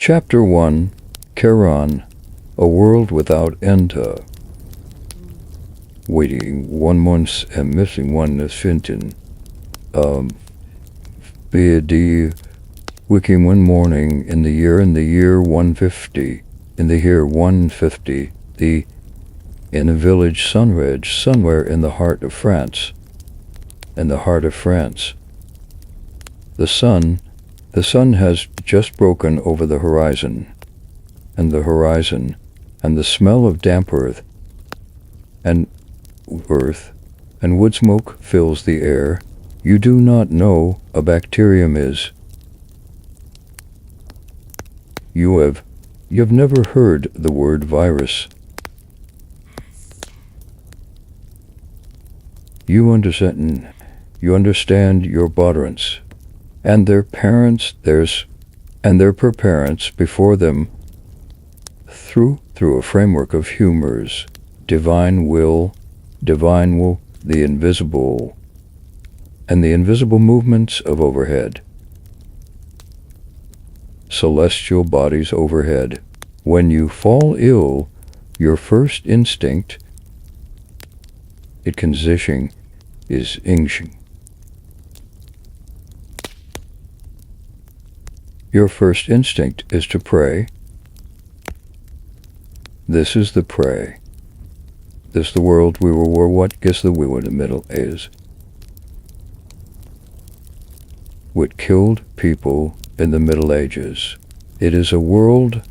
Chapter 1, Charon, A World Without End. Waiting 1 month and missing 1 finden. Be die waking one morning in the year 150, in the year 150, in a village sunridge somewhere in the heart of France. In the heart of France. The sun has just broken over the horizon, and the smell of damp earth and wood smoke fills the air. You do not know a bacterium is. You've never heard the word virus. You understand your parents and their parents, and their parents before them, through a framework of humors, divine will, the invisible, and the invisible movements of overhead. Celestial bodies overhead. When you fall ill, your first instinct, is Ingshing. Your first instinct is to pray. This is the pray. This the world we were what guess that we were in the Middle Ages. What killed people in the Middle Ages. It is a world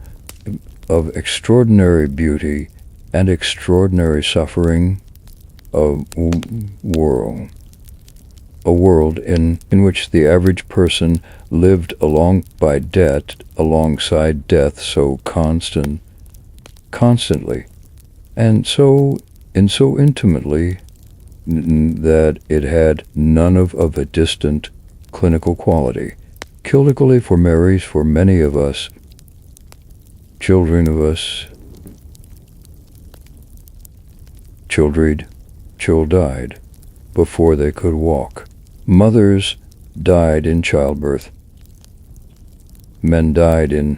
of extraordinary beauty and extraordinary suffering, a world in which the average person lived alongside death so constantly, and so intimately that it had none of a distant clinical quality. Clinically for many of us, children died before they could walk. Mothers died in childbirth. Men died and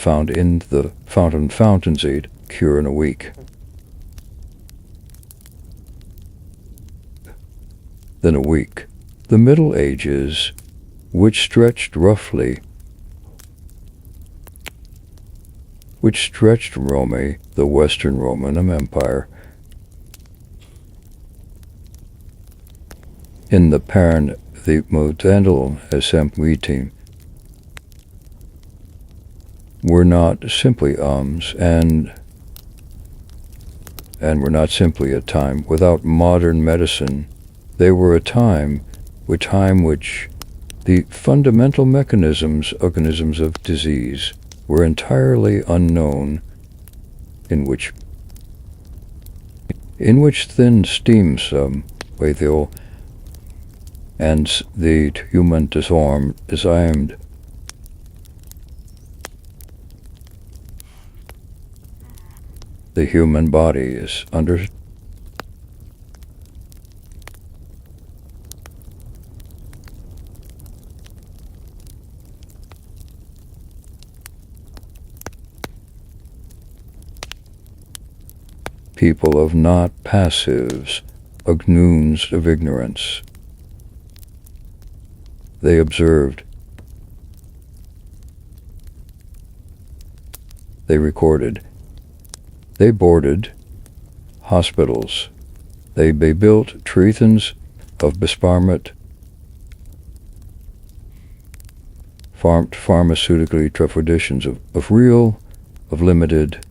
found in the fountainseed cure in a week. Then a week. The Middle Ages, which stretched Rome, the Western Roman Empire, in the modal assembly were not simply and were not simply a time without modern medicine. They were a time which the fundamental mechanisms of disease were entirely unknown, in which thin steam lethal and the human designed the human body is under people of not passives, agnoons of ignorance. They observed. They recorded. They boarded hospitals. They built treatments of besparment, pharmaceutically traditions of limited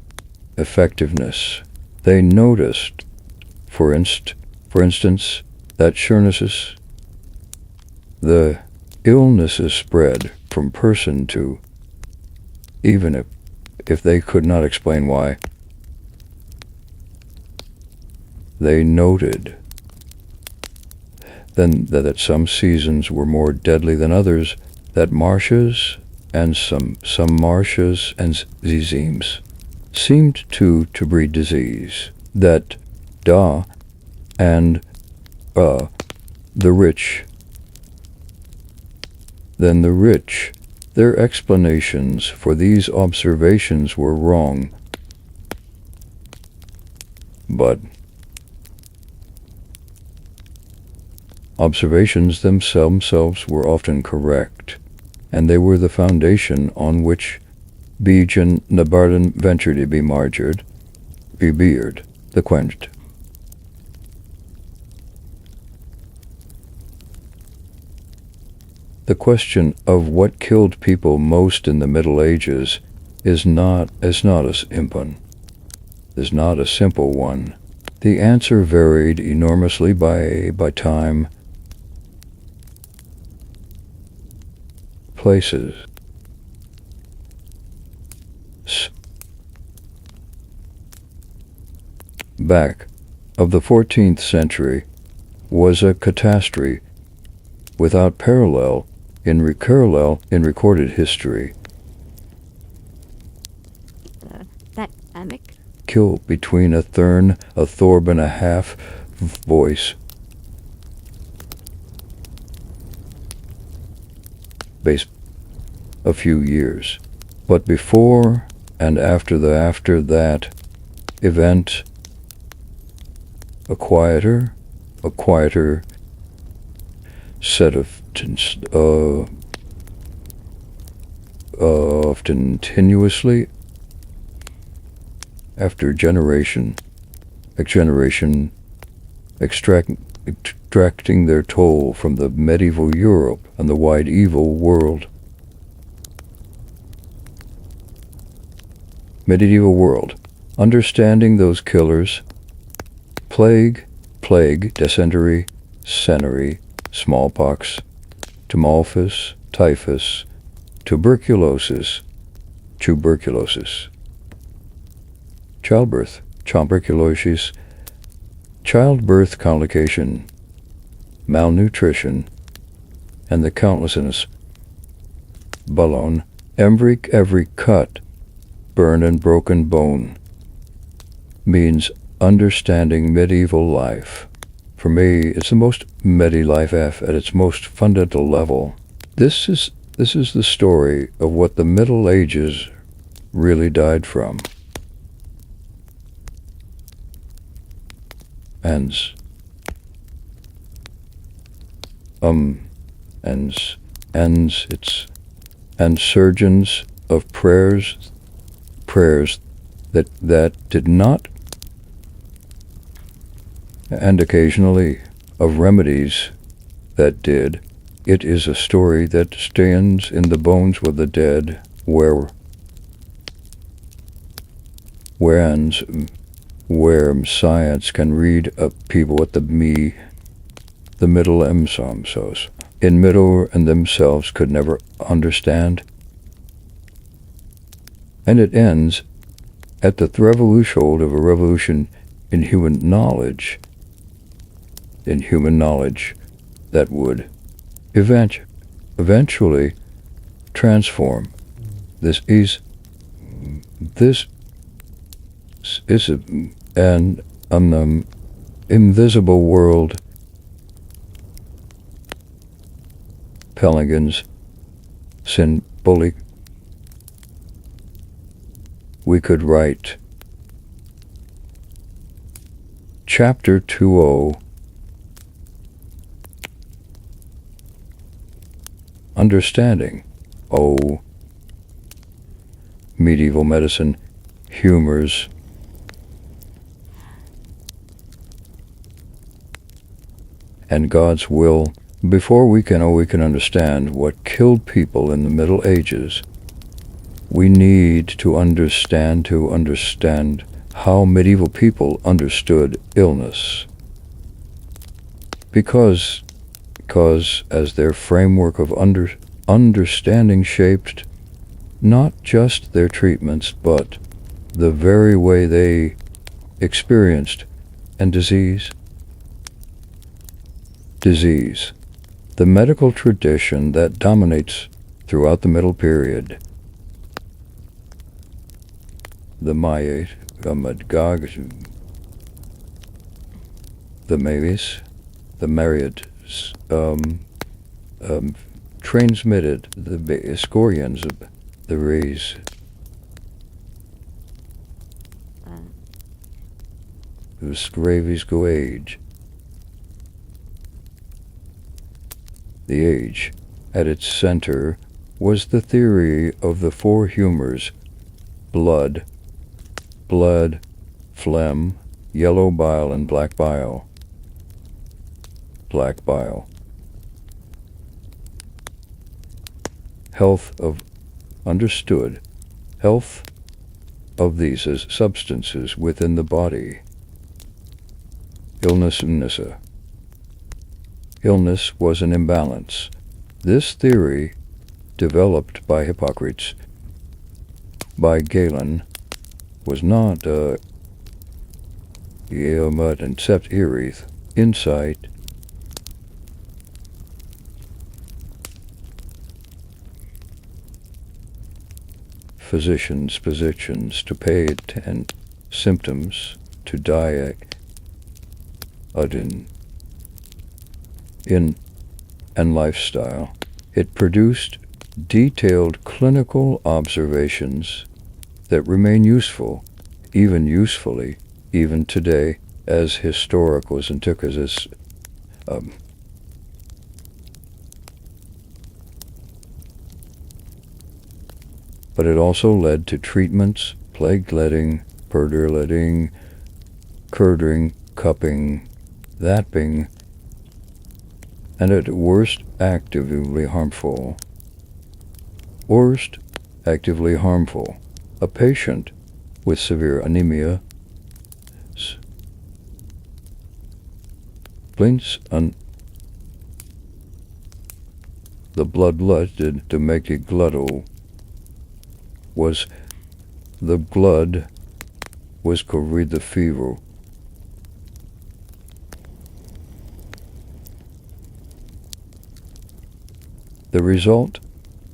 effectiveness. They noticed, for instance, that the illnesses spread from person to, even if they could not explain why. They noted then that some seasons were more deadly than others, that marshes and some marshes and zizemes seemed to breed disease, that and the rich than the rich. Their explanations for these observations were wrong, but observations themselves were often correct, and they were the foundation on which Bejan Nabardan ventured to be martyred, beard, the quenched. The question of what killed people most in the Middle Ages is not a simple one. The answer varied enormously by time, places. Back of the 14th century was a catastrophe without parallel in recorded history. That amic? Kill between a thorb and a half voice. Base a few years. But before and after that event, a quieter set of continuously after generation extracting their toll from the medieval Europe and the wide evil world. Medieval world, understanding those killers, plague, dysentery, senary, smallpox, tumultus, typhus, tuberculosis, childbirth, childbirth complication, malnutrition, and the countlessness, ballon, every cut, burn and broken bone, means understanding medieval life. For me, it's the most medieval life at its most fundamental level. This is the story of what the Middle Ages really died from. And surgeons of prayers that did not, and occasionally of remedies that did. It is a story that stands in the bones of the dead, where science can read people at the middle emsamsos in middle and themselves could never understand. And it ends at the revolution of a revolution in human knowledge that would eventually transform. This is an invisible world. Pelicans, symbolic. We could write Chapter 2:0, Understanding. Medieval medicine, humors, and God's will. Before we can understand what killed people in the Middle Ages, we need to understand how medieval people understood illness. Because as their framework of understanding shaped not just their treatments, but the very way they experienced and disease. The medical tradition that dominates throughout the Middle Period. The Mayat, Madgag, the Mavis, the Marriott transmitted the scorions of the rays whose gravies go age. The age, at its center, was the theory of the four humors: blood, phlegm, yellow bile, and black bile. Black bile. Health of these as substances within the body. Illness was an imbalance. This theory, developed by Hippocrates, by Galen, was not Yeomut and Sept Erith insight. Physicians to pay attention symptoms to diet in and lifestyle. It produced detailed clinical observations that remain useful, even today, as historicals and antiquities. But it also led to treatments: plague letting, purder letting, curdering, cupping, thatping, and at worst actively harmful. A patient with severe anemia, splints, the blood to make it glutto, was COVID the fever. The result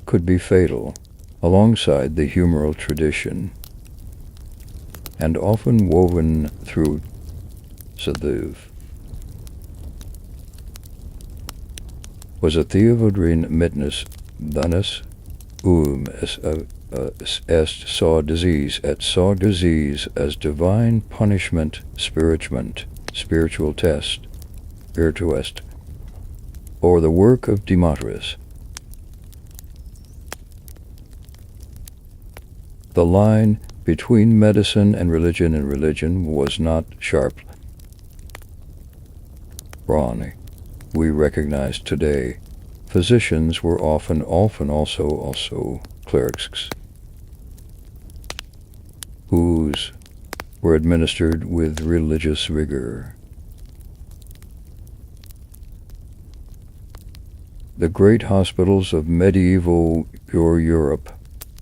could be fatal, alongside the humoral tradition, and often woven through Sadhuv. Was a theovodrine mitnus danus est saw disease as divine punishment, spiritual test, or the work of Democritus. The line between medicine and religion was not sharp. Brawny, we recognize today. Physicians were often also clerics, whose were administered with religious rigor. The great hospitals of medieval Europe,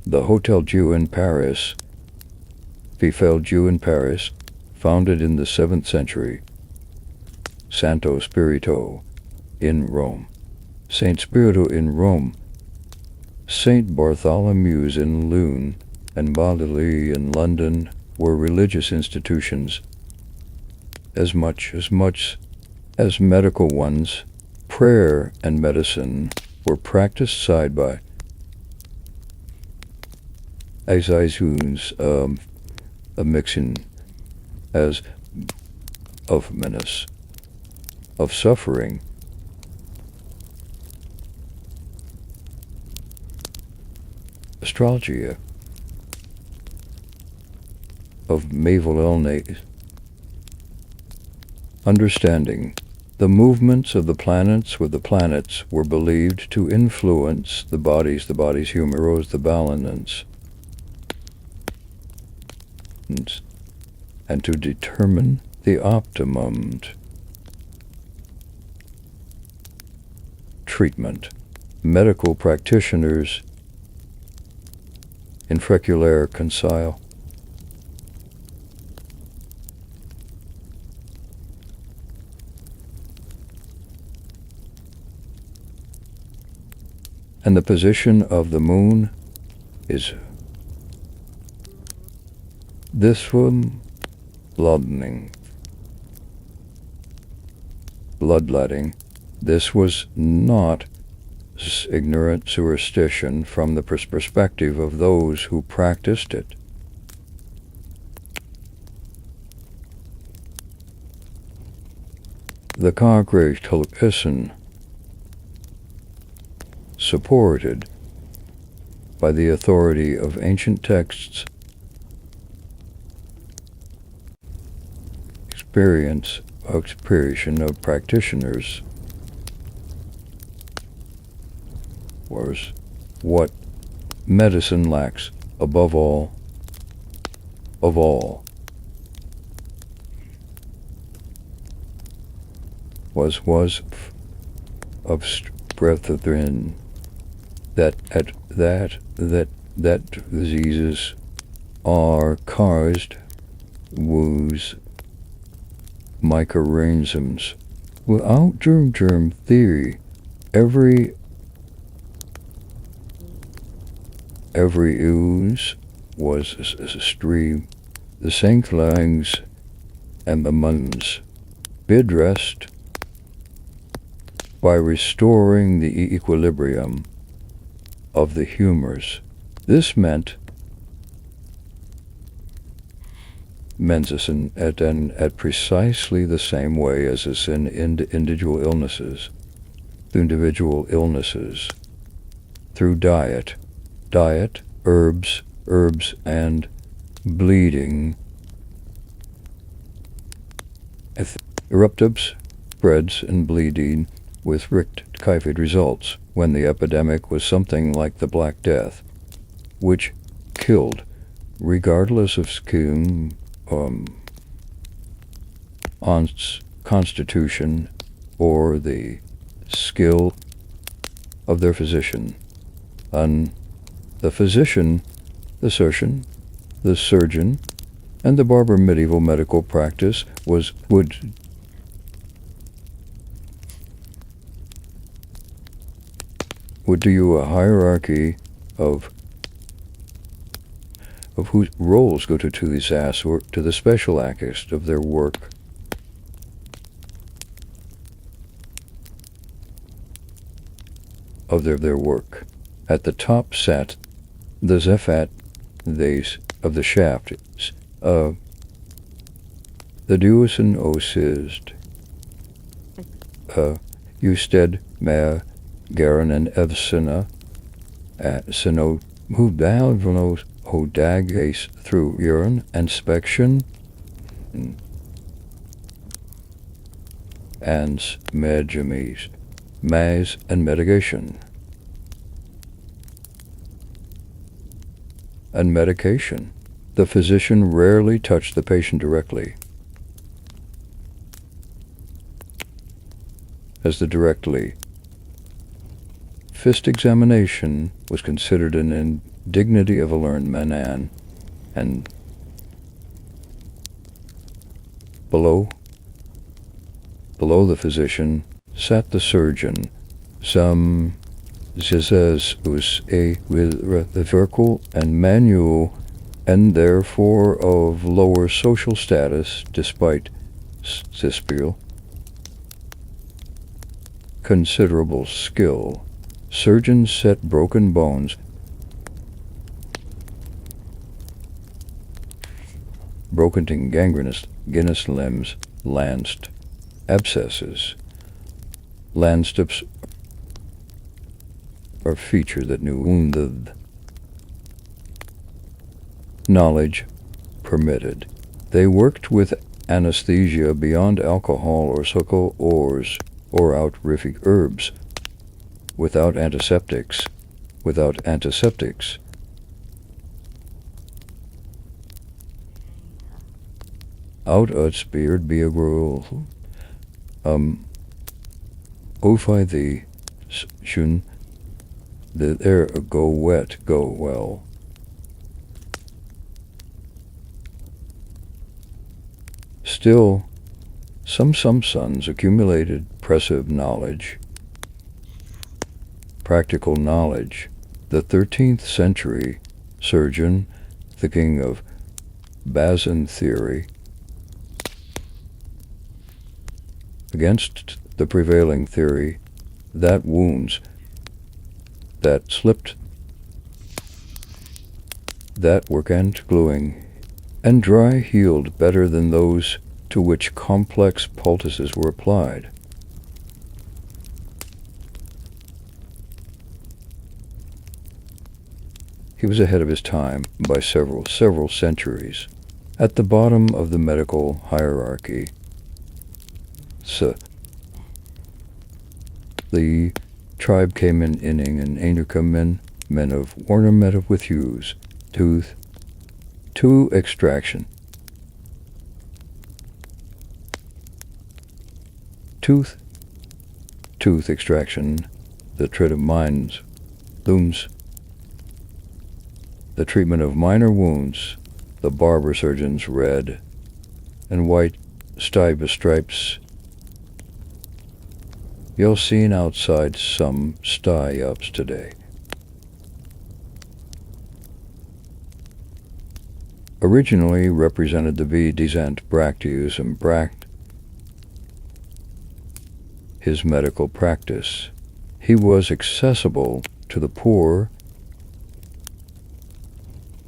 the Hotel Dieu in Paris, founded in the 7th century, Santo Spirito in Rome, Saint Spirito in Rome, Saint Bartholomew's in Lune, and Baudelaire in London were religious institutions as much as medical ones. Prayer and medicine were practiced side by a mixing as of menace, of suffering. Astrologia of Mavelelne, understanding the movements of the planets with the planets were believed to influence the body's humoros, the balances, and to determine the optimum treatment. Medical practitioners in freculare concile. And the position of the moon is this one, bloodletting. This was not ignorant superstition from the perspective of those who practiced it. The crackling, supported by the authority of ancient texts, experience of practitioners was what medicine lacks above all of all was of breath within that diseases are caused woes microorganisms. Without germ theory, every ooze was a stream. The sanklings and the muns be addressed by restoring the equilibrium of the humors. This meant medicine at precisely the same way as is in individual illnesses, through diet, herbs, and bleeding, eruptives, spreads, and bleeding with typhoid results when the epidemic was something like the Black Death, which killed, regardless of skin, constitution, or the skill of their physician. The physician, the surgeon, and the barber medieval medical practice would do a hierarchy of whose roles go to these asks or to the special acts of their work. Their work. At the top sat the Zephat of the shaft, the Duosin Osist, Usted Mea Garan and Evsina, Sino Hudalvanos Hodagace through urine inspection, and Medjamis, Maze and mitigation. And medication. The physician rarely touched the patient directly, as the directly fist examination was considered an indignity of a learned man, and below the physician sat the surgeon, some Zizes us a with the vertical and manual, and therefore of lower social status despite Cispial considerable skill. Surgeons set broken bones, broken to gangrenous limbs, lanced abscesses, landsteps are feature that knew wounded. Knowledge permitted. They worked with anesthesia beyond alcohol or suckle ores or outrific herbs, without antiseptics. Out utspeared be a rule. Ofai the shun the air go wet, go well. Still, some sons accumulated impressive knowledge, practical knowledge. The 13th century surgeon, thinking of Bazin theory, against the prevailing theory that wounds that slipped, that were and gluing, and dry healed better than those to which complex poultices were applied. He was ahead of his time by several centuries. At the bottom of the medical hierarchy, the tribe came in inning and Ainurka men of Warner met with Hughes, to extraction. Tooth extraction, the treat of mines, looms, the treatment of minor wounds, the barber surgeon's red and white stripes. You'll seen outside some sty-ups today. Originally represented the V descent Bracteus and Bract, his medical practice. He was accessible to the poor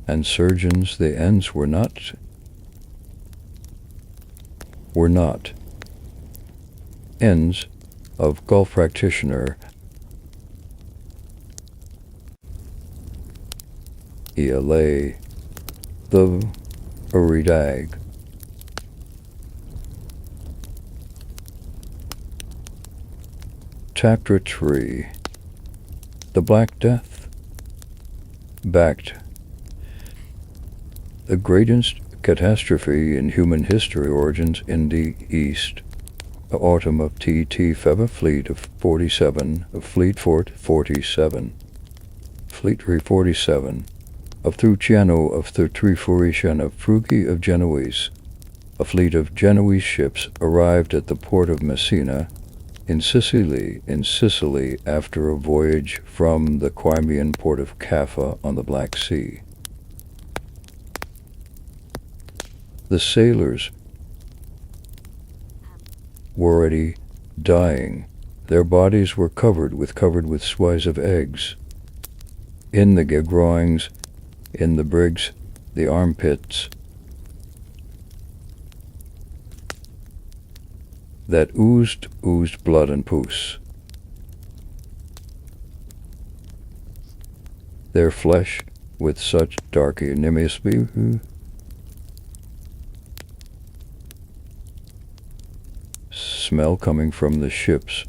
and surgeons. The ends were not ends of golf practitioner. ELA, the Aridag. Chapter 3. The Black Death. Backed. The greatest catastrophe in human history origins in the East. The autumn of TT Feva Fleet of 47, of Fleet Fort 47. Fleet 347. Of Truciano of the Trifurician of Frugi of Genoese. A fleet of Genoese ships arrived at the port of Messina in Sicily after a voyage from the Crimean port of Caffa on the Black Sea. The sailors were already dying. Their bodies were covered with swathes of eggs. In the groins, in the brigs, the armpits, that oozed blood and pus. Their flesh, with such dark animosity, smell coming from the ships,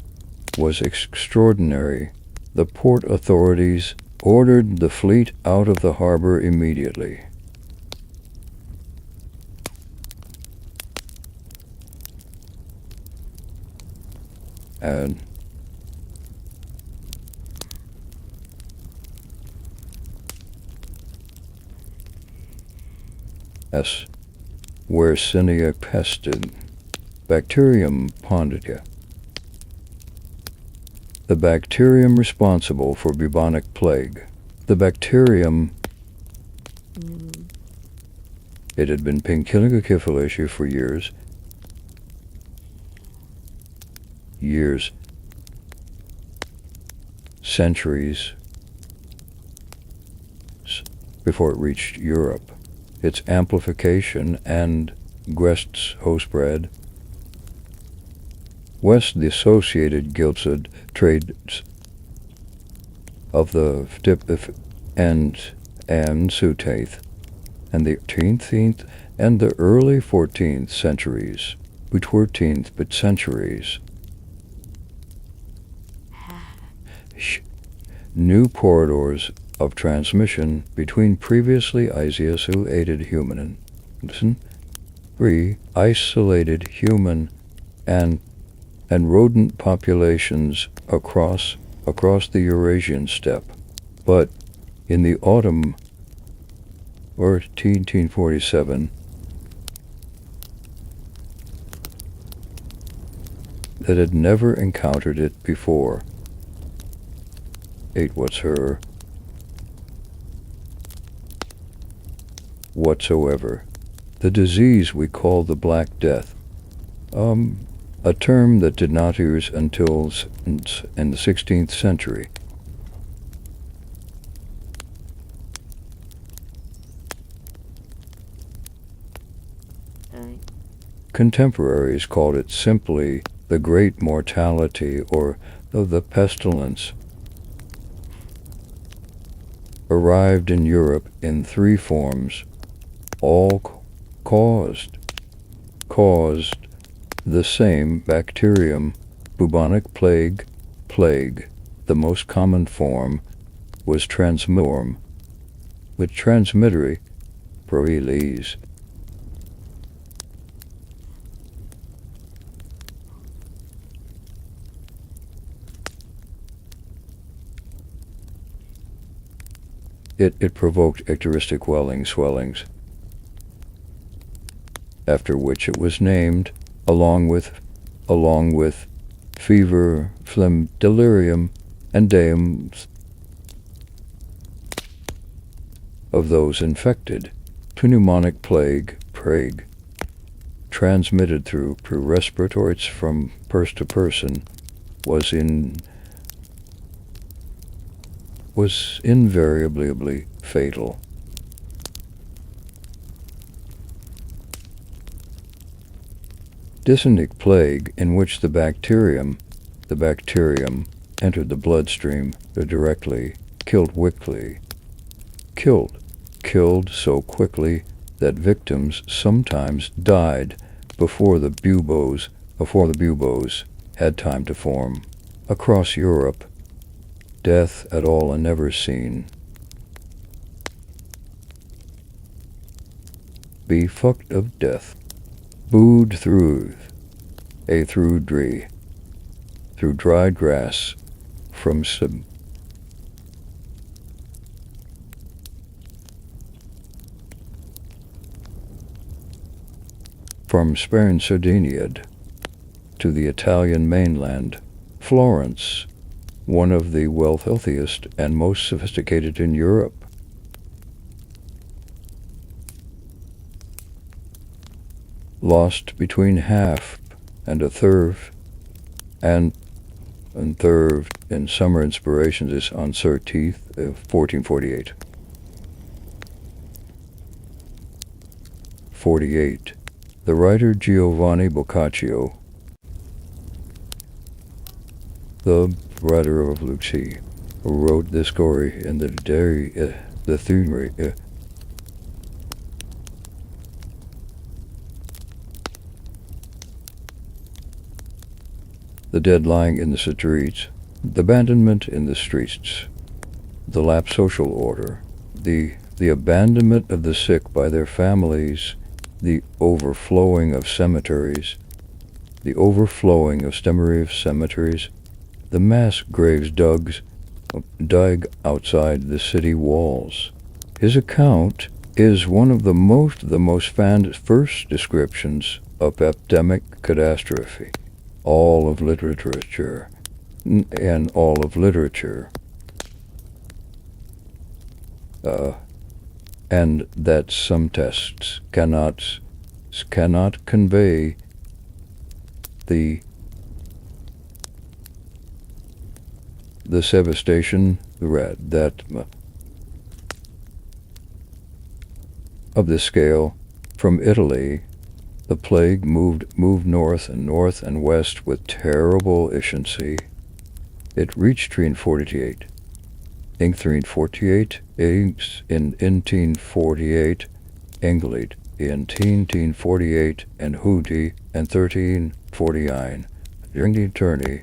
was extraordinary. The port authorities ordered the fleet out of the harbor immediately. And Yersinia pestis, Bacterium pontica. The bacterium responsible for bubonic plague. The bacterium, it had been killing a issue for years, centuries before it reached Europe. Its amplification and Guest's hostbred, West the associated gilted trades of the and Sutaith, and the 13th and the early 14th centuries, centuries. New corridors of transmission between previously isolated human isolated human and rodent populations across the Eurasian steppe. But in the autumn or 1847, that had never encountered it before. Whatsoever. The disease we call the Black Death, a term that did not use until in the 16th century. Contemporaries called it simply the Great Mortality or the Pestilence. Arrived in Europe in three forms, all caused the same bacterium, bubonic plague. The most common form was transmittorum, with transmittory proeles. It provoked icteristic swellings, after which it was named, along with fever, phlegm, delirium, and daems of those infected, to pneumonic plague, transmitted through respiratories from person to person, was invariably fatal. Dysenteric plague, in which the bacterium entered the bloodstream directly, killed so quickly that victims sometimes died before the buboes had time to form. Across Europe, death at all and never seen. Be fucked of death. Booed through dried grass, from Spain, Sardinia, to the Italian mainland, Florence, one of the wealthiest and most sophisticated in Europe. Lost between half and a third, and third in summer inspirations is on Sir Teeth, 1448. 48. The writer Giovanni Boccaccio, the writer of Lucy, wrote this story in the theory. The dead lying in the streets, the abandonment in the streets, the lapsed social order, the abandonment of the sick by their families, the overflowing of cemeteries, the mass graves dug outside the city walls. His account is one of the most first descriptions of epidemic catastrophe. All of literature, and that some texts cannot convey the devastation of this scale. From Italy, the plague moved north and west with terrible efficiency. It reached 348. In 1848, England in 1848, and Houthi in 1349. During the attorney,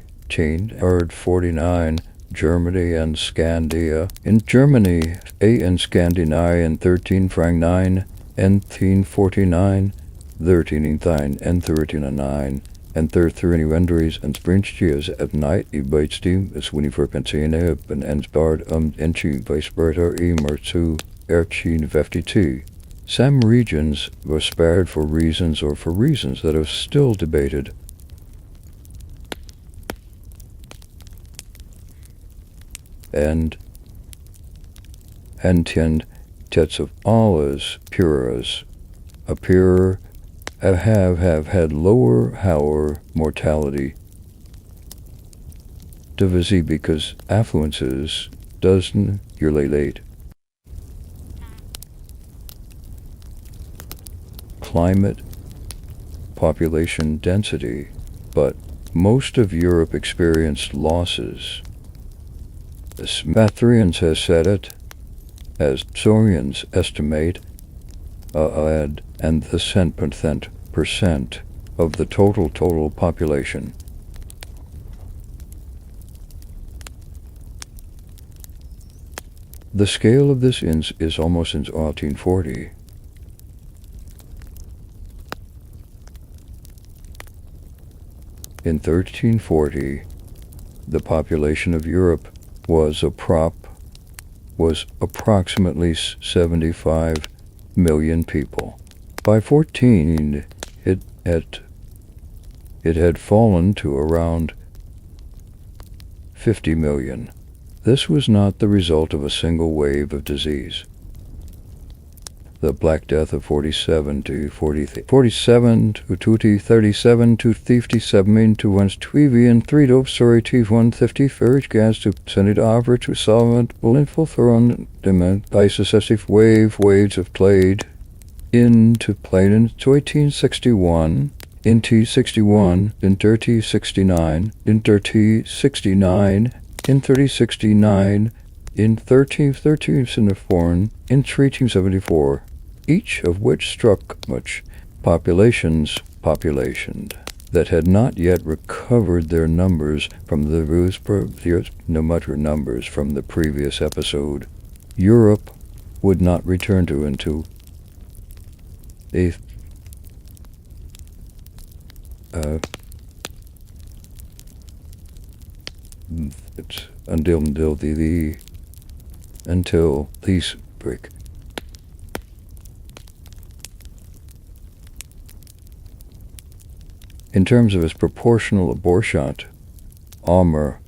49, Germany and Scandia. In Germany, in Scandinavia in 1349, and 1349, 1309, and 1309, and 13 and Springstiers at night I Beitsteam, is winning for Pensiene, and Ensbard Enchi Weisberter Merzu Erchin 52. Some regions were spared for reasons that are still debated. And tets of Allahs puras have had lower mortality divisé because affluences doesn't yearly late. Climate population density, but most of Europe experienced losses. As Mathrians has said it, as Sorians estimate, and the 10% of the total population. The scale of this is almost in 1840. In 1340, the population of Europe was approximately 75 million people. By 14, it had fallen to around 50 million. This was not the result of a single wave of disease. The Black Death of 47 to 37 to 37 to 57 to 1 and 3 to 150 ferrich gas to send it over to solvent info thrown demand by successive waves of played into plane in 1861 in T61 in 3069 in 3069 in 3069 in 1313 in the foreign in 1374, each of which struck much population that had not yet recovered their numbers from the numbers from the previous episode. Europe would not return to into a until these break. In terms of its proportional abortion, armor,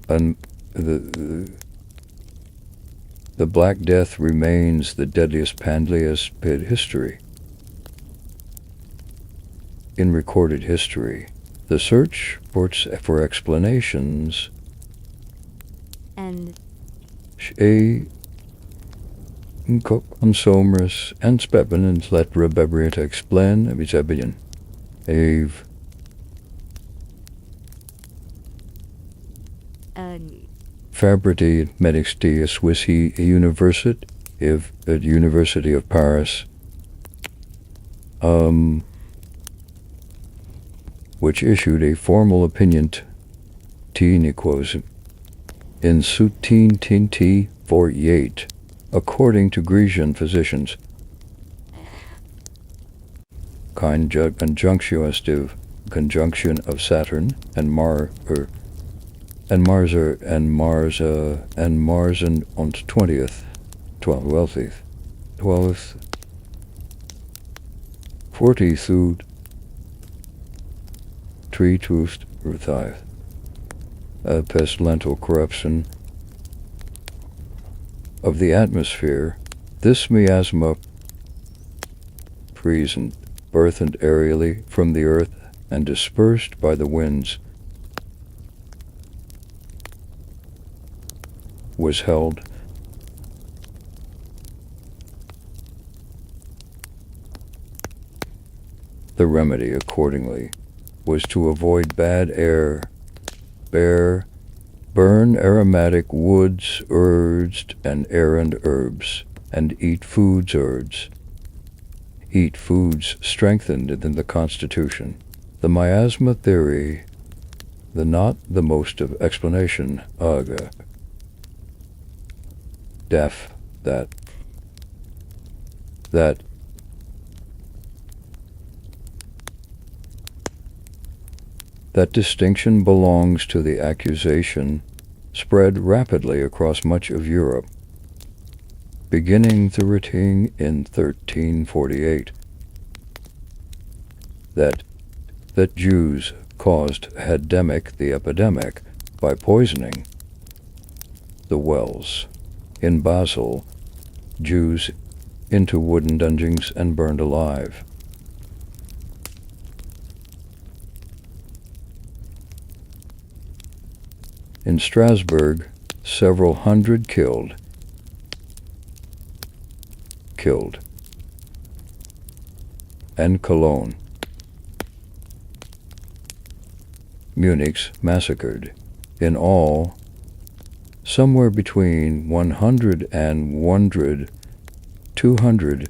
and the Black Death remains the deadliest pandemic in history. In recorded history, the search for explanations and Somers and Speppen and let Rebebria to explain Bizabian. Ave Fabrity Medixti Swissi University at University of Paris, which issued a formal opinion in Sutin Tinti 48, according to Grecian physicians. Conjunction of Saturn and Mars on 20th, 12th, 40th, 3 pestilential corruption of the atmosphere. This miasma present burthened aerially from the earth and dispersed by the winds was held the remedy accordingly was to avoid bad air, burn aromatic woods, and errand herbs, and eat foods strengthened in the constitution. The miasma theory, not the most of explanation, that distinction belongs to the accusation spread rapidly across much of Europe, beginning the writing in 1348, that Jews caused the epidemic by poisoning the wells in Basel, Jews into wooden dungeons and burned alive. In Strasbourg, several hundred killed. And Cologne, Munichs massacred. In all, somewhere between 100 and 200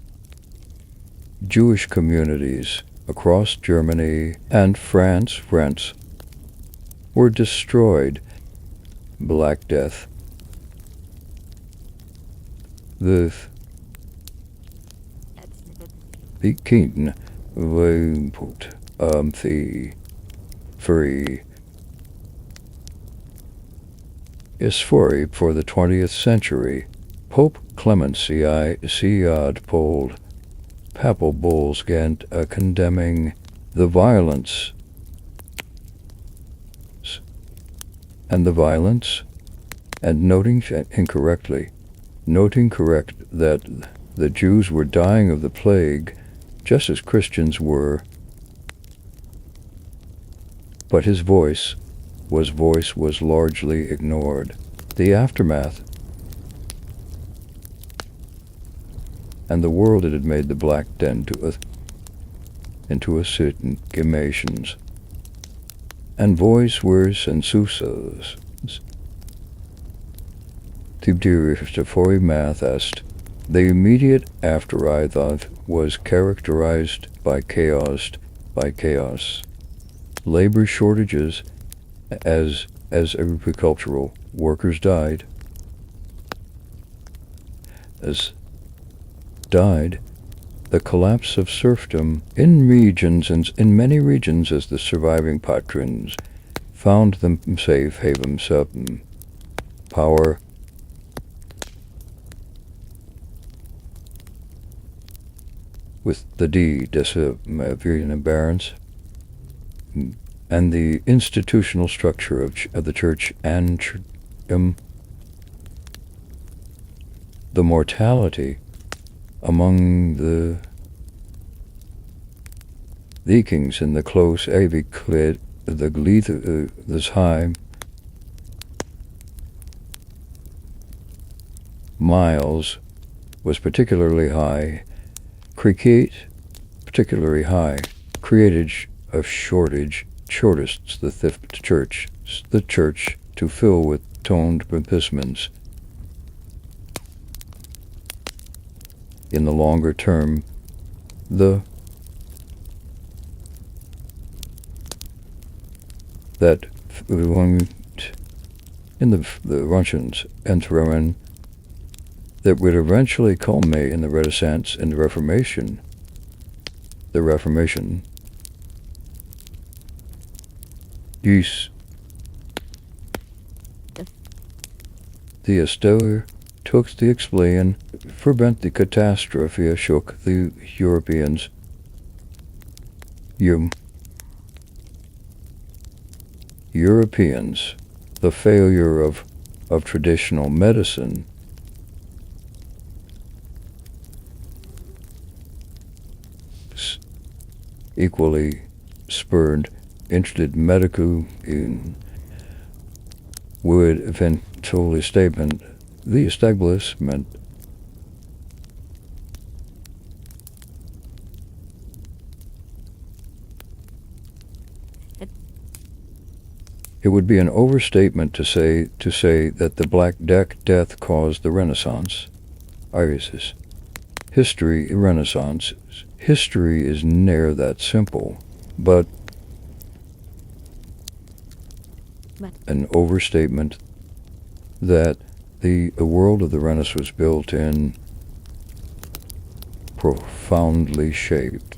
Jewish communities across Germany and France were destroyed. Black Death. The King put the free is for the 20th century. Pope Clemency I polled papal bulls condemning the violence and noting correct that the Jews were dying of the plague just as Christians were, but his voice was largely ignored. The aftermath and the world it had made the Black Den into a certain gemations, and voice worse and susas. The math est. The immediate afterlife was characterized by chaos, labor shortages, as agricultural workers died, the collapse of serfdom in many regions as the surviving patrons found them safe havens, power, with the disappearance and the institutional structure of the church and the mortality among the Vikings in the close Aviklid, the Glith, this high miles was particularly high, created a shortest the church to fill with toned baptismans. In the longer term, that in the Russians and Roman that would eventually culminate in the Renaissance and the Reformation. The Estoer took the explain, prevent the catastrophe, shook the Europeans. Europeans, the failure of traditional medicine, equally spurred interested medical in would eventually statement the establishment it would be an overstatement to say that the Black Death caused the Renaissance. Renaissance history is ne'er that simple, but an overstatement that the world of the Renaissance was built in, profoundly shaped.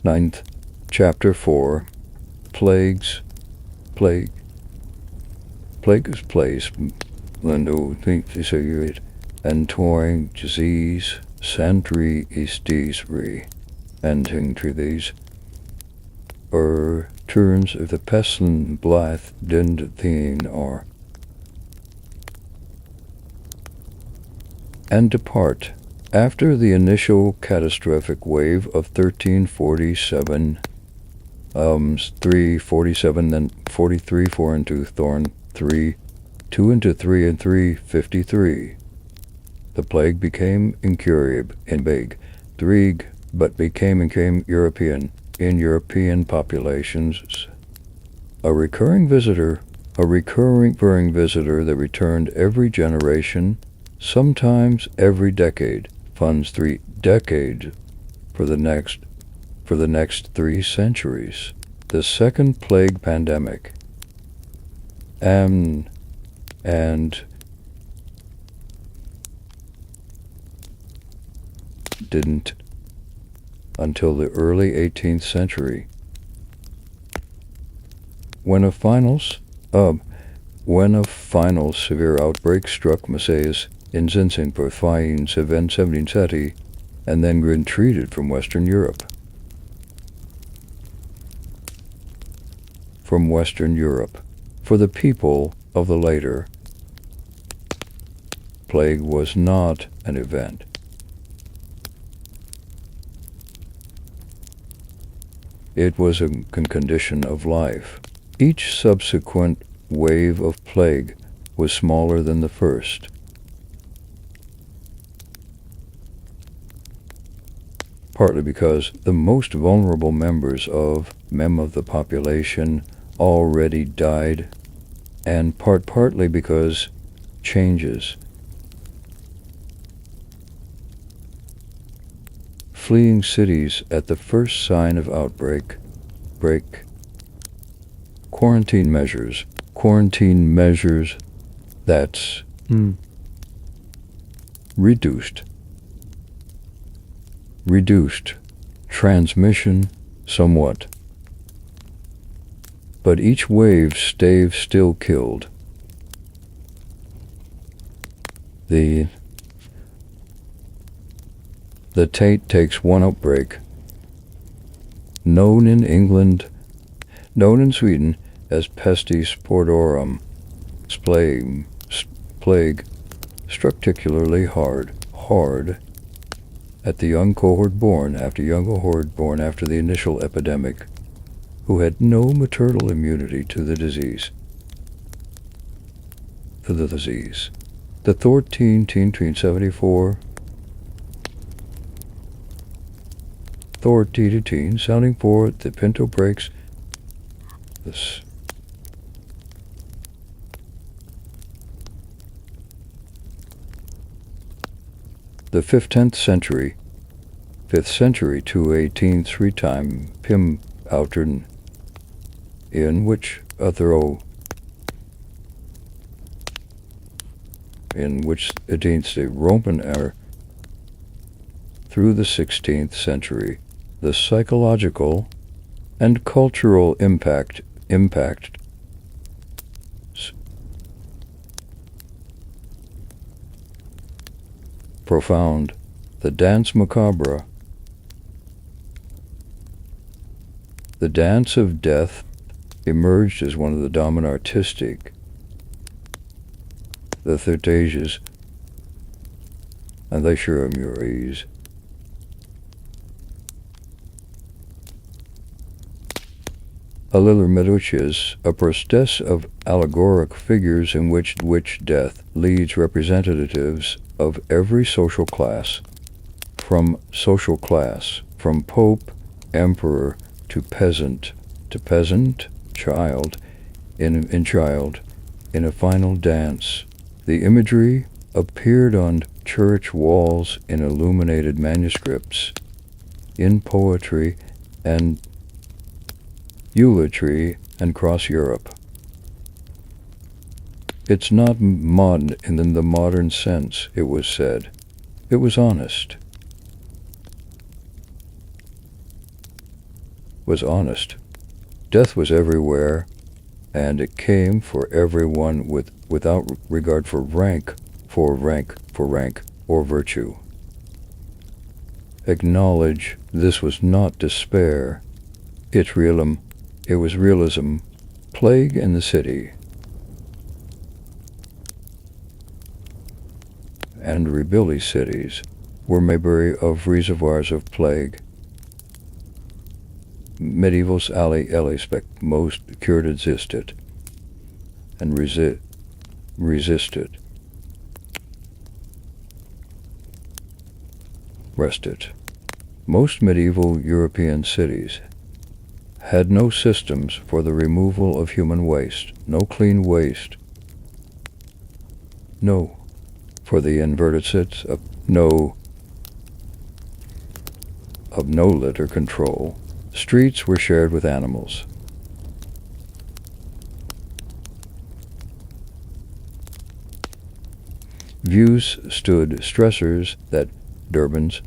Ninth, chapter 4, plagues. Plague is place, and touring disease, sentry istisri, ending to these, turns of the pestilent blithe dindthine are, and depart. After the initial catastrophic wave of 1347, 347, then 43, 4 into Thorn, 3, 2 into 3 and 353. The plague became incurable in big, Drieg, but became European in European populations. A recurring visitor that returned every generation, sometimes every decade, funds 3 decades for the next 3 centuries. The second plague pandemic and didn't until the early 18th century, when a final severe outbreak struck Marseilles in 1730 and then retreated from Western Europe. For the people of the later plague was not an event. It was a condition of life. Each subsequent wave of plague was smaller than the first. Partly because the most vulnerable members of the population already died, and partly because changes. Fleeing cities at the first sign of outbreak. Quarantine measures. That's reduced transmission somewhat. But each wave still killed. The Tate takes one outbreak, known in Sweden as pestis portorum, plague, struck particularly hard at the young cohort born after the initial epidemic, who had no maternal immunity to the disease. The 14-74 sounding for the Pinto breaks. The 5th century to 18th 3-time Pim Outern, in which against the Roman era through the 16th century, the psychological and cultural impact profound. The dance macabre, the dance of death, emerged as one of the dominant artistic. The Thirtages and the Murrays. Meduchas, a process of allegoric figures in which death leads representatives of every social class, from pope, emperor, to peasant, child, in a final dance. The imagery appeared on church walls, in illuminated manuscripts, in poetry and eulogy, and across Europe. It's not modern in the modern sense, it was said. It was honest. Death was everywhere, and it came for everyone without regard for rank or virtue. Acknowledge this was not despair. It was realism. Plague in the city and rebuilding cities were maybury of reservoirs of plague. Medievals spec most cured existed and resisted. rested. Most medieval European cities had no systems for the removal of human waste, no clean waste, no for the inverted sits of no litter control. Streets were shared with animals. Views stood stressors that Durbans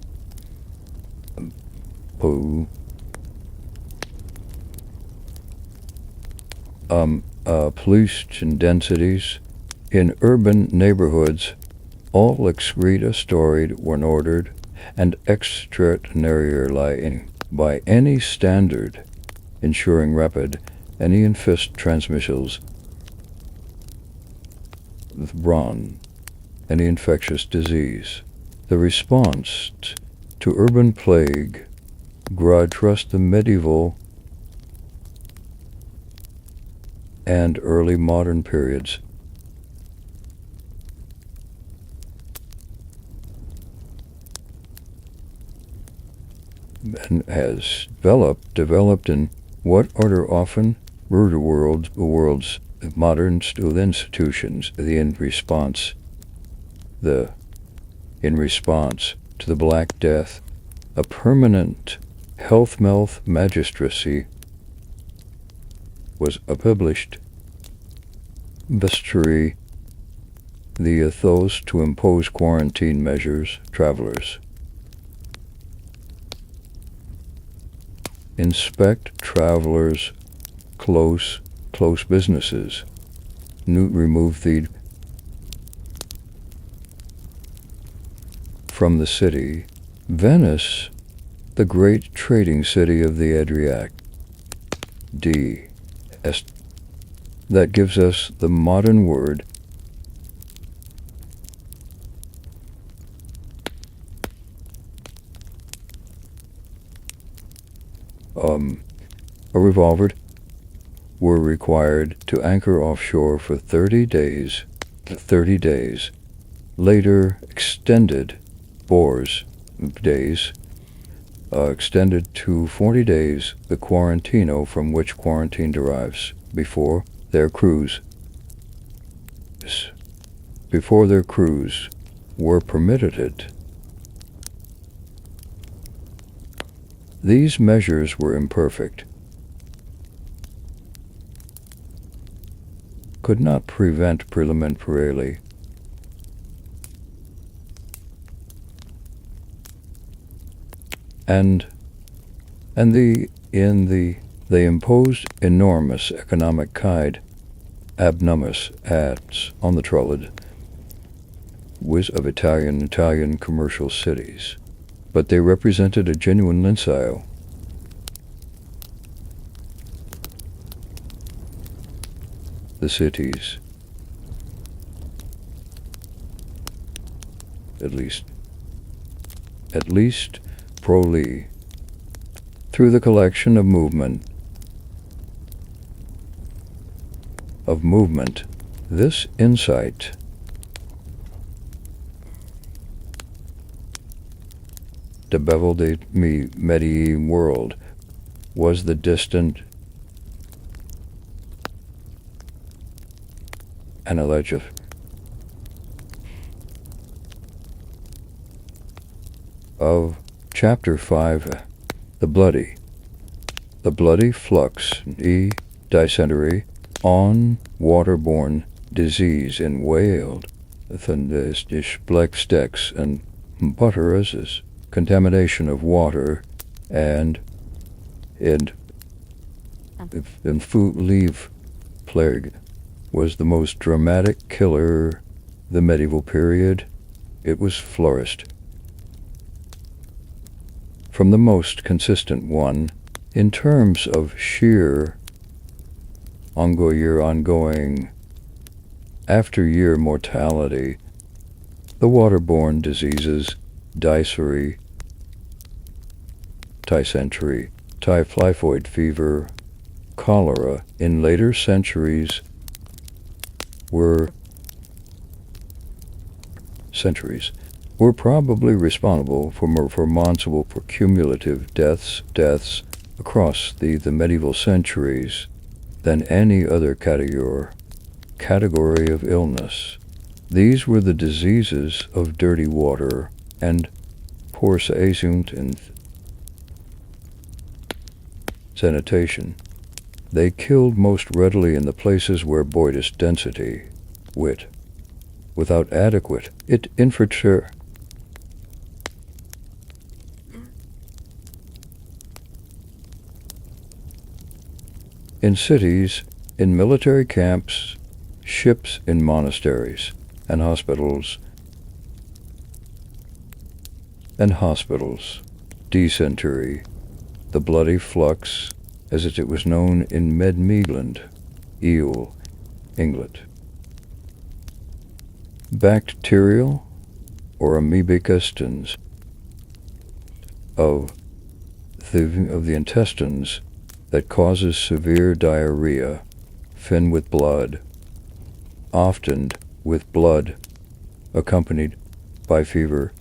pollution densities in urban neighborhoods, all excreta storied when ordered and extraordinarily by any standard, ensuring rapid any infest transmissions of brawn, any infectious disease. The response to urban plague trust the medieval and early modern periods. And has developed in what are often ruder worlds of modern institutions, in response to the Black Death, a permanent health magistracy was published. Vestry, the ethos to impose quarantine measures, travelers. Inspect travelers' close businesses. Remove the from the city. Venice, the great trading city of the Adriatic. That gives us the modern word a revolver were required to anchor offshore for 30 days. Later extended extended to 40 days, the quarantino from which quarantine derives, before their crews were permitted it. These measures were imperfect, could not prevent preliminarily, and they imposed enormous economic abnormous ads on the trolid of Italian commercial cities, but they represented a genuine linsile. The cities, at least proli, through the collection of movement, this insight the beveled medieval world was the distant analogy of Chapter 5, the bloody flux, dysentery, on waterborne disease in Wales, Blextex and Butterizes, contamination of water, and food leaf plague was the most dramatic killer the medieval period. It was flourished from the most consistent one in terms of sheer ongoing after-year mortality. The waterborne diseases, dysentery, typhoid fever, cholera, in later centuries were probably responsible for for cumulative deaths across the medieval centuries than any other category of illness. These were the diseases of dirty water and poor sanitation. They killed most readily in the places where boydus density, without adequate infrastructure. In cities, in military camps, ships, in monasteries, and hospitals. Dysentery, the bloody flux, as it was known in Medmegland, England. Bacterial or amoebic estins of the intestines that causes severe diarrhea, thin with blood, often with blood accompanied by fever,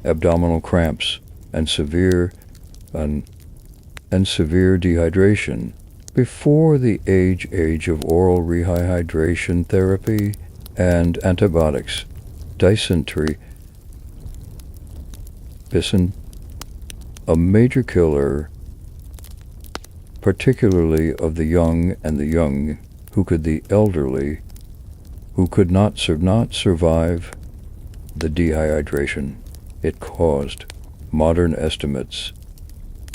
abdominal cramps, and severe dehydration. Before the age of oral rehydration therapy and antibiotics, dysentery, a major killer, particularly of the young the elderly, who could not survive the dehydration it caused. Modern estimates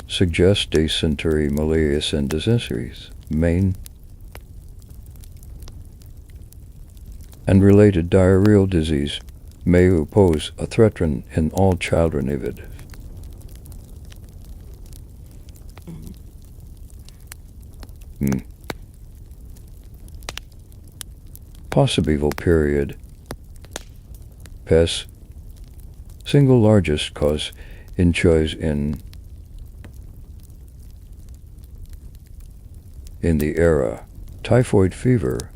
suggest dysentery, malaria, and dysenteries, main and related diarrheal disease may pose a threat in all children avid. Possible period. Pest, single largest cause in choice in the era. Typhoid fever.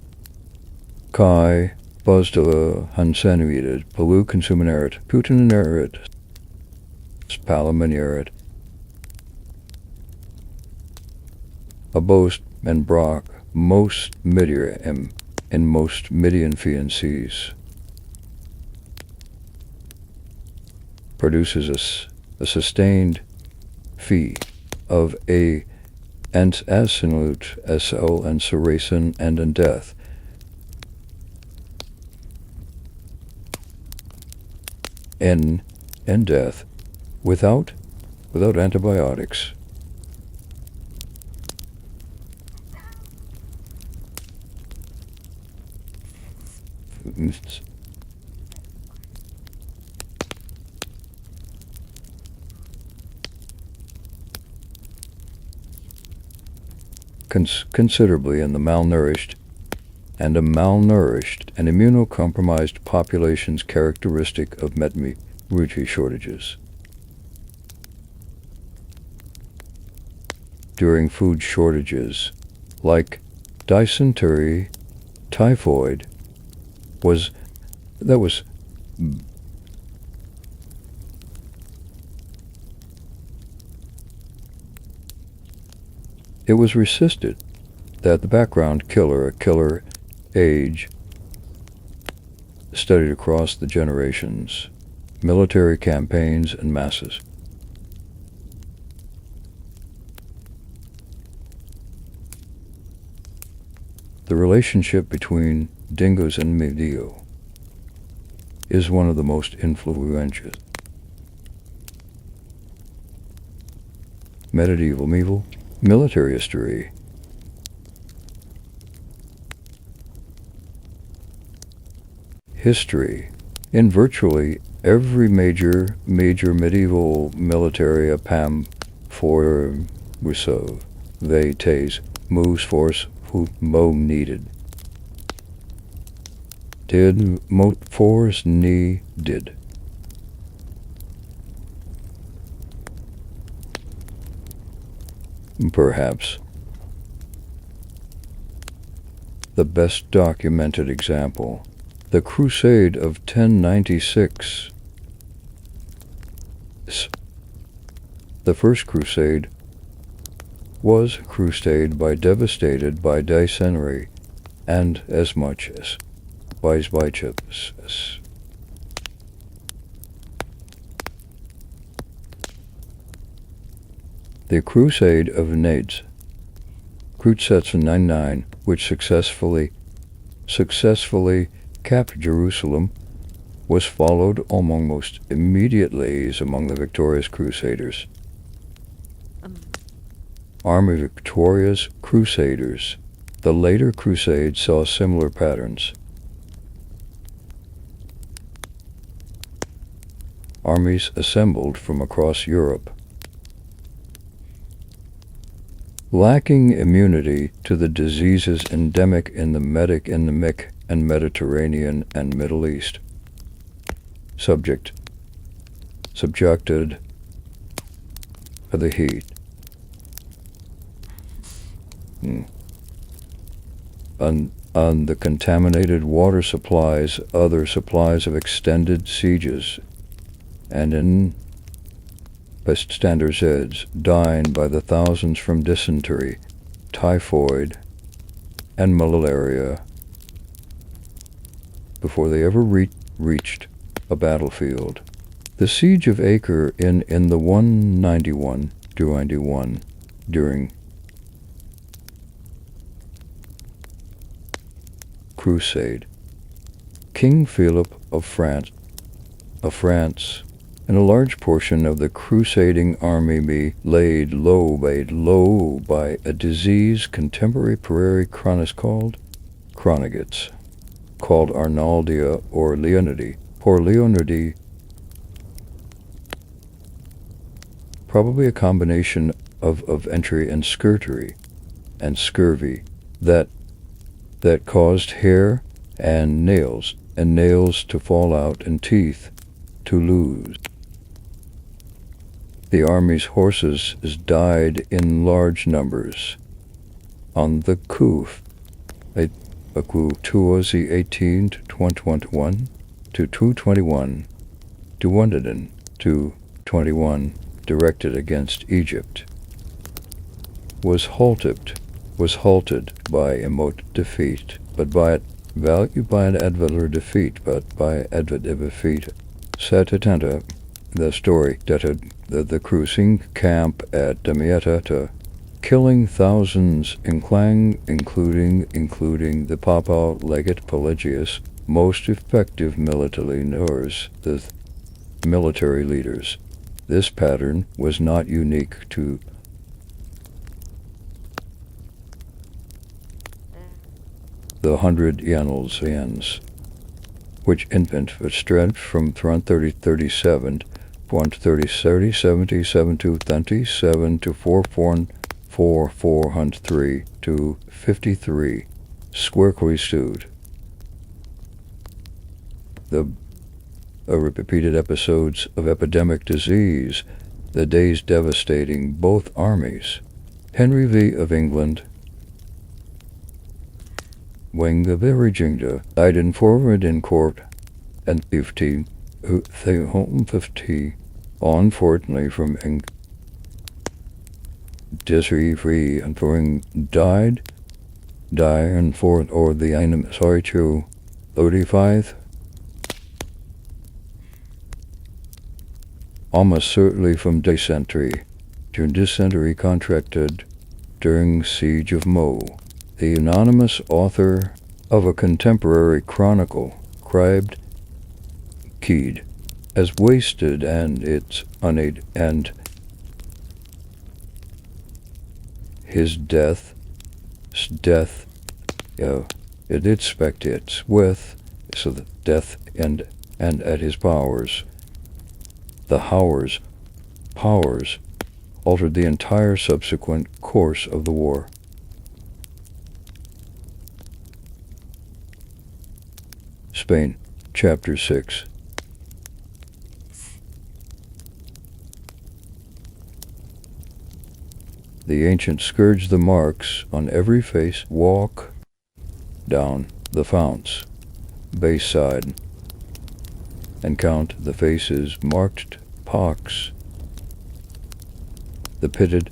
Kai, Bosdala, Hansenuited, Palu Consuminarit, Putinarit, Spalaminarit, Abost and Brock, most Midian and most Midian fiancees. Produces a sustained fee of a absolute SO and seracin and in death. In death without antibiotics. Considerably in the malnourished and immunocompromised populations characteristic of nutrient shortages. During food shortages, like dysentery, typhoid, it was resisted that the background killer age studied across the generations, military campaigns and masses. The relationship between dingoes and medio is one of the most influential. Medieval military history. In virtually every major medieval military apam for Rousseau, they tes moves force who mo needed. Did mo force needed. Perhaps the best documented example, the Crusade of 1096 The First Crusade was crusade by devastated by dysentery and as much as by chips. The Crusade of Nades, Crusades 99, which successfully captured Jerusalem, was followed almost immediately among the victorious Crusaders. Army victorious Crusaders. The later Crusades saw similar patterns. Armies assembled from across Europe, lacking immunity to the diseases endemic in the Mick and Mediterranean and Middle East. Subjected to the heat. On the contaminated water supplies, other supplies of extended sieges, and in standards dying by the thousands from dysentery, typhoid, and malaria before they ever reached a battlefield. The siege of Acre in the 191 during Crusade. King Philip of France, and a large portion of the crusading army be laid low by a disease contemporary prairie chronogets, called Arnaldia or Leonidae. Poor Leonidae, probably a combination of entry and scurvy that caused hair and nails to fall out and teeth to lose. The army's horses died in large numbers. On the coup, 18 to 221 to 221 directed against Egypt was halted by remote defeat, but by an adverse defeat, Satatanta, the story that the cruising camp at Damietta, killing thousands, including the Papal Legate Pelagius, most effective military leaders. This pattern was not unique to the 100 Yans, which infant was stretched from 37 to 37 to 403 to 53 squarely sued. The repeated episodes of epidemic disease, the days devastating both armies. Henry V of England, Wang the Virginga, died in forward in court, and 50, unfortunately from disease and foreign die and forth or the enemy, 35, almost certainly from dysentery contracted during siege of Meaux. The anonymous author of a contemporary chronicle described Keed as wasted and its unaided, and his death, it expected with, so the death and at his powers. The powers altered the entire subsequent course of the war. Spain, Chapter 6. The ancient scourged the marks on every face, walk down the founts, base side, and count the faces marked pox. the pitted,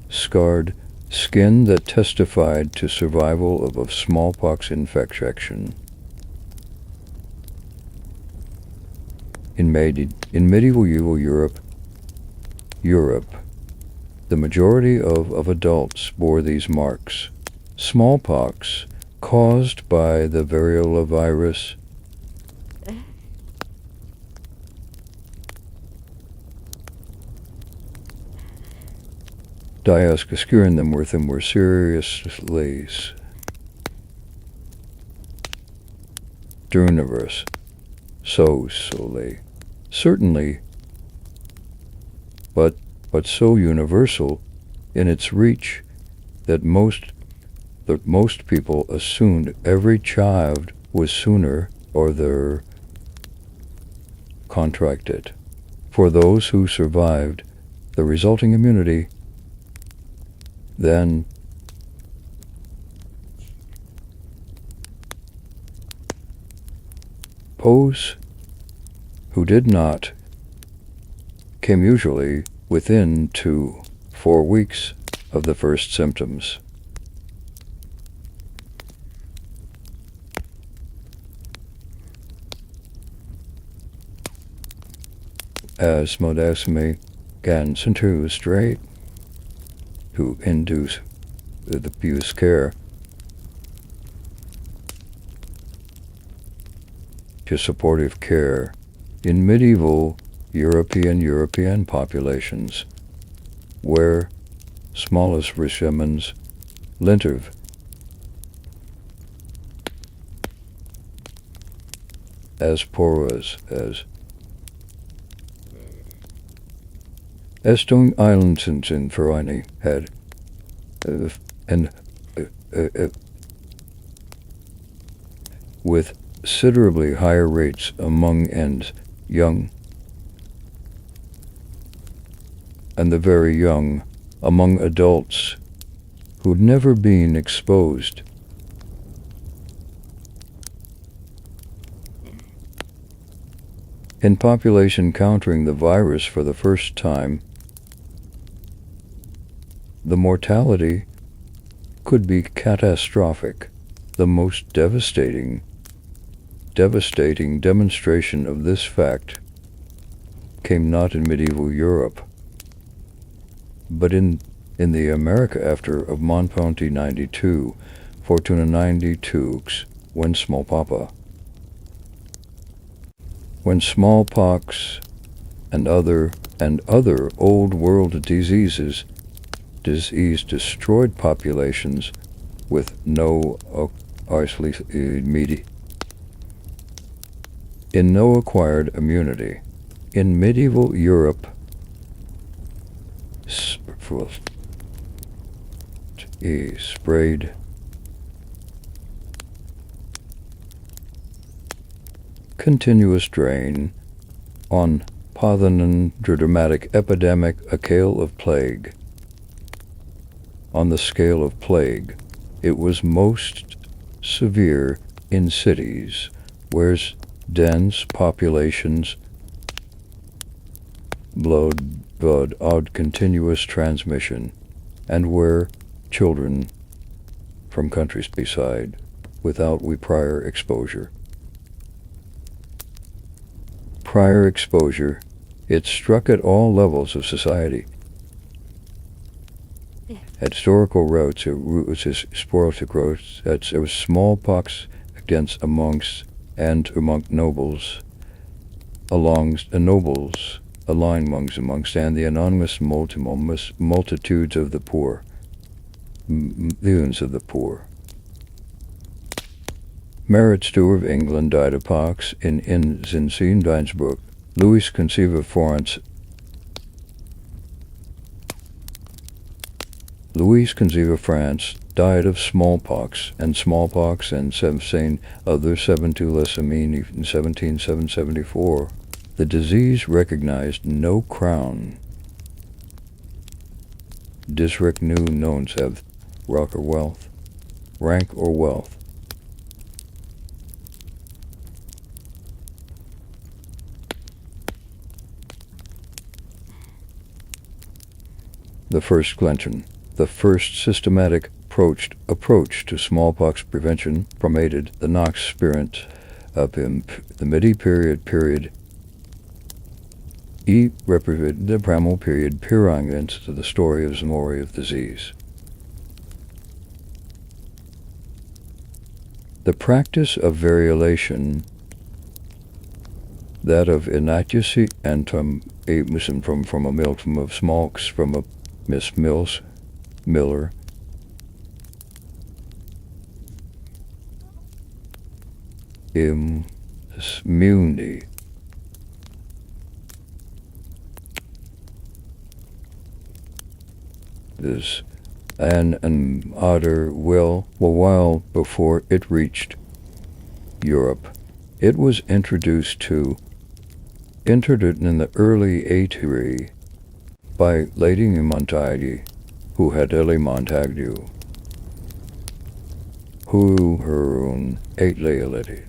scarred skin that testified to survival of a smallpox infection. In medieval Europe, the majority of adults bore these marks. Smallpox, caused by the variola virus, Dioscurring them were seriously Durniverse, solely, certainly, but so universal in its reach that most people assumed every child was sooner or later contracted. For those who survived the resulting immunity, then those who did not came usually within 2-4 weeks of the first symptoms. As modesty can to straight to induce the abuse care to supportive care in medieval European populations, where smallest regimens linterv as porous as Estung Islands in Ferrani had and with considerably higher rates among young and the very young among adults who'd never been exposed. In population countering the virus for the first time, the mortality could be catastrophic. The most devastating demonstration of this fact came not in medieval Europe, but in the America after of Monponti 92, Fortuna 92, when smallpox and other old world disease destroyed populations with no acquired immunity. In medieval Europe, sprayed continuous drain on Pothanan dramatic epidemic, a scale of plague. On the scale of plague, it was most severe in cities, where dense populations blood odd continuous transmission, and where children from countries beside, without prior exposure. It struck at all levels of society. At historical routes, it was sporadic growth. There was smallpox among nobles, amongst and the anonymous multitudes of the poor, millions of the poor. Merit Stewart of England died of pox in Zinzendijnsbroek. Louis Conceive of France died of smallpox and 17 other 72 leishmania in 1774. The disease recognized no crown. Disrick knew knowns have rank or wealth. The first clenching, the first systematic approach to smallpox prevention promoted the Knox spirit of the Midi period represented the primal period peering into the story of Zamori of disease. The practice of variolation, that of inaccuracy and from a milk from of smokes from a Miss Miller, immunity. This an otter will a while before it reached Europe. It was introduced in the early 80s by Lady Montague, who had Ellie Montague, who her own eight lady,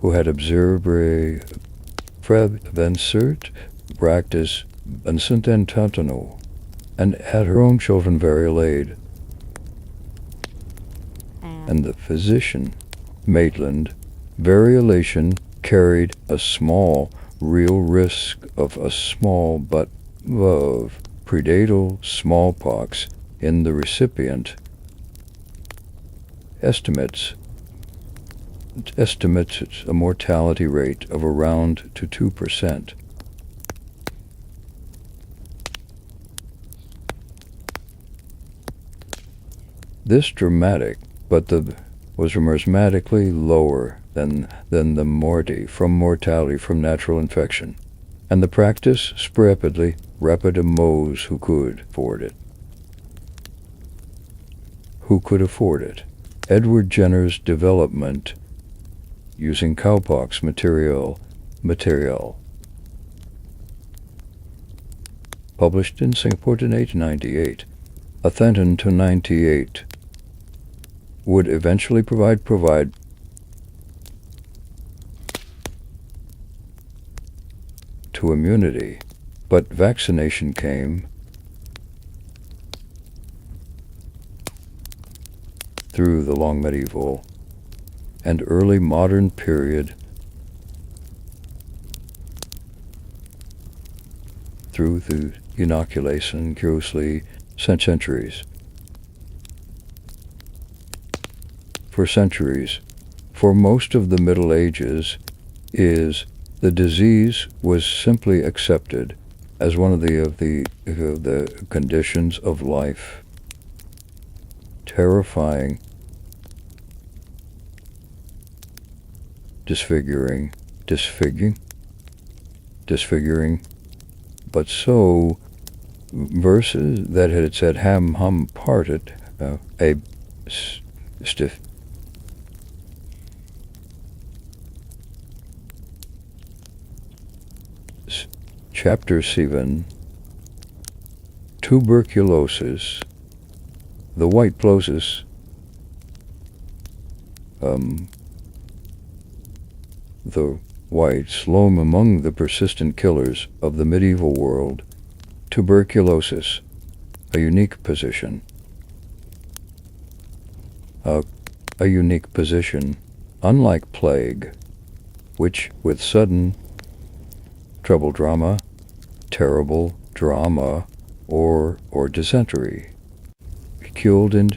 who had observed Vincent practice Vincent and Tantano, and had her own children very late. And the physician, Maitland, variolation carried a small real risk of a small but of prenatal smallpox in the recipient. Estimates a mortality rate of around to 2%. This dramatic, was dramatically lower than the mortality from natural infection, and the practice spread rapid among those who could afford it. Edward Jenner's development using cowpox material published in Singapore in 1898, Athenton to 98, would eventually provide to immunity, but vaccination came through the long medieval and early modern period through the inoculation curiously centuries. For centuries, for most of the Middle Ages, the disease was simply accepted as one of the conditions of life. Terrifying, disfiguring, but so verses that had said ham hum parted, a stiff. Chapter 7, Tuberculosis, the white plosive, the white slum among the persistent killers of the medieval world. Tuberculosis, a unique position. A unique position, unlike plague, which with sudden terrible drama, or dysentery, killed in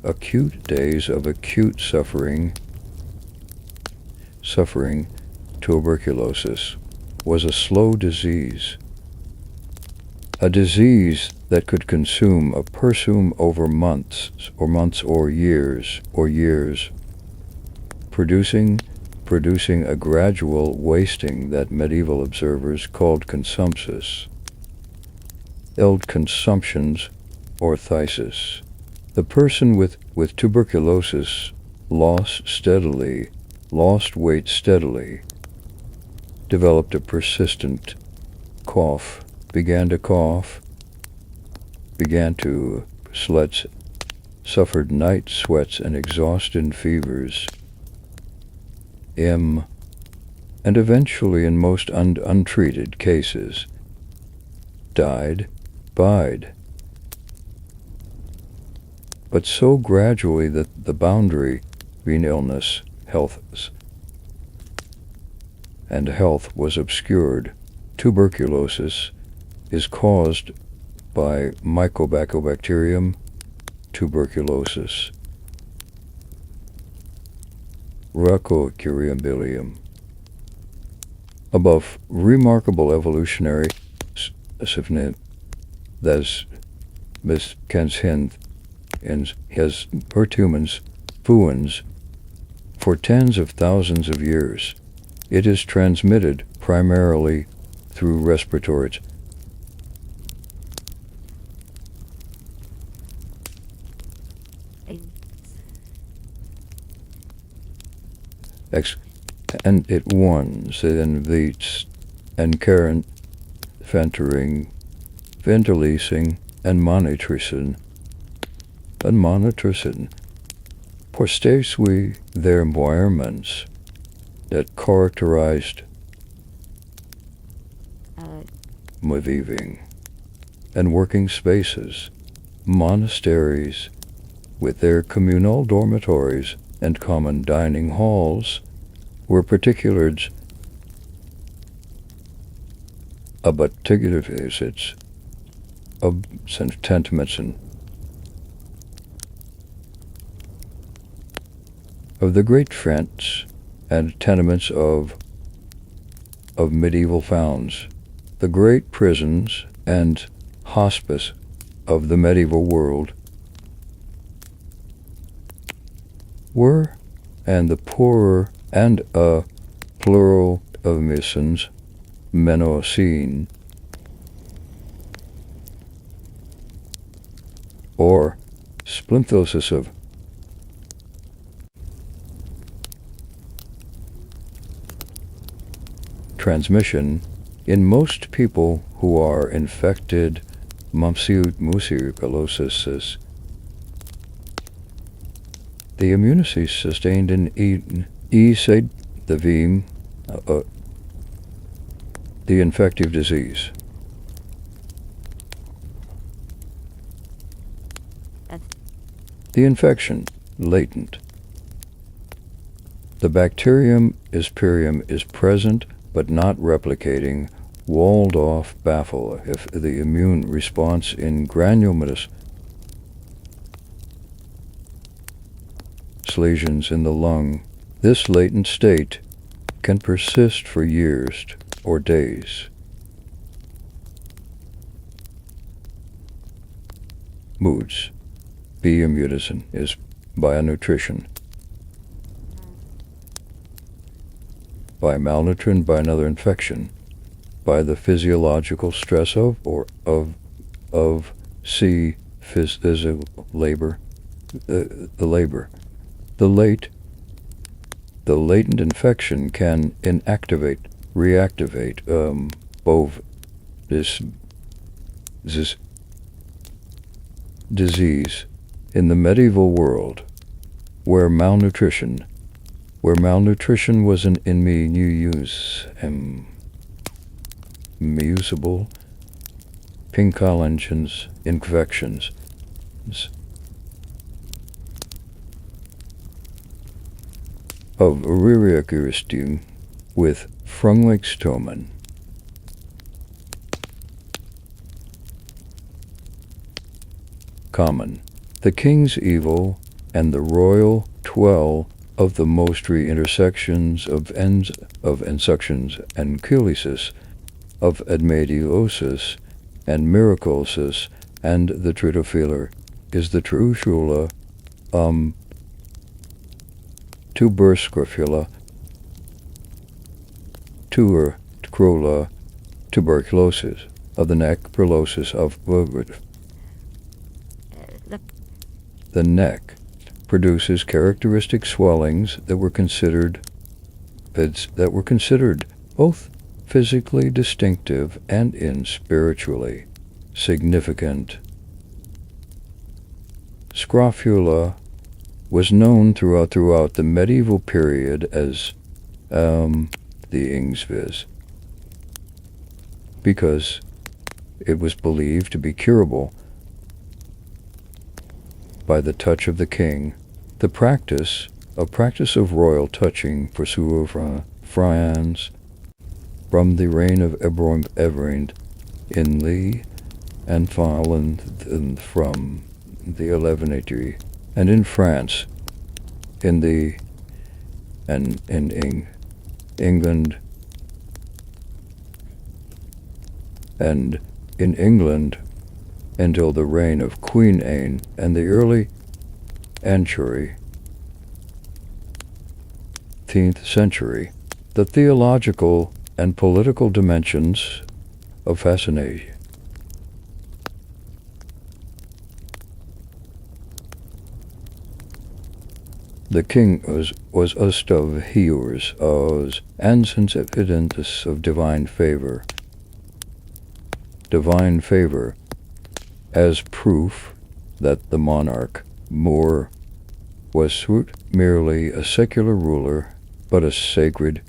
acute days of acute suffering, tuberculosis was a slow disease, a disease that could consume a person over months or years, producing a gradual wasting that medieval observers called consumptions, consumptions or phthisis. The person with tuberculosis lost weight steadily, developed a persistent cough, began to sweat, suffered night sweats and exhausted fevers, and eventually in most untreated cases died, bide. But so gradually that the boundary between illness, health, and health was obscured. Tuberculosis is caused by Mycobacterium tuberculosis, Racocurium. Above remarkable evolutionary significance, that Miss Kenshin has hurt humans, fuans, for tens of thousands of years. It is transmitted primarily through respiratory and it warns it invites and current venturing, ventilation and monitoring precisely their environments that characterized living and working spaces, monasteries with their communal dormitories and common dining halls were particulars of particular visits of sentiments of the great French and tenements of medieval founds, the great prisons and hospice of the medieval world were, and the poorer and a plural of missions, menocene, or splintosis of transmission in most people who are infected mucilosis. The immunity sustained in the infective disease. The infection, latent. The bacterium is present but not replicating, walled off, baffle if the immune response in granulomatous lesions in the lung. This latent state can persist for years or days. Moods. B. Immunism is by nutrition, by malnutrition, by another infection, by the physiological stress of C. Physical labor, the labor. The latent infection can reactivate both this disease in the medieval world, where malnutrition was an immutable pincalengins infections. Of Ririacuristum with Frunglikstomen. Common. The king's evil and the royal twel of the most intersections of insuctions and culisis, of admediosis and miracosis, and the tritophiler is the truscula tuberoscrofula, tuberculosis of the neck, perlosis of the neck produces characteristic swellings that were considered both physically distinctive and spiritually significant. Scrofula was known throughout the medieval period as the Ingsviz, because It was believed to be curable by the touch of the king. The practice of royal touching for France from the reign of Ebroin in Lee and Finland from the 1180, and in France in the and in England and in England until the reign of Queen Anne and the early century, 13th century. The theological and political dimensions of fascination. The king was used of hears and since evidence of divine favor as proof that the monarch was merely a secular ruler, but a sacred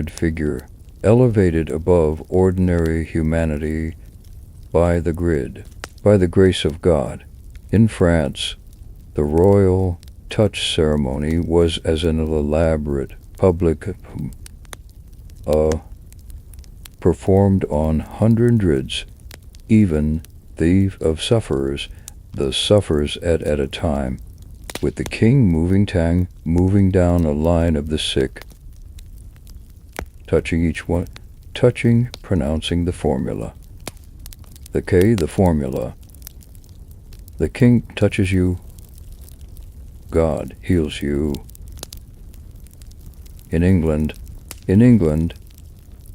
figure, elevated above ordinary humanity by the grace of God. In France, the royal touch ceremony was as an elaborate public performed on hundreds, even of sufferers, at a time, with the king moving down a line of the sick, touching each one, pronouncing the formula. The formula. The king touches you, God heals you. In England,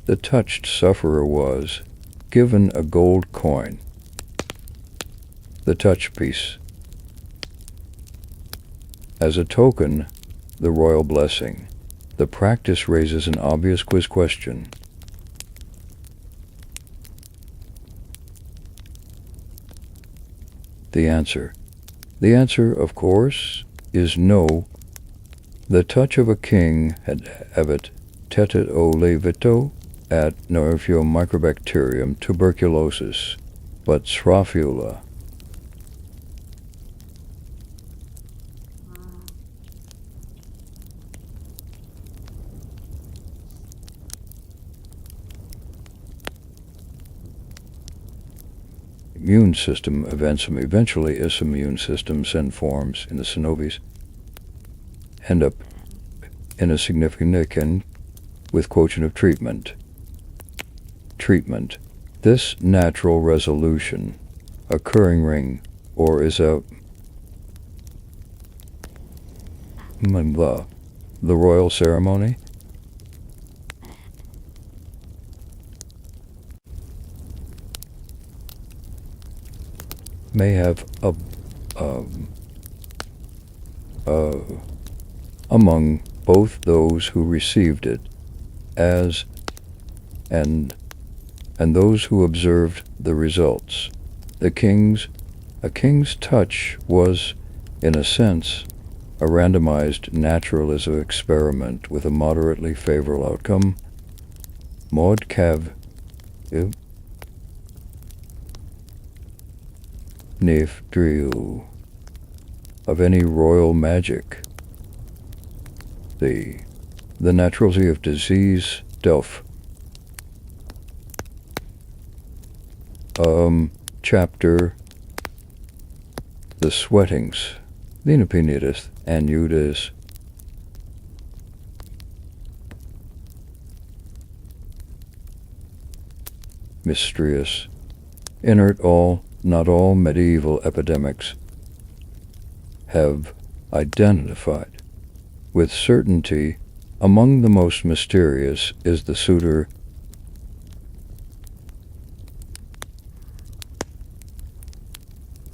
the touched sufferer was given a gold coin, the touch piece, as a token, the royal blessing. The practice raises an obvious quiz question. The answer, of course, is no. The touch of a king had evet tetet o levito at Norfio microbacterium tuberculosis, but Srafula. Immune system events eventually is immune systems and forms in the synovies end up in a significant with quotient of treatment. This natural resolution occurring ring or is a the royal ceremony may have among both those who received it as and those who observed the results. A king's touch was, in a sense, a randomized naturalism experiment with a moderately favorable outcome. Maud Cav Nif Drill of any royal magic. The naturality of disease Delph. Chapter The Sweatings, the Inopinitis and Udis. Mysterious. Inert not all medieval epidemics have identified with certainty. Among the most mysterious is the suitor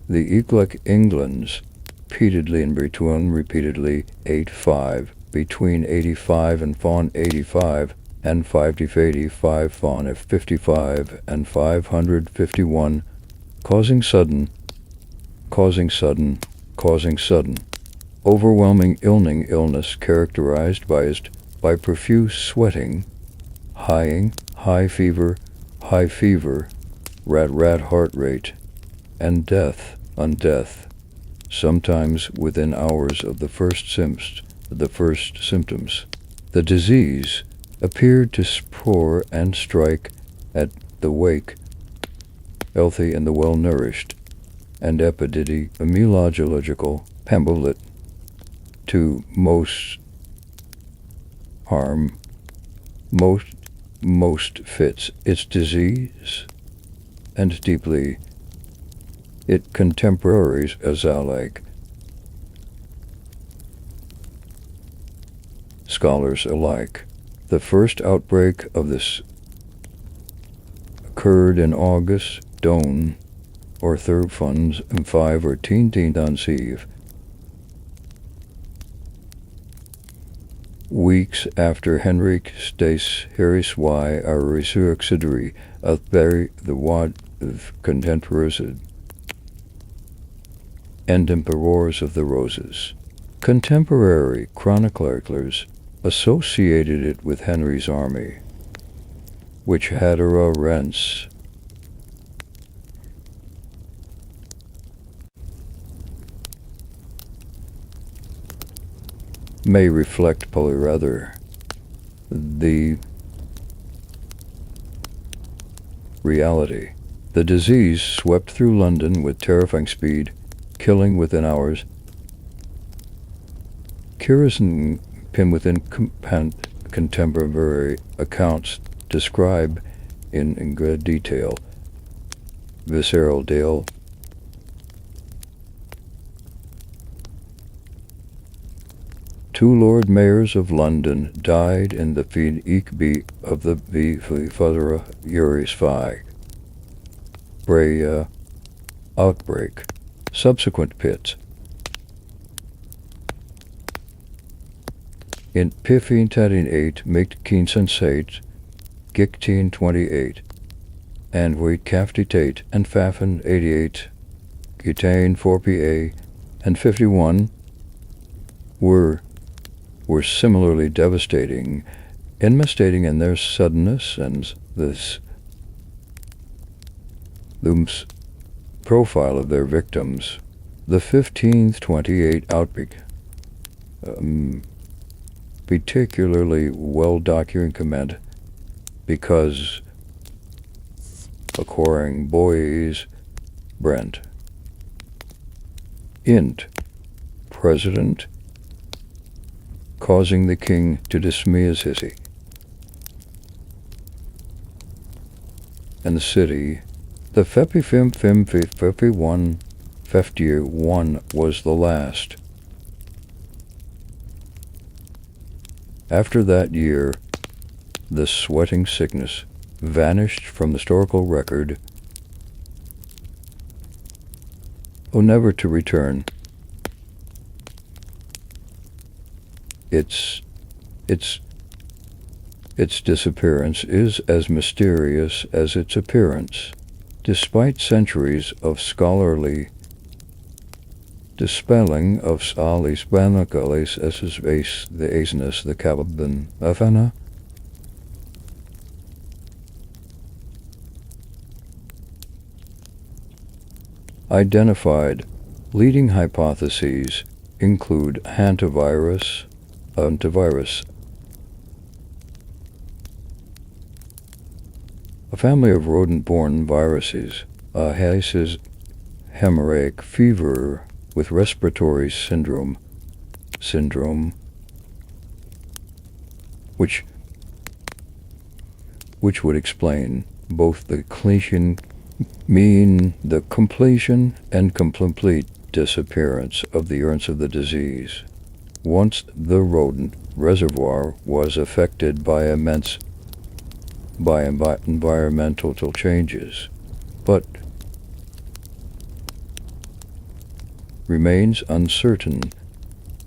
the Eglek England's repeatedly 85 between 85 and Fawn 85 and 585 Fawn F 55 and 551 causing sudden overwhelming illness characterized by profuse sweating, high fever, rat heart rate, and death, sometimes within hours of the first symptoms. The disease appeared to spore and strike at the wake, healthy and the well-nourished, and epidemiological pambolit to most harm, most fits its disease, and deeply it contemporaries as alike. Scholars alike. The first outbreak of this occurred in August, Dawn, or third funds, and 5 or 10 on Eve. Weeks after Henrik Stace Harris Y. our resurrectionary of Barry the Wad of contemporaries and emperors of the roses. Contemporary chroniclers associated it with Henry's army, which had a rents may reflect rather the reality. The disease swept through London with terrifying speed, killing within hours. Curiously, within contemporary accounts describe in great detail visceral Dale. Two Lord Mayors of London died in the Ikby of the Fudra Uris Phi Bray outbreak. Subsequent pits. In 1538, Mikt Sensate, Gikteen 28, and Wheat Caftitate, and Fafen 88, Gitain 4PA, and 51 were similarly devastating in their suddenness and this Lum's profile of their victims. The 1528 outbreak, particularly well documented because acquiring boys Brent. Int. President causing the king to dismiss hissy. And the city, the 51 was the last. After that year, the sweating sickness vanished from the historical record, never to return. Its disappearance is as mysterious as its appearance, despite centuries of scholarly dispelling of Salis Banakalis as the Asenus, the Kababin Afana. Identified leading hypotheses include hantavirus, a family of rodent-borne viruses, hemorrhagic fever with respiratory syndrome, which would explain both the completion and complete disappearance of the urns of the disease. Once the rodent reservoir was affected by environmental changes, but remains uncertain.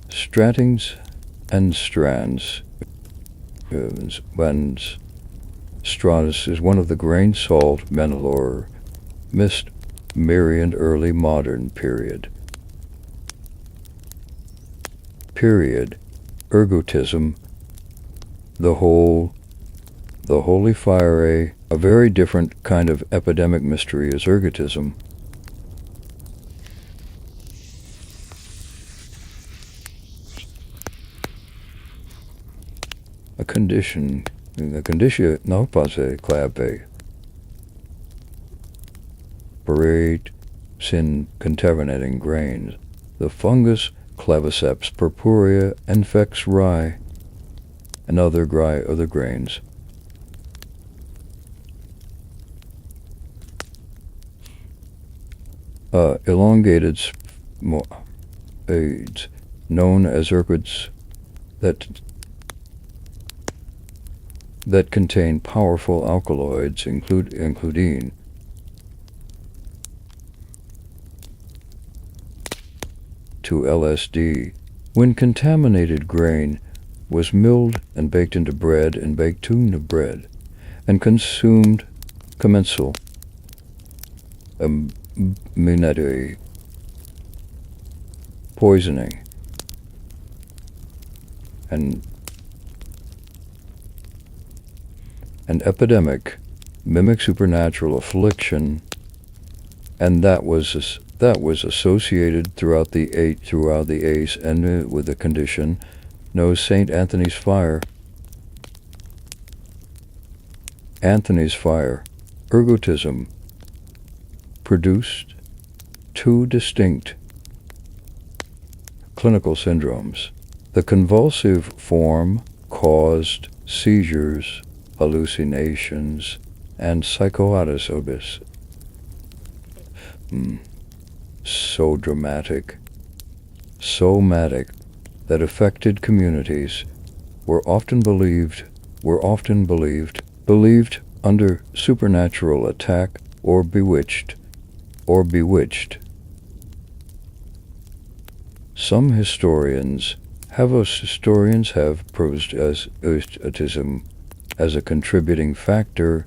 Stratings and strands. Stratus is one of the grain salt Menelor mist Marian early modern period. Ergotism, the whole the holy fire. A very different kind of epidemic mystery is ergotism. A condition, no pase clave, parade, sin contaminating grains. The fungus Claviceps purpurea infects rye and other grains. Elongated spades, known as ergots, that contain powerful alkaloids, including to LSD. When contaminated grain was milled and baked into bread and and consumed commensal immunity poisoning and an epidemic mimic supernatural affliction, and that was associated throughout the ACE and with the condition known as St. Anthony's fire. Anthony's fire. Ergotism produced two distinct clinical syndromes. The convulsive form caused seizures, hallucinations, and psychosis. So dramatic, so matic, that affected communities were often believed under supernatural attack or bewitched. Some historians have posed as autism as a contributing factor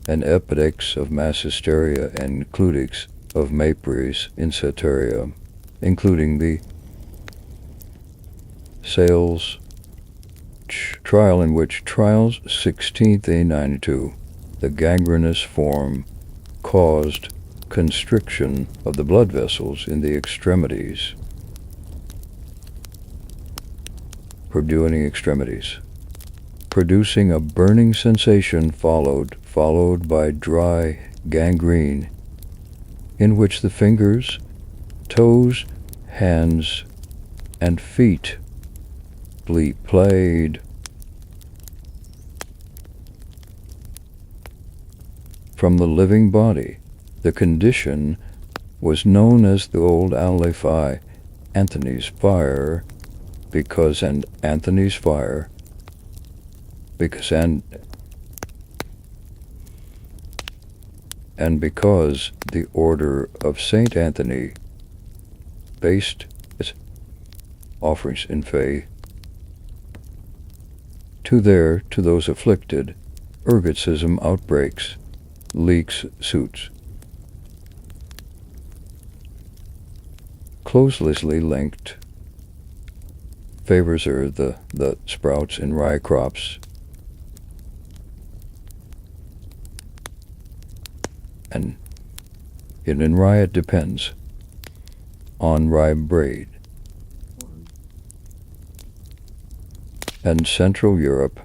and epidemics of mass hysteria and clutics of Mapries in Ceteria, including the Sales trial, in which trials 16th A92, the gangrenous form caused constriction of the blood vessels in the extremities, producing a burning sensation followed by dry gangrene, in which the fingers, toes, hands, and feet played. From the living body, the condition was known as the old Alephi, Anthony's fire, because the order of Saint Anthony based its offerings in faith to those afflicted, ergotism outbreaks, leaks, suits. Closely linked favors are the sprouts in rye crops, and in rye it depends on rye braid. And Central Europe,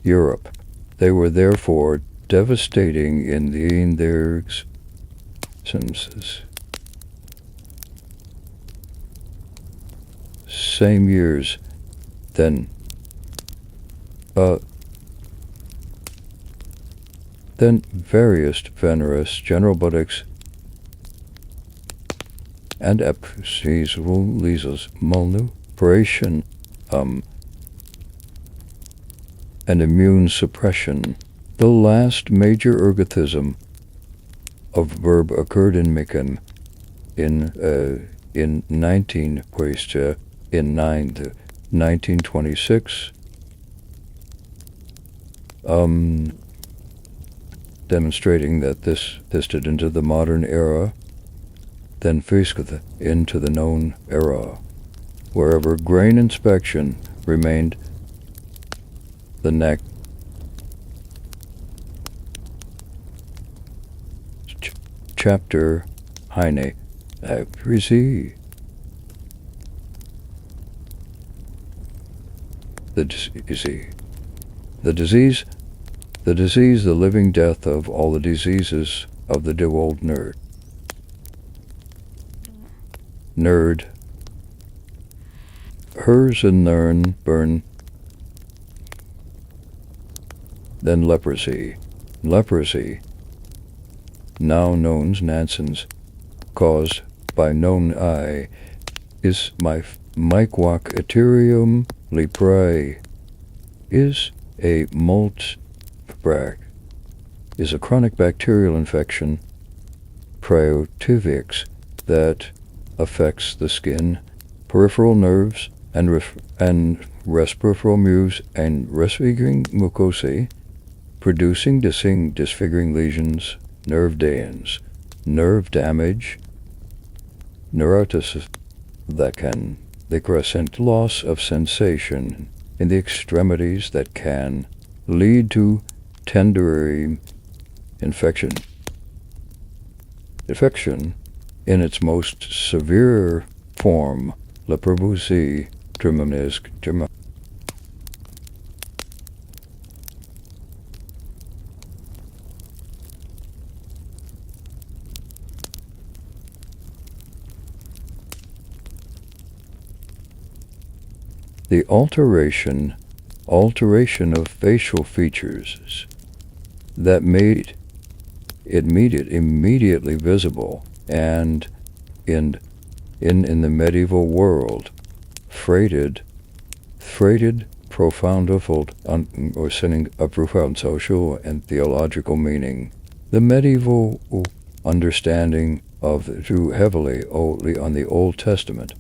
they were therefore devastating in their senses. Same years, then various venerous general buttocks and epseasal lesions, malnutrition, and immune suppression. The last major ergotism of verb occurred in Mikan in 1926, demonstrating that this did into the modern era, then fiscally into the known era, wherever grain inspection remained the neck. Chapter Heine Aprisi. The disease. The disease, the living death of all the diseases of the old nerd. Nerd. Hers and burn. Then leprosy. Leprosy, now known Nansen's, caused by known I, is my myquoc ethereum leprae, is a is a chronic bacterial infection, priotivix, that affects the skin, peripheral nerves, and respiratory nerves and respirating mucosae, producing disfiguring lesions, nerve damage, neurosis that can the crescent loss of sensation in the extremities that can lead to tendinary infection. Infection in its most severe form, leprosy, the alteration of facial features that made it immediately visible, and in the medieval world freighted profound or sending a profound social and theological meaning. The medieval understanding drew heavily on the Old Testament.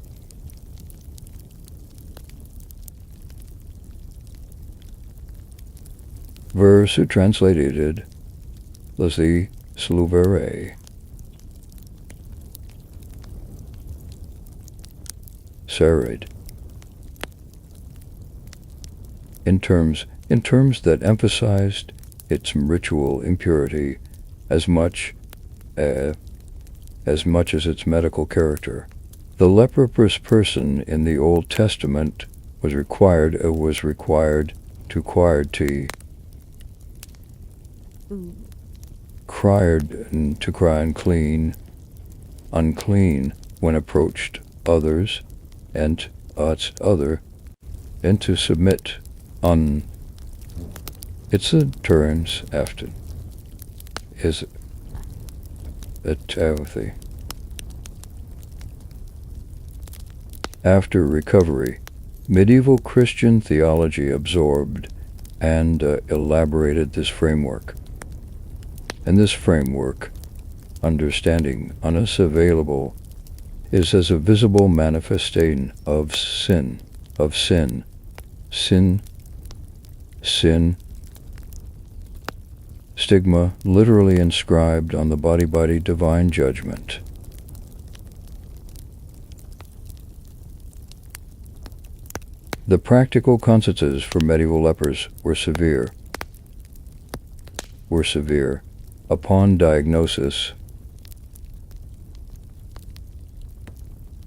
Verse translated Leslie Sluvere. Sarid. In terms that emphasized its ritual impurity as much as its medical character. The leprous person in the Old Testament was required to cry unclean when approached others and to submit its turns after is a healthy. After recovery, medieval Christian theology absorbed and elaborated this framework. And this framework, understanding unavailable, is as a visible manifestation of sin, stigma literally inscribed on the body by divine judgment. The practical consequences for medieval lepers were severe. Upon diagnosis,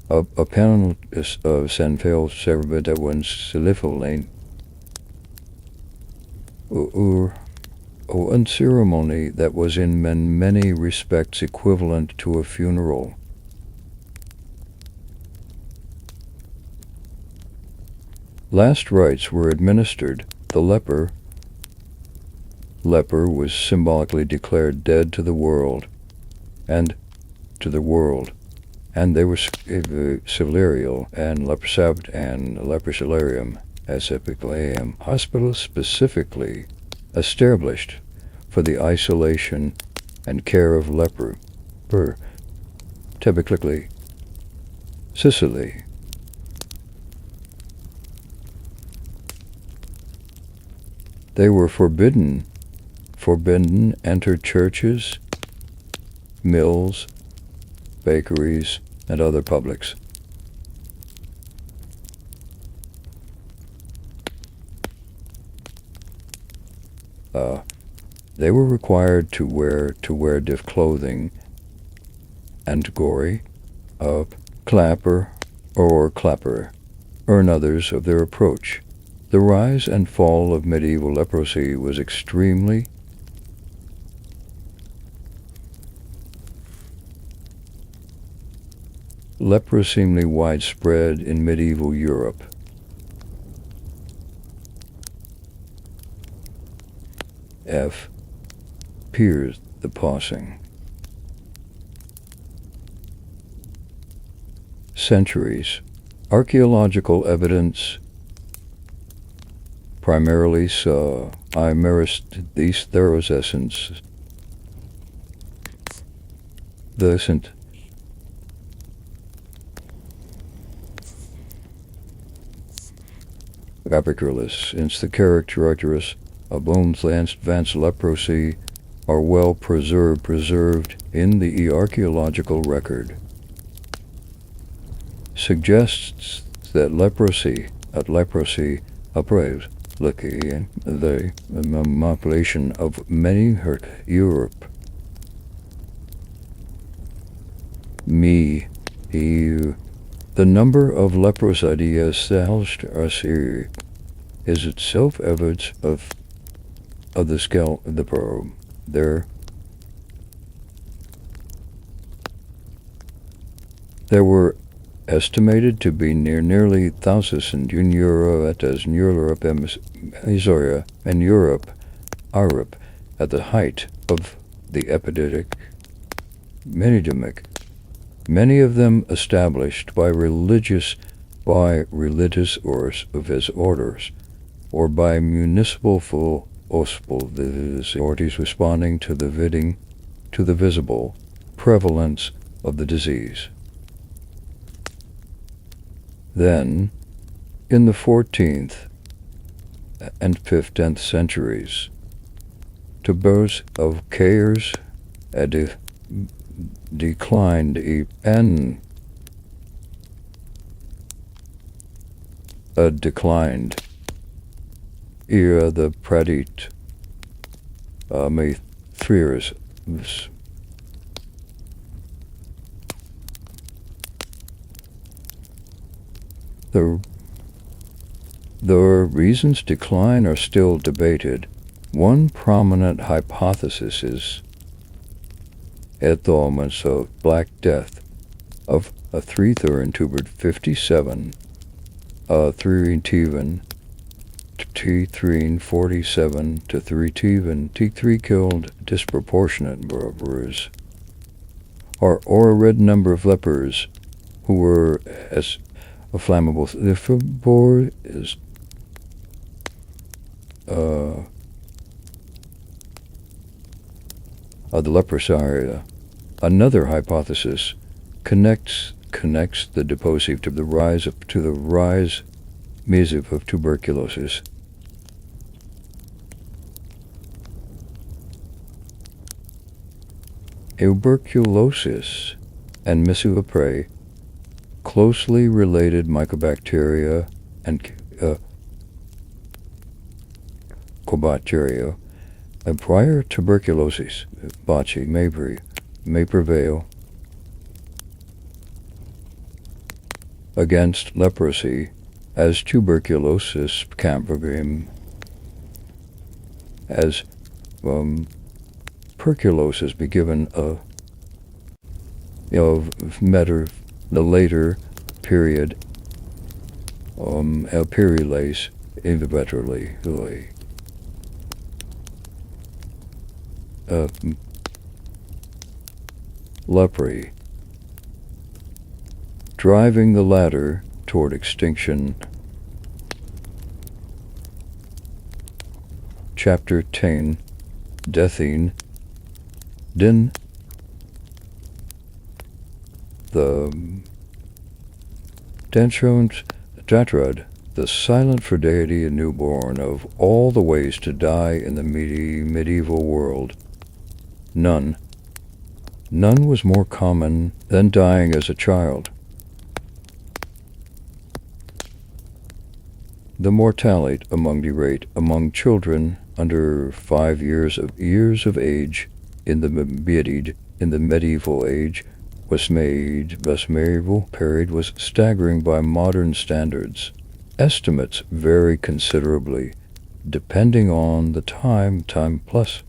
a panel of Sanfail Cerbita when Silifolane a ceremony that was in many respects equivalent to a funeral. Last rites were administered. The leper was symbolically declared dead to the world, and they were Civilial and Leprosabt and Leprosalarium as Epicleum hospitals specifically established for the isolation and care of leper, typically Sicily. They were forbidden enter churches, mills, bakeries, and other publics. They were required to wear diff clothing and gory, clapper or clapper, earn others of their approach. The rise and fall of medieval leprosy was extremely widespread in medieval Europe. F. Piers the passing. Centuries. Archaeological evidence primarily saw these theroescence. The St. Capiculus, since the characteristics of bones advanced leprosy are well preserved in the archaeological record, suggests that leprosy appraised the population of many Europe. The number of leprosy is itself evidence of the scale of the probe. There were estimated to be nearly 1,000 in Europe and Europe at the height of the epidemic. Many of them established by religious orders or by municipal authorities responding to the visible prevalence of the disease. Then, in the 14th and 15th centuries, tuberculosis of cares declined the predit may 3 years. The reasons decline are still debated. One prominent hypothesis is elements of Black Death of a 357 T347 to 3 T3 killed disproportionate numbers, or a red number of lepers who were as flammable. The fibor is of the leprosy area. Another hypothesis connects the depositive to the rise of tuberculosis. Tuberculosis and prey, closely related mycobacteria and cobacteria, and prior tuberculosis, botchy may prevail against leprosy, as tuberculosis can as tuberculosis be given the later period perulace individually. Leprosy, driving the latter toward extinction. Chapter 10, Deathing, Din, the Datrad, the silent for deity and newborn of all the ways to die in the medieval world. None was more common than dying as a child. The mortality among children under 5 years of age in the medieval age was made. This medieval period was staggering by modern standards. Estimates vary considerably depending on the time plus.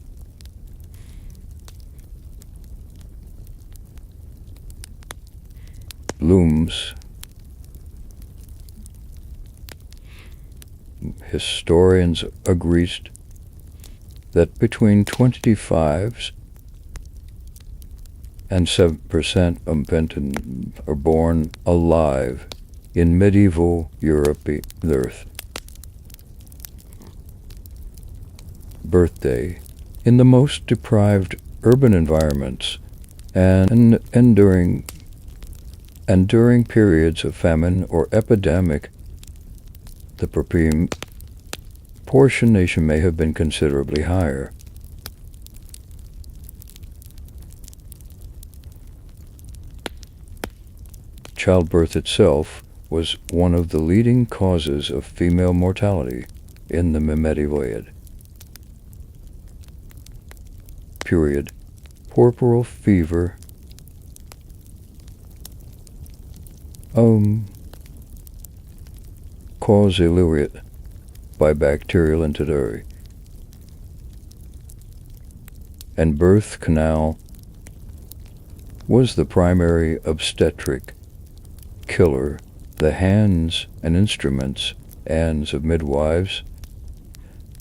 Looms. Historians agree that between 25 and 7% of infants are born alive in medieval Europe. Birthday in the most deprived urban environments and during periods of famine or epidemic, the proportion may have been considerably higher. Childbirth itself was one of the leading causes of female mortality in the medieval period. Puerperal fever, caused by bacterial injury, and birth canal was the primary obstetric killer. The hands and instruments of midwives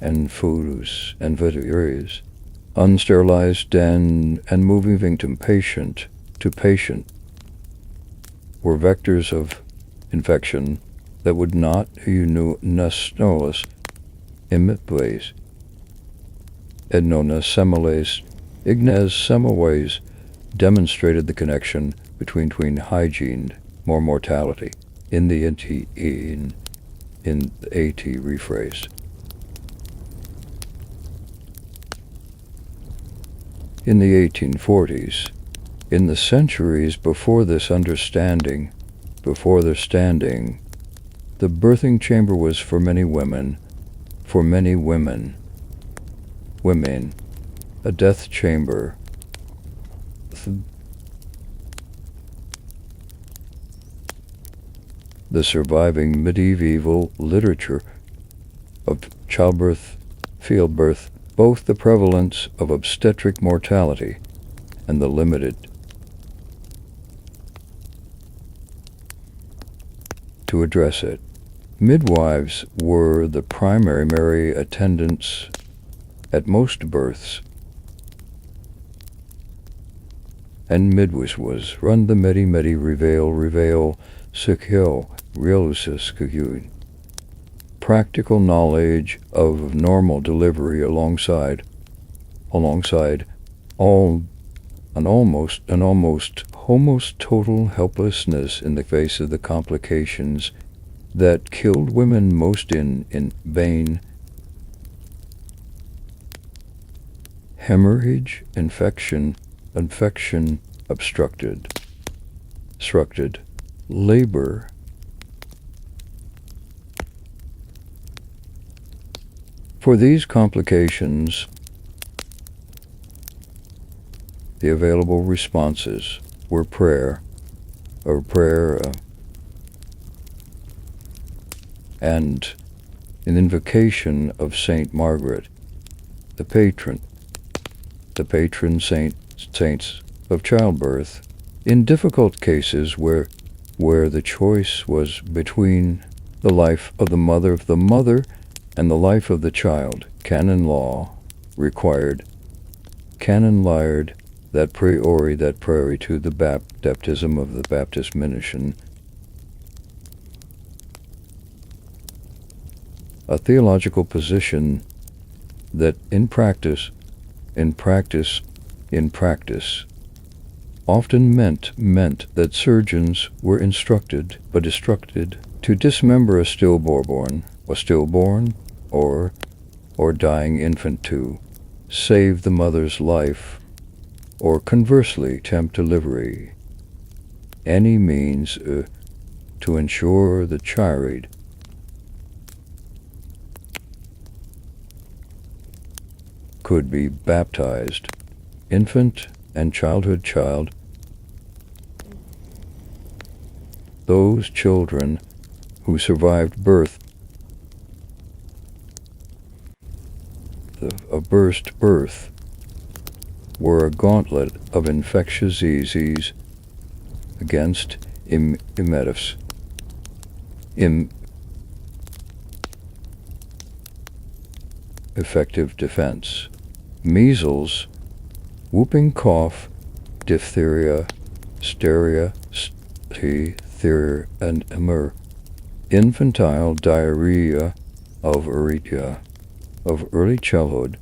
and veterinarians, unsterilized and moving to patient were vectors of infection that would not Ignonas Semmelweis demonstrated the connection between hygiene more mortality in the AT rephrased. In the 1840s, in the centuries before this understanding, the birthing chamber was for many women, a death chamber. The surviving medieval literature of childbirth, fieldbirth, both the prevalence of obstetric mortality and the limited to address it. Midwives were the primary attendants at most births, and midwives was run the medi reveal sikhiel realisis cocoon. Practical knowledge of normal delivery alongside almost total helplessness in the face of the complications that killed women most in vain. Hemorrhage, infection, obstructed labor. For these complications, the available responses were prayer and an invocation of Saint Margaret, the patron saints of childbirth. In difficult cases where the choice was between the life of the mother and the life of the child, canon law required that priori to the baptism of the Baptist mission, a theological position that in practice often meant that surgeons were instructed to dismember a stillborn or dying infant to save the mother's life, or conversely attempt delivery, any means to ensure the child could be baptized, infant and childhood child. Those children who survived birth, a burst birth, were a gauntlet of infectious disease against effective defense. Measles, whooping cough, diphtheria, diphtheria, and infantile diarrhea of early childhood,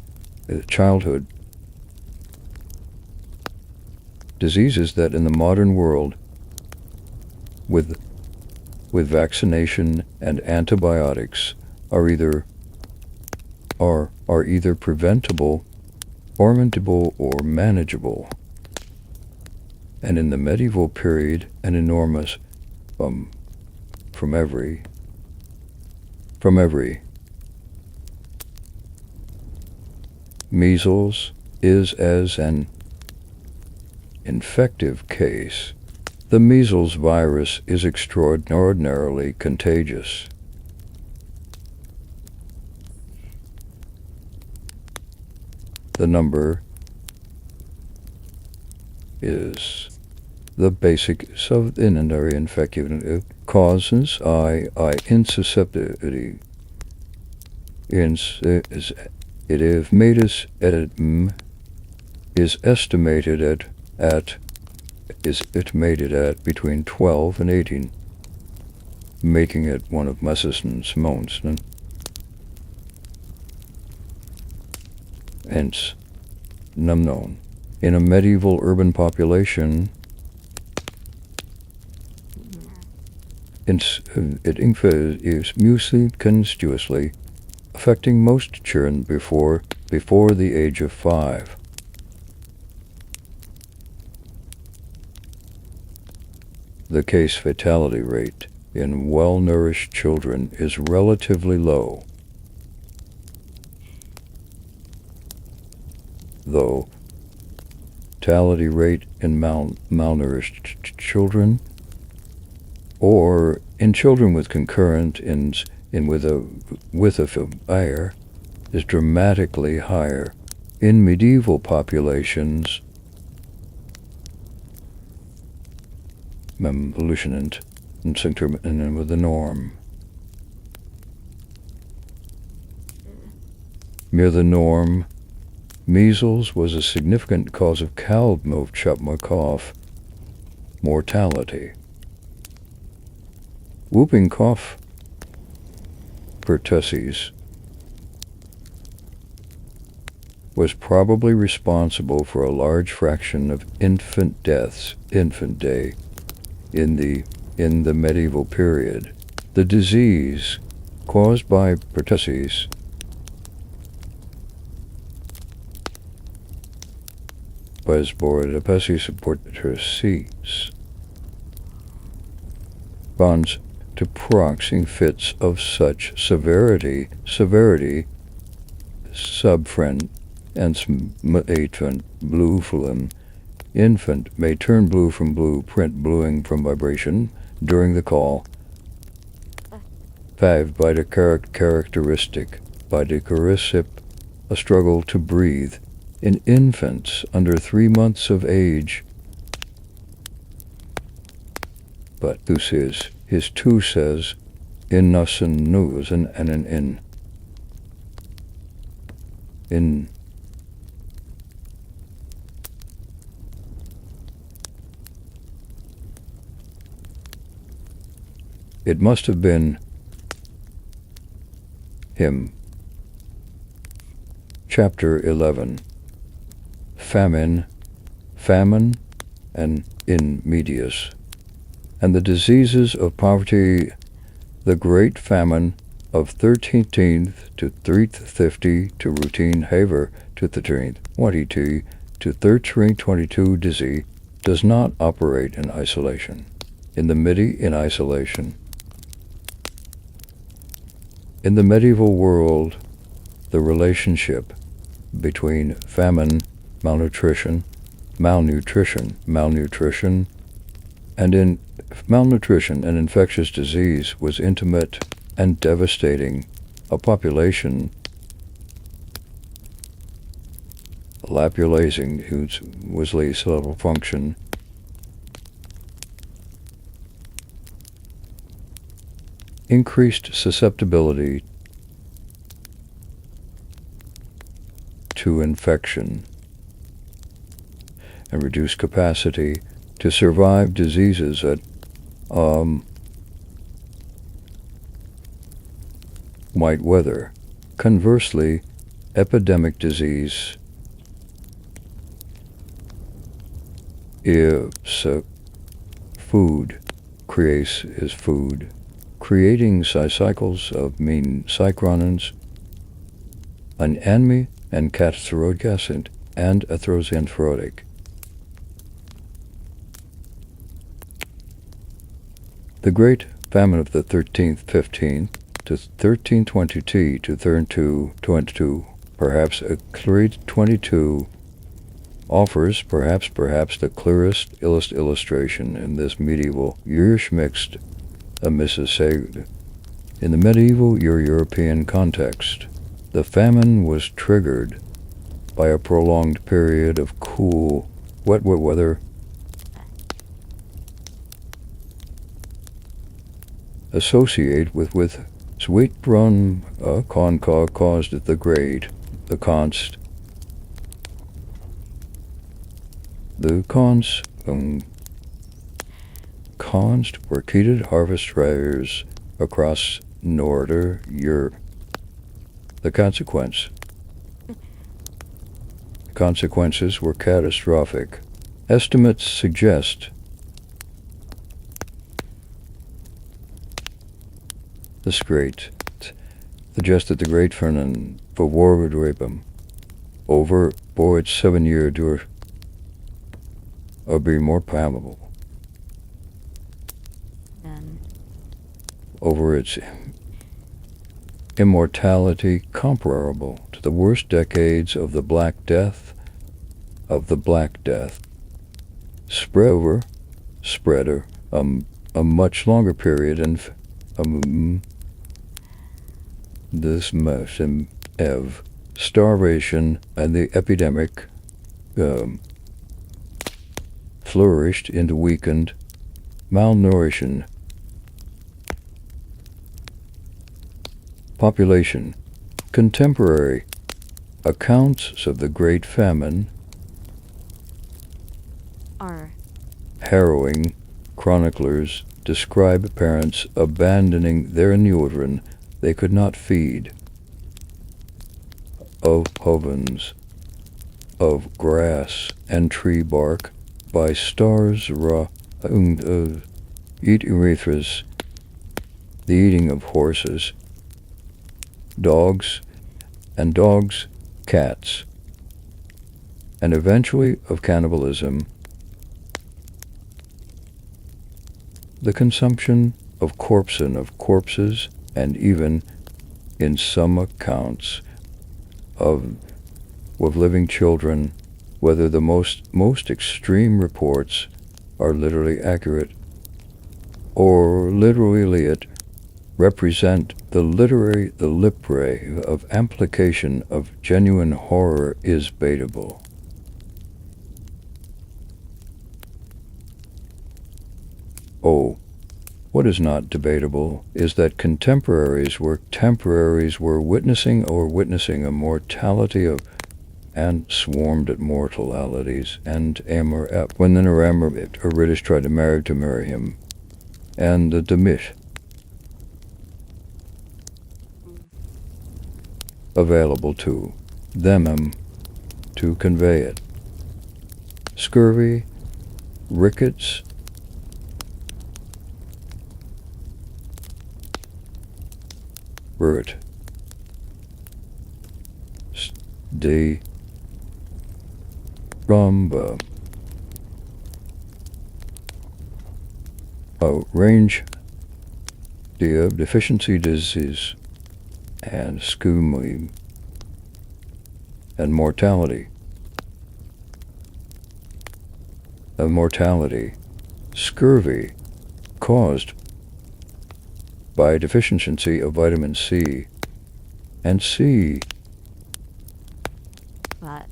diseases that in the modern world, with vaccination and antibiotics, are either preventable, or manageable. And in the medieval period, an enormous from every measles is as an infective case. The measles virus is extraordinarily contagious. The number is the basic subinundary infective causes insusceptibility. Is estimated at between 12 and 18, making it one of Messison's most hence known. In a medieval urban population, it is continuously affecting most children before the age of 5. The case fatality rate in well-nourished children is relatively low, though fatality rate in malnourished children or in children with concurrent with a fire is dramatically higher. In medieval populations, hallucinant and with the norm. Near the norm, measles was a significant cause of cough mortality. Whooping cough, pertussis, was probably responsible for a large fraction of infant deaths, infant day, in the medieval period. The disease caused by pertussis was Borreliopsis pertussis bonds to proxing fits of such severity, subfriend and infant blue phlegm. Infant may turn blue from bluing from vibration during the call. 5. By the characteristic, a struggle to breathe. In infants under 3 months of age, but this is his 2 says in nussen news and in it must have been him. Chapter 11. Famine, and in medias, and the diseases of poverty. The Great Famine of 13th to 350 to routine haver to 1322 to 1322 disease does not operate in isolation. In the medieval world, the relationship between famine, malnutrition, and in malnutrition and infectious disease was intimate and devastating. A population lapulazing whose was least level function increased susceptibility to infection and reduced capacity to survive diseases at white weather. Conversely, epidemic disease is food, creates is food, creating cycles of mean cyclonins, an enemy and catastrophic and atherosynphrotic. The Great Famine of the 13th, 15th to 1322 to 1322, perhaps a clear 22, offers perhaps the clearest illustration in this medieval Irish mixed Mississauga. In the medieval European context, the famine was triggered by a prolonged period of cool, wet weather associated with sweet run caused the cons were heated harvest dryers across northern Europe. The consequences were catastrophic. Estimates suggest that the Great Famine for war would rape him over its 7-year tour or be more palpable over its immortality comparable to the worst decades of the Black Death, spread over a much longer period and this motion of starvation and the epidemic flourished into weakened, malnourished population. Contemporary accounts of the Great Famine are harrowing. Chroniclers describe parents abandoning their children they could not feed, of ovens of grass and tree bark by stars raw eat urethras, the eating of horses, dogs, cats, and eventually of cannibalism, the consumption of corpses, and even, in some accounts, of living children. Whether the most extreme reports are literally accurate or literally represent the lip ray of application of genuine horror is debatable. What is not debatable is that contemporaries were witnessing a mortality and swarmed at mortalities and when then Aridius tried to marry him, and the Demish available to them to convey it. Scurvy, rickets, Bert, D. Rumba, range, deficiency disease, and scummy and mortality. Mortality. Scurvy, caused by deficiency of vitamin C. And C. What?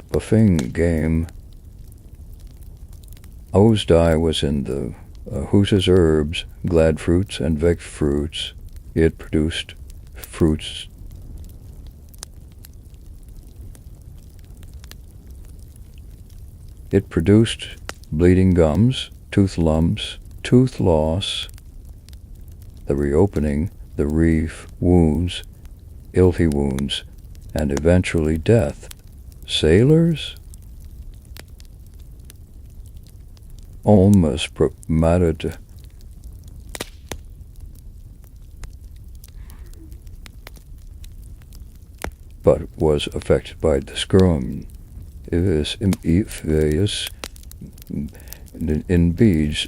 Buffing game. O's dye was in the Hoose's herbs, glad fruits, and veg fruits. It produced fruits. It produced bleeding gums, tooth lumps, tooth loss, the reopening, the reef, wounds, ilthy wounds, and eventually death. Sailors? Almost mattered. But was affected by the scrum. It is in bees,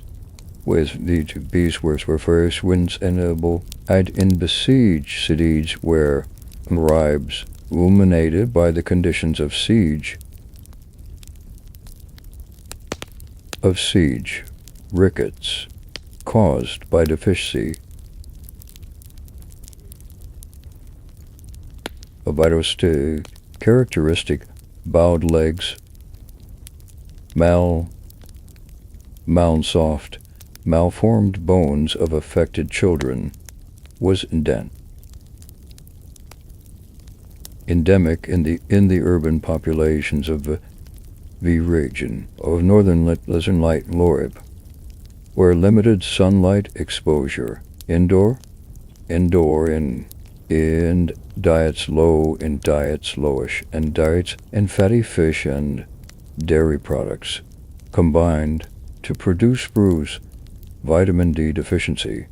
with the bees were first winds enable and in besieged cities where tribes illuminated by the conditions of siege, rickets, caused by deficiency of vitamin characteristic bowed legs, soft, malformed bones of affected children, was endemic in the urban populations of the region of northern Luzern Light Lorib, where limited sunlight exposure, indoor in diets lowish, and diets and fatty fish and dairy products combined to produce vitamin D deficiency.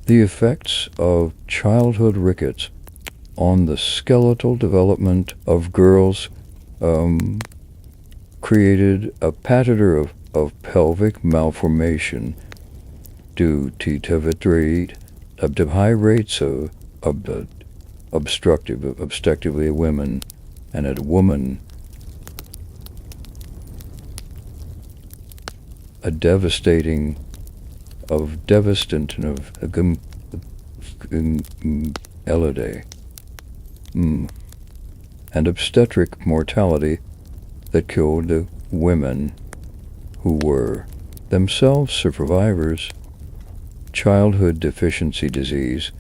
The effects of childhood rickets on the skeletal development of girls created a pattern of pelvic malformation due to high rates of obstructively women and a woman a devastating Eliday and obstetric mortality that killed the women who were themselves survivors. Childhood deficiency disease,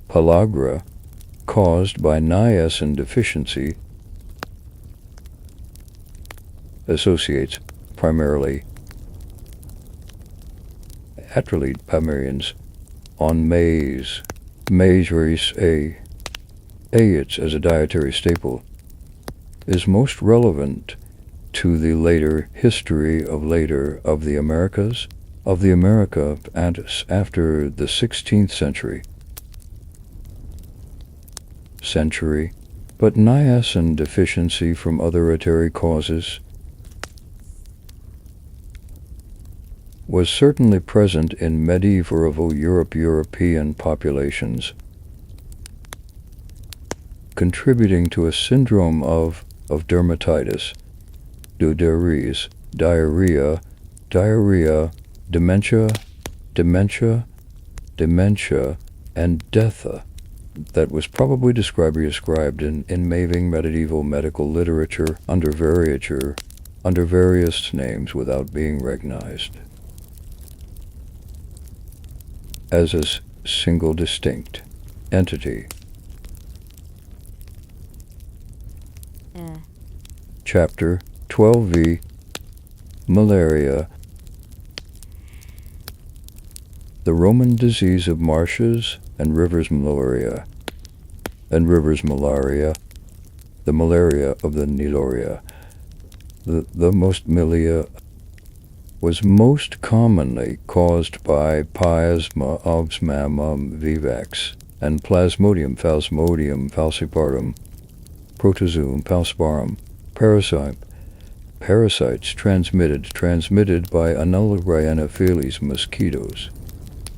pellagra, caused by niacin deficiency, associates primarily atrelide palmarians on maize. Maize rice, it's as a dietary staple, is most relevant to the later history of the America and after the 16th century, but niacin deficiency from other hereditary causes was certainly present in medieval European populations, contributing to a syndrome of dermatitis, diarrhea, dementia, and death that was probably described in medieval medical literature under various names without being recognized as a single distinct entity. Chapter 12v, Malaria. The Roman disease of marshes and rivers malaria, the malaria of the Niloria. The most milia was most commonly caused by Plasma osmum vivax and Plasmodium falciparum, Protozoum falciparum, parasites transmitted by Anopheles mosquitoes,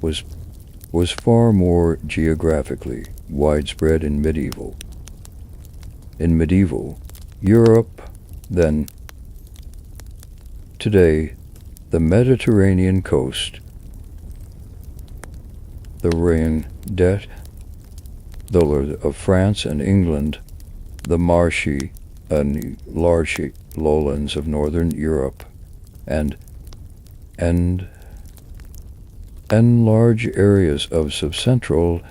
was was far more geographically widespread in medieval Europe than today. The Mediterranean coast, the Rhine Delta, the of France and England, the marshy and large lowlands of northern Europe, and large areas of central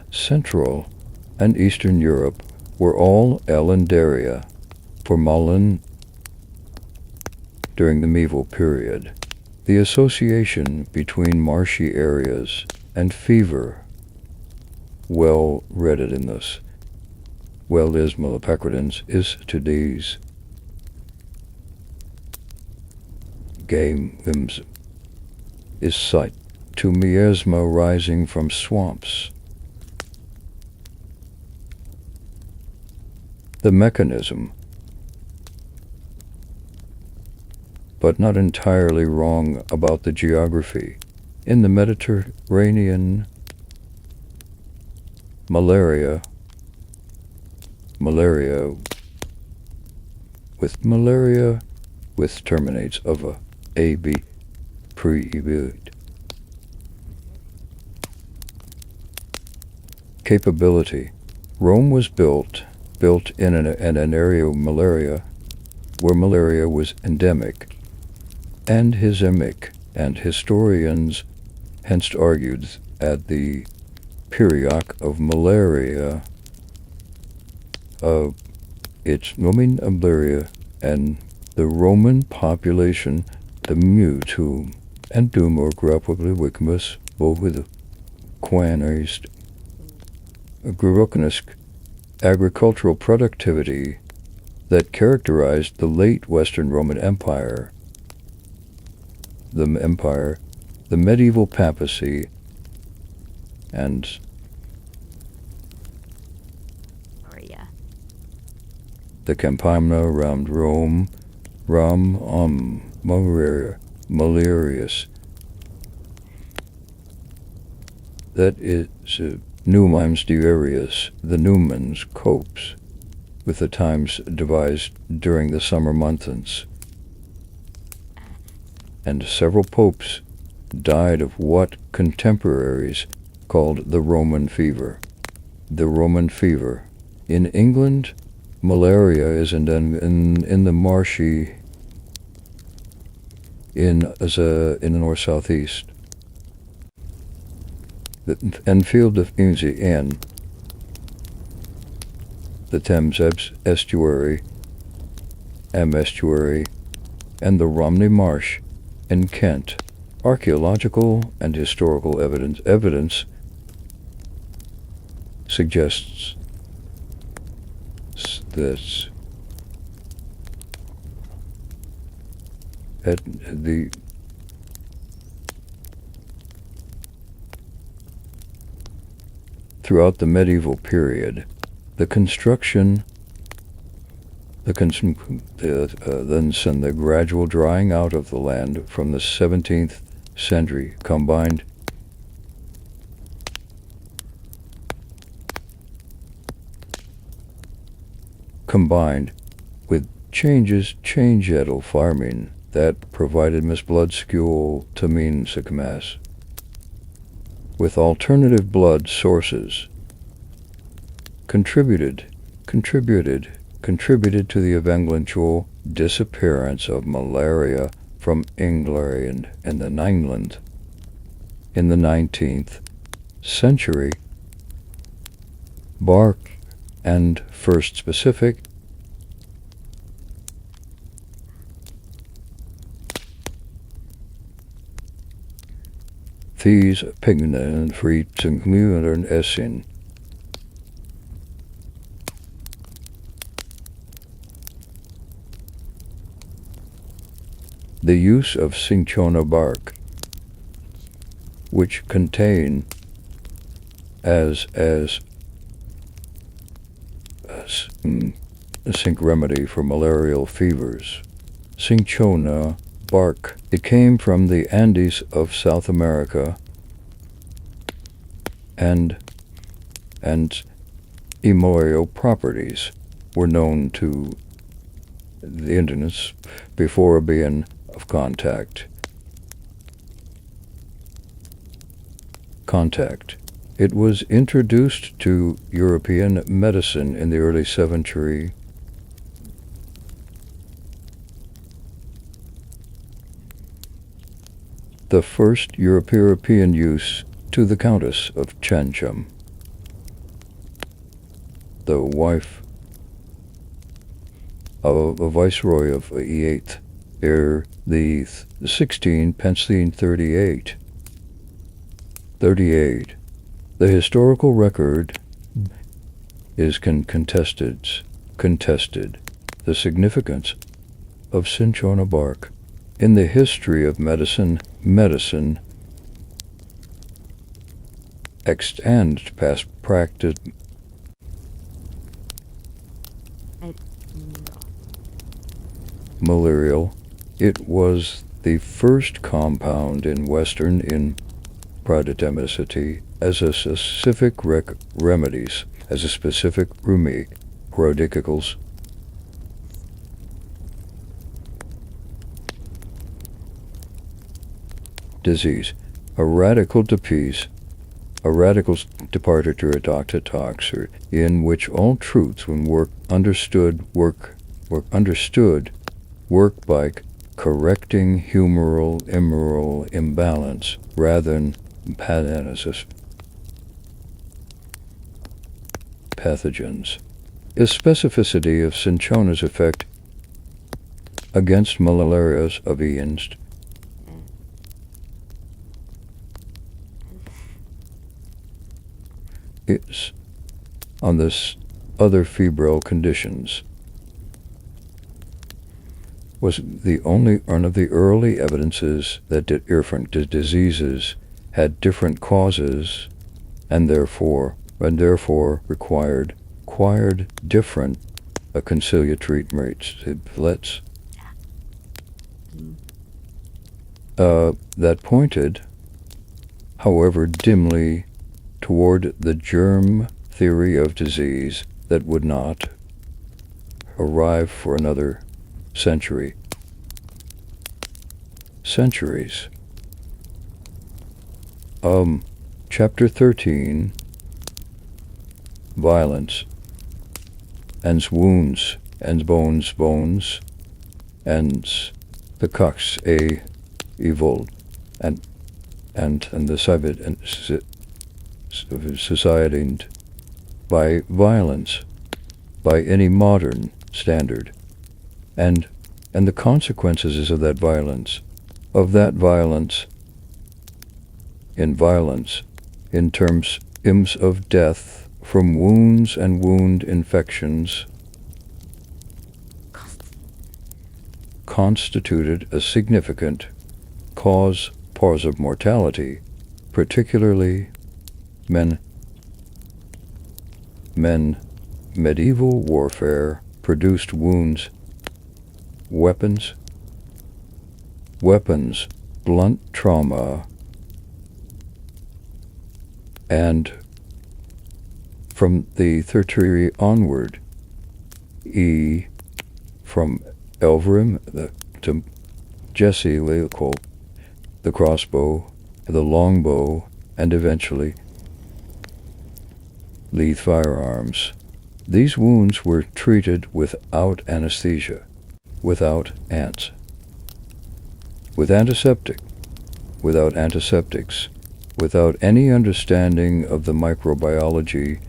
and eastern Europe were all Elendaria for Mullen during the medieval period. The association between marshy areas and fever, well read in this, well is malapacridins, is today's games is sight to miasma rising from swamps. The mechanism, but not entirely wrong about the geography. In the Mediterranean, malaria with terminates of a b pre-built capability. Rome was built in an area of malaria where malaria was endemic and historians hence argued at the period of malaria its Roman malaria and the Roman population, the mutum and dumor grappably wikimus both with quanist agricultural productivity that characterized the late Western Roman Empire, the medieval papacy, and the Campagna around Rome, malarious. That is Numimes Diarius, the Numans copes with the times devised during the summer months, and several popes died of what contemporaries called the Roman fever. The Roman fever. In England, malaria is in the marshy in the north-southeast. The Enfield of Inzi and the Thames estuary, estuary, and the Romney Marsh in Kent. Archaeological and historical evidence suggests this at the throughout the medieval period, the construction, the gradual drying out of the land from the 17th century combined with changeable farming that provided Miss Blood School to mean Sycamas with alternative blood sources contributed to the eventual disappearance of malaria from England and the England in the 19th century. Bark and first specific these pigment free to modern essin. The use of cinchona bark, which contain as a zinc remedy for malarial fevers. Cinchona bark. It came from the Andes of South America and immemorial properties were known to the Indians before being of contact. It was introduced to European medicine in the early century. The first European use to the Countess of Chancham, the wife of a viceroy of E8, ere the 1638. The historical record is contested. The significance of cinchona bark in the history of medicine extends past practice. Malarial. It was the first compound in Western in prodemicity as a specific remedies, as a specific radicals. Disease. A radical departure to toxer, in which all truths when work by correcting humoral imbalance rather than pathogens. A specificity of cinchona's effect against malarias of Ian's. It's on this other febrile conditions was the only one of the early evidences that different diseases had different causes and therefore required different conciliatory treatments. That pointed, however, dimly toward the germ theory of disease that would not arrive for another centuries. Chapter 13, Violence, and wounds, and bones, and the cox evil, and the civet and society by violence, by any modern standard, and the consequences of that violence, in terms of death from wounds and wound infections, constituted a significant cause of mortality, particularly men. Medieval warfare produced wounds, weapons, blunt trauma, and from the tertiary onward, from Elverum to Jesse Leopold, the crossbow, the longbow, and eventually lethal firearms. These wounds were treated without anesthesia, without antiseptics, without any understanding of the microbiology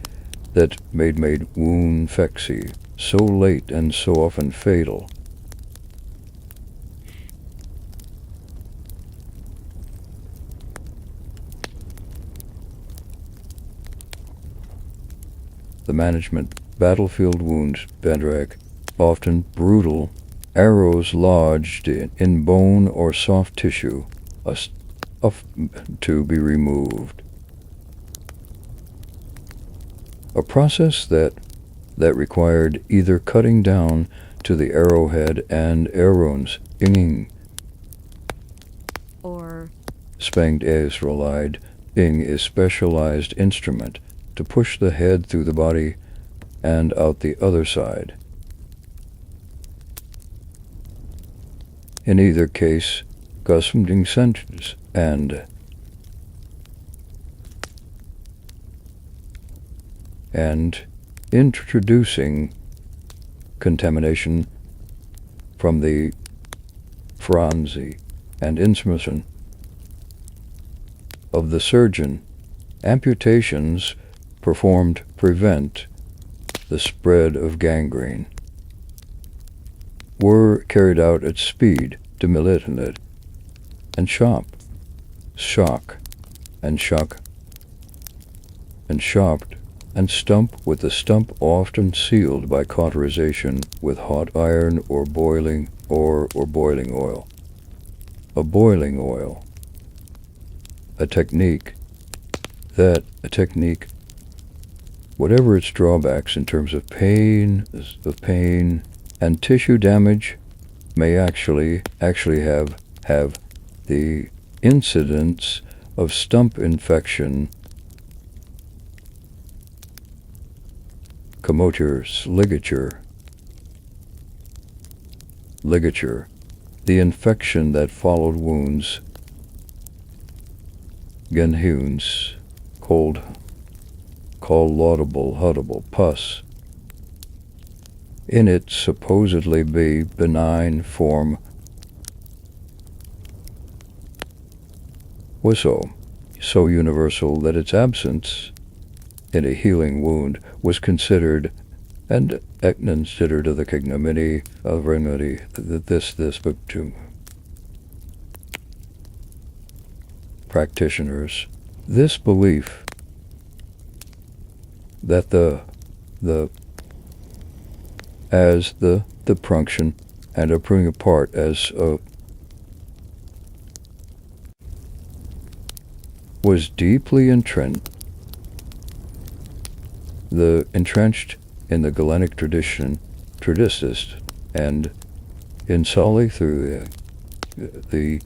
that made wound infection so late and so often fatal. The management battlefield wounds, Bendrack, often brutal, arrows lodged in bone or soft tissue, to be removed. A process that required either cutting down to the arrowhead and arrows, inging, or spanged Israelite, is specialized instrument to push the head through the body and out the other side. In either case, gusmding sentence and introducing contamination from the frenzy and instrument of the surgeon. Amputations performed prevent the spread of gangrene were carried out at speed, demilitant, and shock, and chopped, and stump, with the stump often sealed by cauterization with hot iron or boiling oil. A boiling oil. A technique, whatever its drawbacks in terms of pain and tissue damage, may actually have the incidence of stump infection, commotors, ligature, the infection that followed wounds, genhunes, called laudable pus. In its supposedly benign form was so universal that its absence in a healing wound was considered and considered of the ignominy of remedy that this book to practitioners. This belief that the prunction and a pulling apart as was deeply entrenched in the Galenic traditionist and in Sully through the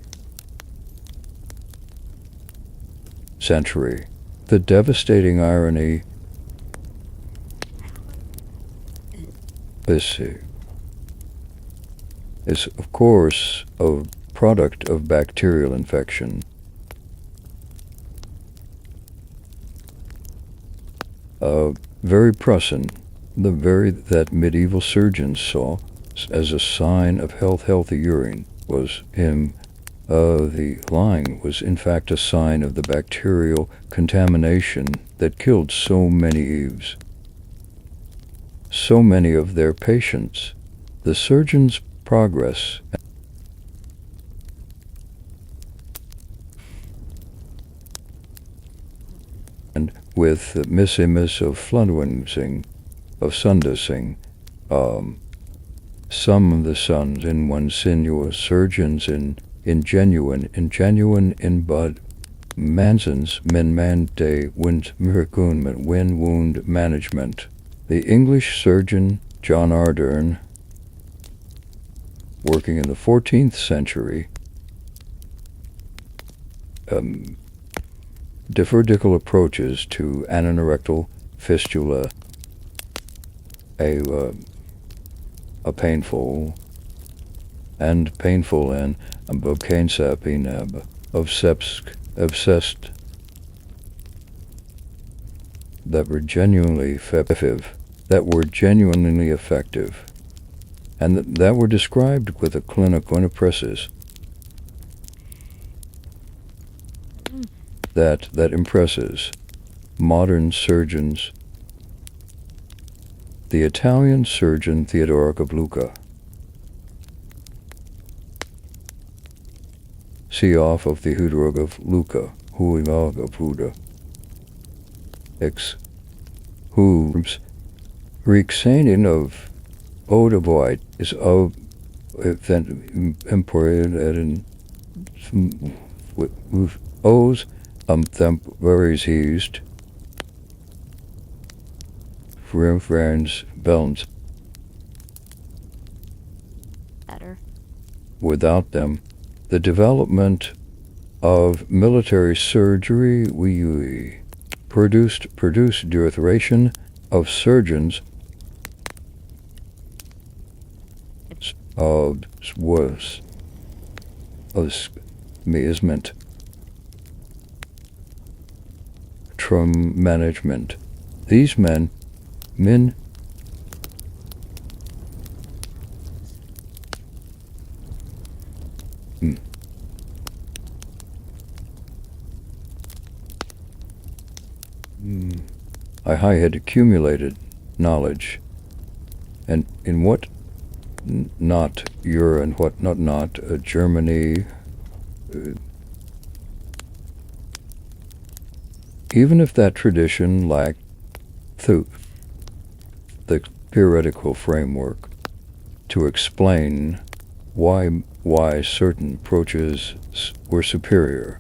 century. The devastating irony is of course a product of bacterial infection. Very Prussian, that medieval surgeons saw as a sign of healthy urine was him. The lying was in fact a sign of the bacterial contamination that killed so many Eves, so many of their patients. The surgeon's progress and with the missimus of Flundwensing, of Sundasing, some of the sons in one sinuous surgeons in genuine in bud Mansons men day wind wound management. The English surgeon John Ardern, working in the 14th century, differential approaches to anorectal fistula, a painful and bocane sapinab of obsessed that were genuinely effective, and that were described with a clinical impresses that impresses modern surgeons. The Italian surgeon Theodoric of Lucca, see off of the Hudrog of Lucca, Huimog of Huda, whose Rexanin of Odovoit is of imported in O's temporaries used friends balance. Better. Without them, the development of military surgery we produced duration of surgeons of was of management management. These men I had accumulated knowledge, and in what not Europe and what not Germany. Even if that tradition lacked the theoretical framework to explain why certain approaches were superior,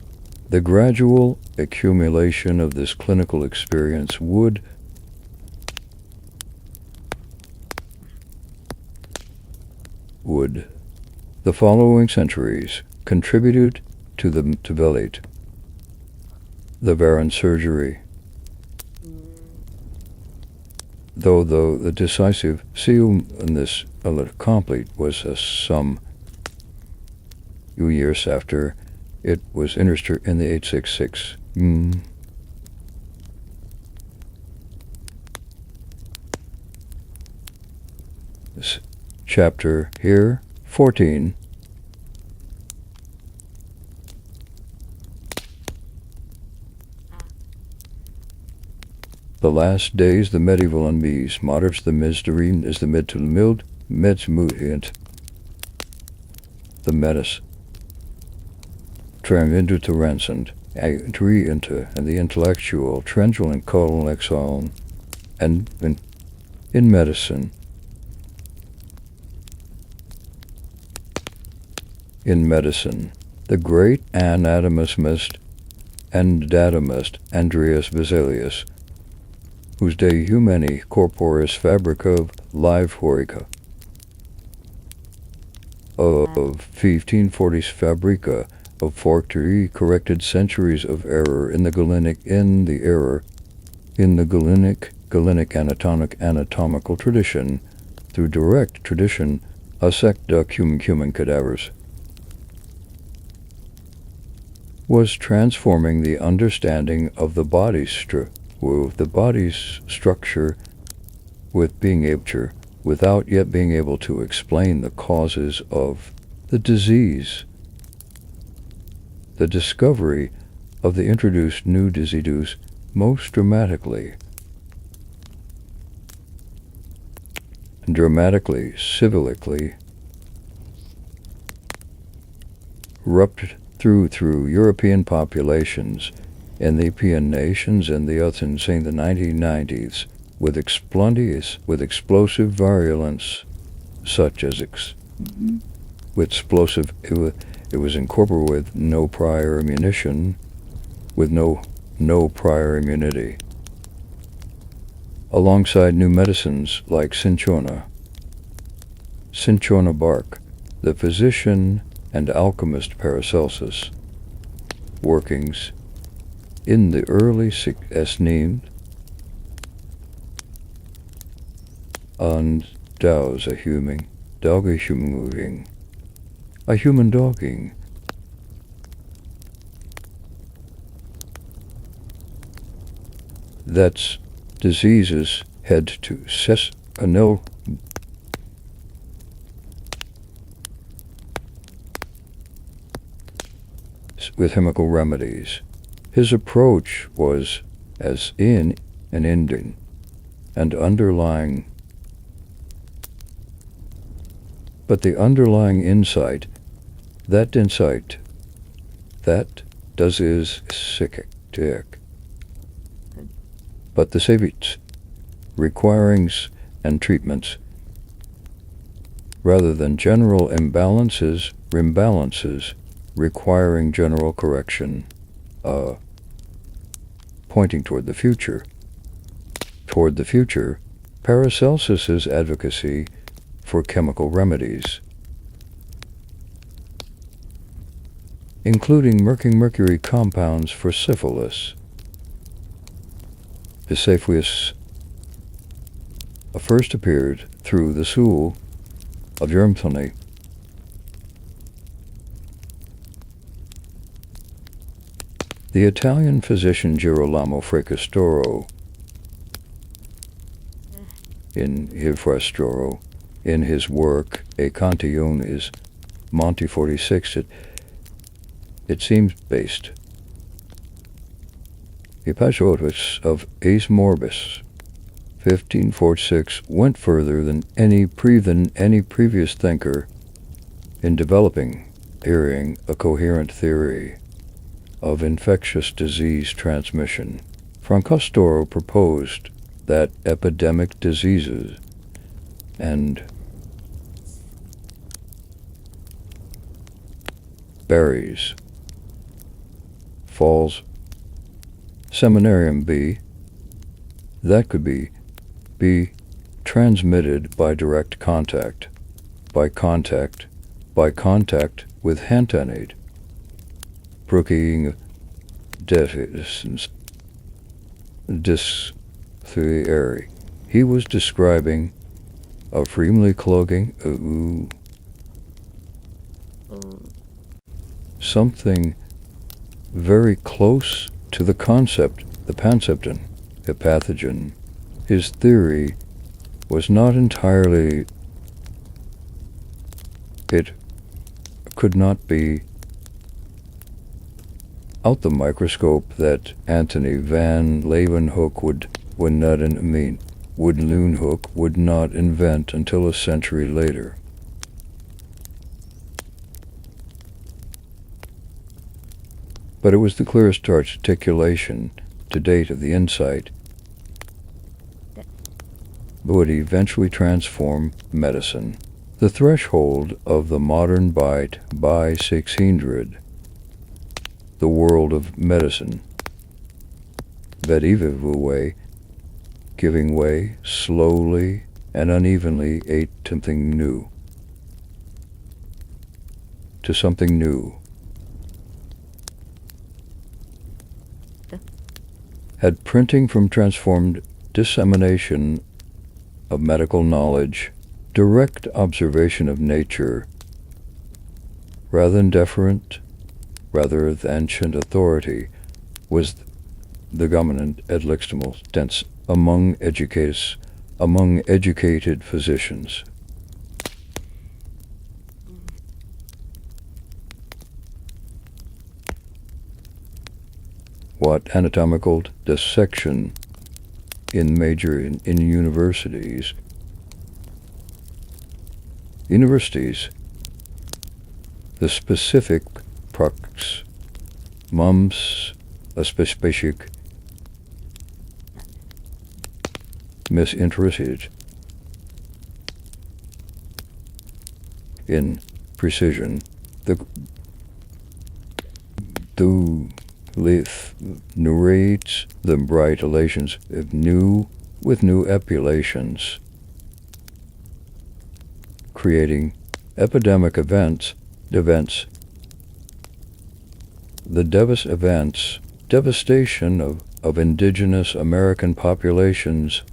the gradual accumulation of this clinical experience would the following centuries contributed to develop the Baron surgery. Though the decisive seal in this complete was some few years after it was introduced in the 866. This chapter here, 14. The last days, the medieval and bees, moderns the misderean is the mid to the mild, medmutant, the metis, into to ransomed, agree into, and the intellectual, trendual and colon exile, and in medicine. In medicine, the great anatomist and datamist Andreas Vesalius, whose De Humani Corporis Fabrica Live-Horica of 1540s Fabrica of Forgery corrected centuries of error in the Galenic anatomical tradition through direct tradition assecta human cadavers, was transforming the understanding of the body's structure without yet being able to explain the causes of the disease. The discovery of the introduced new diseases most dramatically, civilically, ruptured through European populations in the European nations and the others in the 1990s with explosive virulence, such as with explosive. It was incorporated with no prior ammunition, with no prior immunity, alongside new medicines like cinchona bark, the physician and alchemist Paracelsus workings in the early named and dows a human dogging. That's diseases head to anil with chemical remedies. His approach was as in an Indian and underlying, but the underlying insight that does is sick, but the savits requirings and treatments rather than general imbalances requiring general correction, pointing toward the future. Paracelsus's advocacy for chemical remedies including mercury compounds for syphilis. Bicephalus first appeared through the stool of Germany. The Italian physician Girolamo Fracastoro in his work A Cantiones Monte 46, it seems based. Hippolytus of Ace Morbis, 1546, went further than any previous thinker in developing a coherent theory of infectious disease transmission. Fracastoro proposed that epidemic diseases and berries, falls, seminarium B, that could be transmitted by direct contact, by contact with hantanate, brooking dysentery. He was describing a freely clogging something very close to the concept, the pansepton, a pathogen. His theory was not entirely, it could not be out the microscope that Anthony van Leeuwenhoek would not invent until a century later. But it was the clearest articulation to date of the insight that would eventually transform medicine. The threshold of the modern bite by 600, the world of medicine, giving way slowly and unevenly to something new. Had printing from transformed dissemination of medical knowledge, direct observation of nature, rather than ancient authority, was the dominant lexical tense among educated physicians. What anatomical dissection in universities. The specific prox mums a specific misinterested in precision. The narrates the bright elations of new epulations, creating epidemic events, the devastation of indigenous American populations,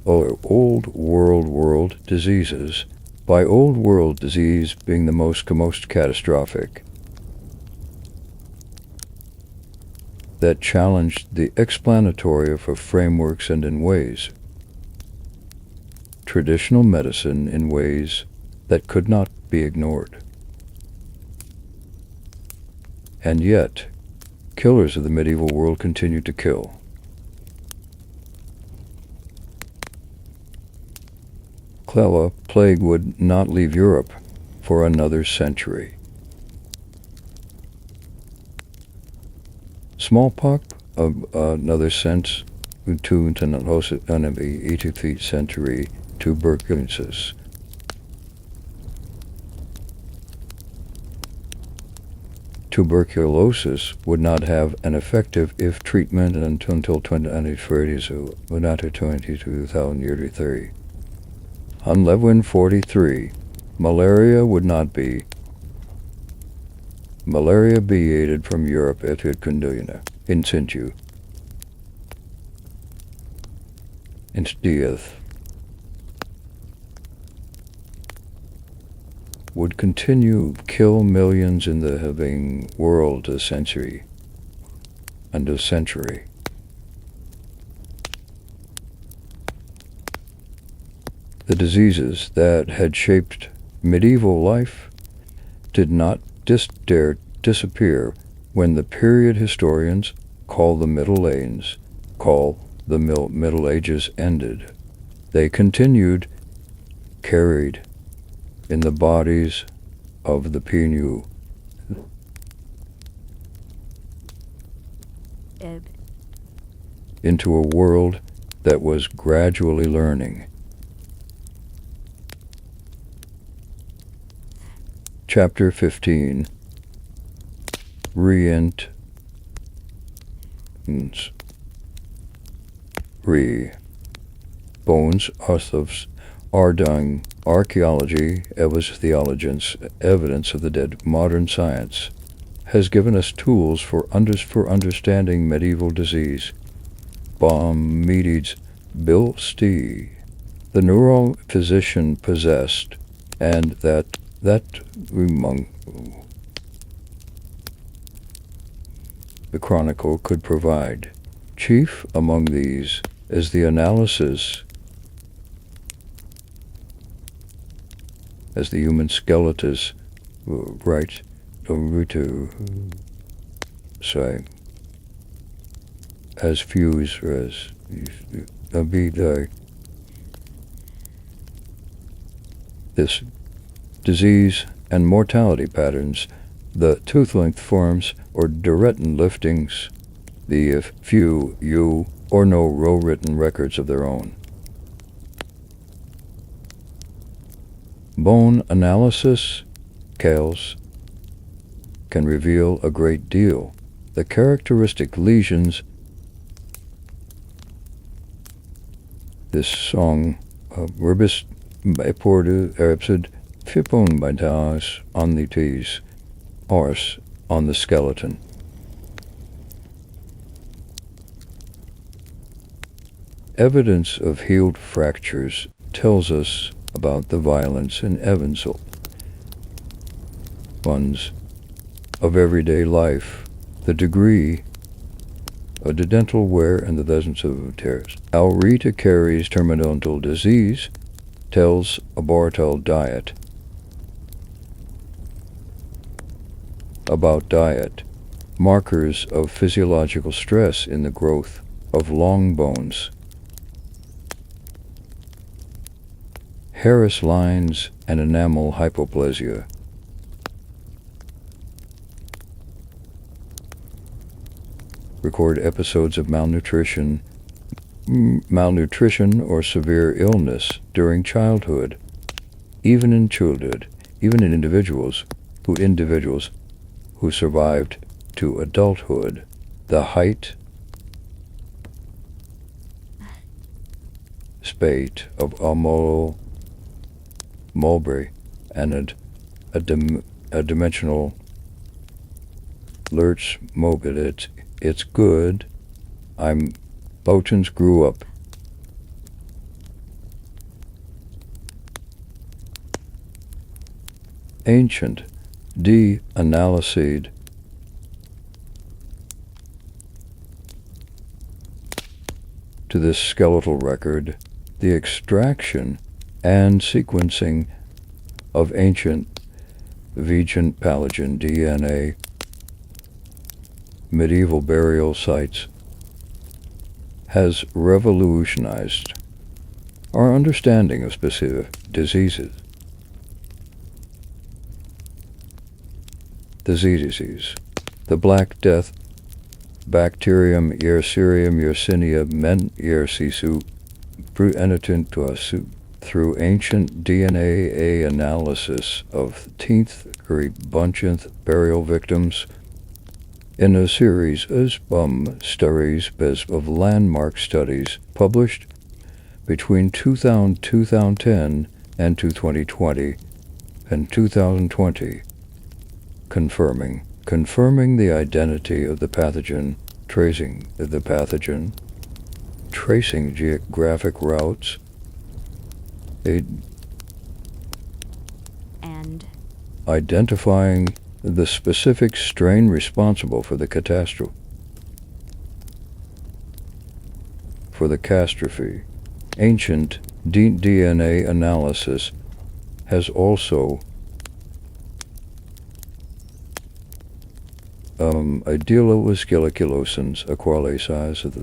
or old world diseases, by old world disease being the most catastrophic, that challenged the explanatory of frameworks and in ways, traditional medicine in ways that could not be ignored. And yet, killers of the medieval world continued to kill. Cholera plague would not leave Europe for another century. Smallpox of another sense to the 18th century, tuberculosis. Tuberculosis would not have an effective if treatment until 2030, so not to 2030. On 43, malaria would not be malaria beated from Europe et conduina in situ. Instieth would continue kill millions in the having world a century and a century. The diseases that had shaped medieval life did not dare disappear when the period historians call the Middle Ages ended. They continued, carried in the bodies of the Pinu into a world that was gradually learning. Chapter 15. Bones Arthos Ardung Archaeology Evas Theologians Evidence of the Dead. Modern science has given us tools for understanding medieval disease. Medides Bill Stee, the neurophysician possessed, and that among the Chronicle could provide. Chief among these is the analysis as the human skeletus right to say as fuse as be this disease and mortality patterns, the tooth length forms or Duretin liftings, the few or no row-written records of their own. Bone analysis, Cales, can reveal a great deal. The characteristic lesions, this song, Rebus Portu Eripsid, Fipon Bidas on the tees, Ors on the skeleton. Evidence of healed fractures tells us about the violence and evansal ones of everyday life, the degree of the dental wear and the dozens of tears. Aurita Carey's terminodontal disease tells about diet. Markers of physiological stress in the growth of long bones. Harris lines and enamel hypoplasia. Record episodes of malnutrition or severe illness during childhood, even in individuals who survived to adulthood. The height spate of mulberry and a dimensional lurch mobility. It's good. Botans grew up. Ancient de-analyced to this skeletal record, the extraction and sequencing of ancient vegan palaeogen DNA, medieval burial sites, has revolutionized our understanding of specific diseases. The Black Death, Bacterium Yersinia Yersinia men Yersisu Bruenitin to through ancient DNA analysis of 10th degree Buncheth burial victims in a series of studies of landmark studies published between 2010 and 2020 and 2020, confirming confirming the identity of the pathogen, tracing the pathogen, tracing geographic routes, And identifying the specific strain responsible for the catastrophe. Ancient DNA analysis has also idealosciliculosins, equale size of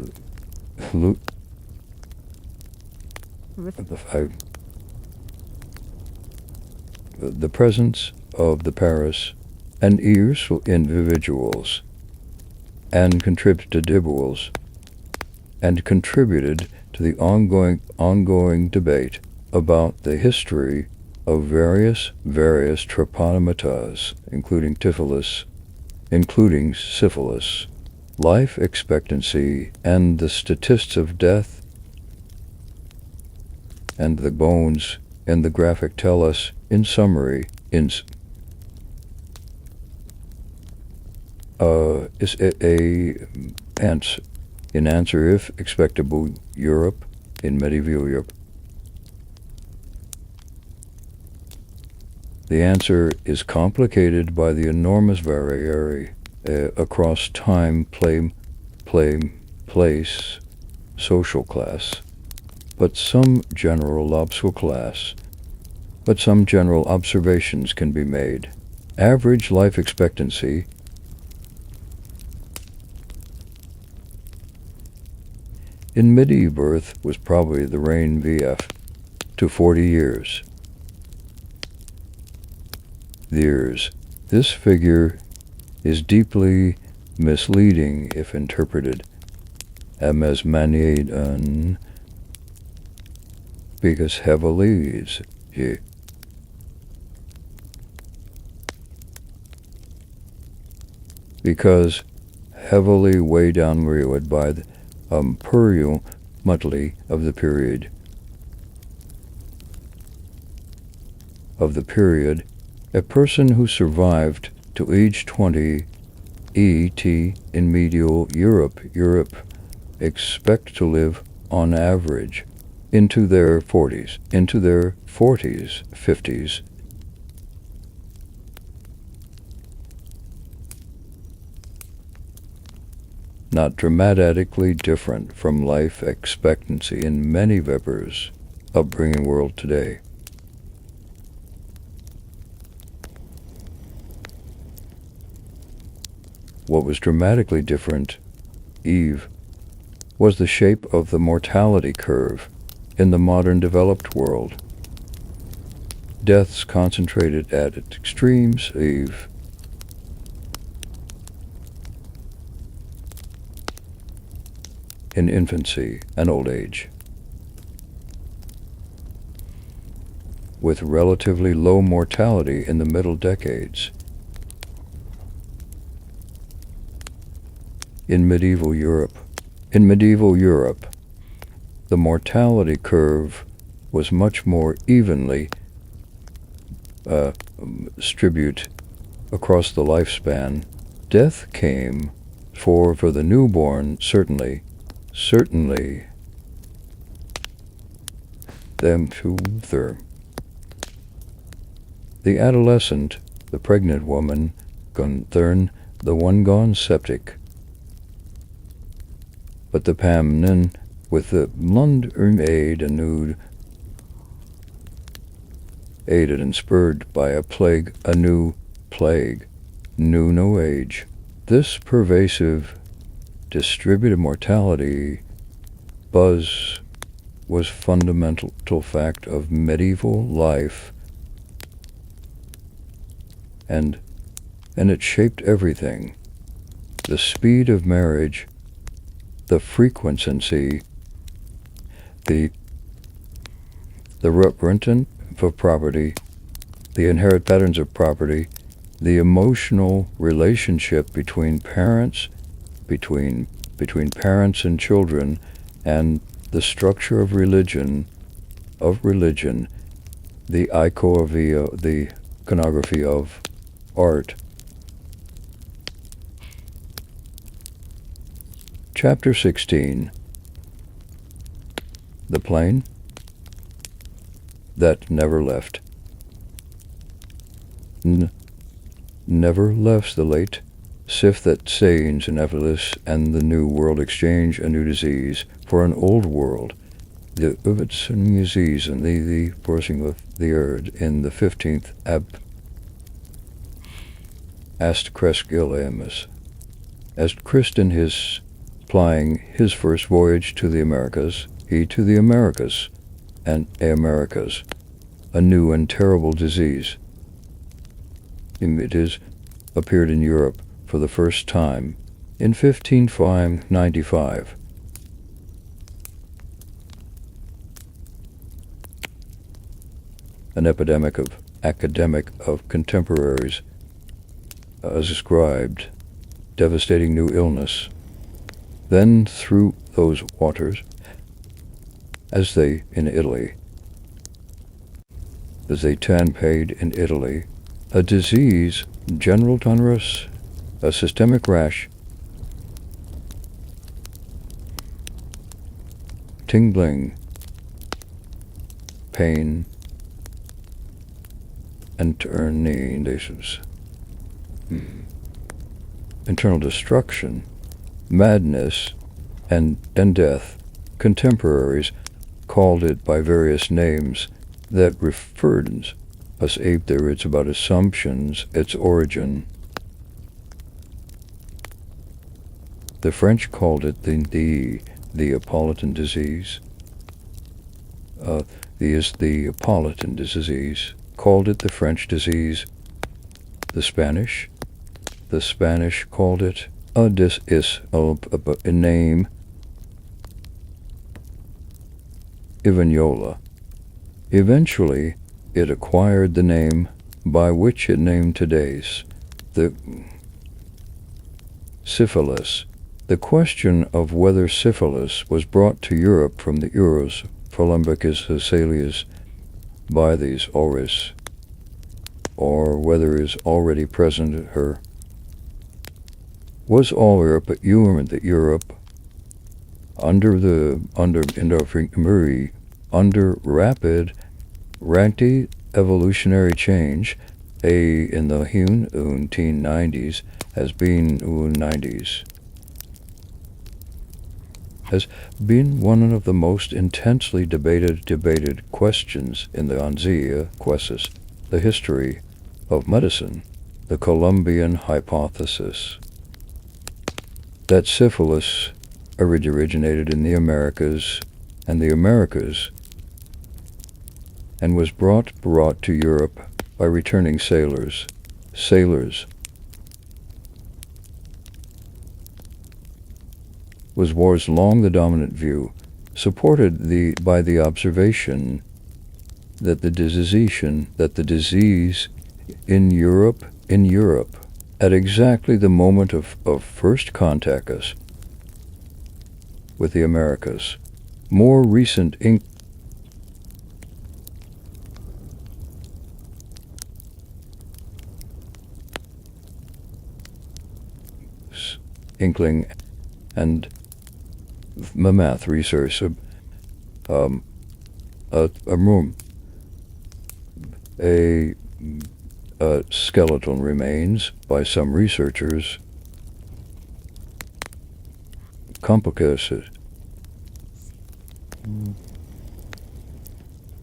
the presence of the Paris and ears individuals and contributed to the ongoing debate about the history of various trypanomatas, including syphilis, life expectancy, and the statistics of death. And the bones and the graphic tell us, in summary, in answer if expectable Europe, in medieval Europe. The answer is complicated by the enormous variety across time, place, social class, but some general observations can be made. Average life expectancy in medieval birth was probably the range VF to 40 years. This figure is deeply misleading if interpreted as maniadan, because heavily weighed down by the Purial Mutley of the period, a person who survived to age 20 ET in medieval Europe expect to live on average into their 40s, 50s. Not dramatically different from life expectancy in many Weber's upbringing world today. What was dramatically different, Eve, was the shape of the mortality curve in the modern developed world. Deaths concentrated at its extremes, Eve. In infancy and old age, with relatively low mortality in the middle decades. In medieval Europe, the mortality curve was much more evenly distributed across the lifespan. Death came for the newborn, certainly them further. The adolescent, the pregnant woman, the one gone septic. But the pamnen with the lund aid and aided and spurred by a new plague, knew no age. This pervasive distributed mortality buzz was fundamental fact of medieval life, and it shaped everything. The speed of marriage, the frequency, the representation of property, the inherent patterns of property, the emotional relationship between parents and children, and the structure of religion, the iconography of art, Chapter 16. The Plane That Never Left. Never left the late sif that sains and effortless, and the new world exchange a new disease for an old world. The Uvitsen disease and the forcing of the earth in the 15th ab asked Cresgilamus, as Christ in his plying his first voyage to the Americas, he to the Americas, and Americas, a new and terrible disease. It is appeared in Europe for the first time in 1595. An epidemic of academic of contemporaries ascribed devastating new illness. Then through those waters, as they in Italy, as they paid in Italy, a disease, general tonus, a systemic rash, tingling, pain, and turnations, internal destruction, madness, and death. Contemporaries called it by various names that referred us ape there. It's about assumptions, its origin. The French called it the Neapolitan disease. The Neapolitan disease called it the French disease. The Spanish called it a name, Ivaniola. Eventually, it acquired the name by which it named today's, the syphilis. The question of whether syphilis was brought to Europe from the Euros, Pholumbicus Thessalius, by these auris, or whether is already present her, was all Europe, but Europe under rapid evolutionary change, in the 1990s has been 90s, has been one of the most intensely debated questions in the Anzia Quesis, the history of medicine, the Columbian hypothesis that syphilis originated in the Americas, and was brought to Europe by returning sailors. Was long the dominant view, supported by the observation that the disease in Europe, at exactly the moment of first contact us with the Americas, more recent inkling and math research, skeletal remains by some researchers, complicated,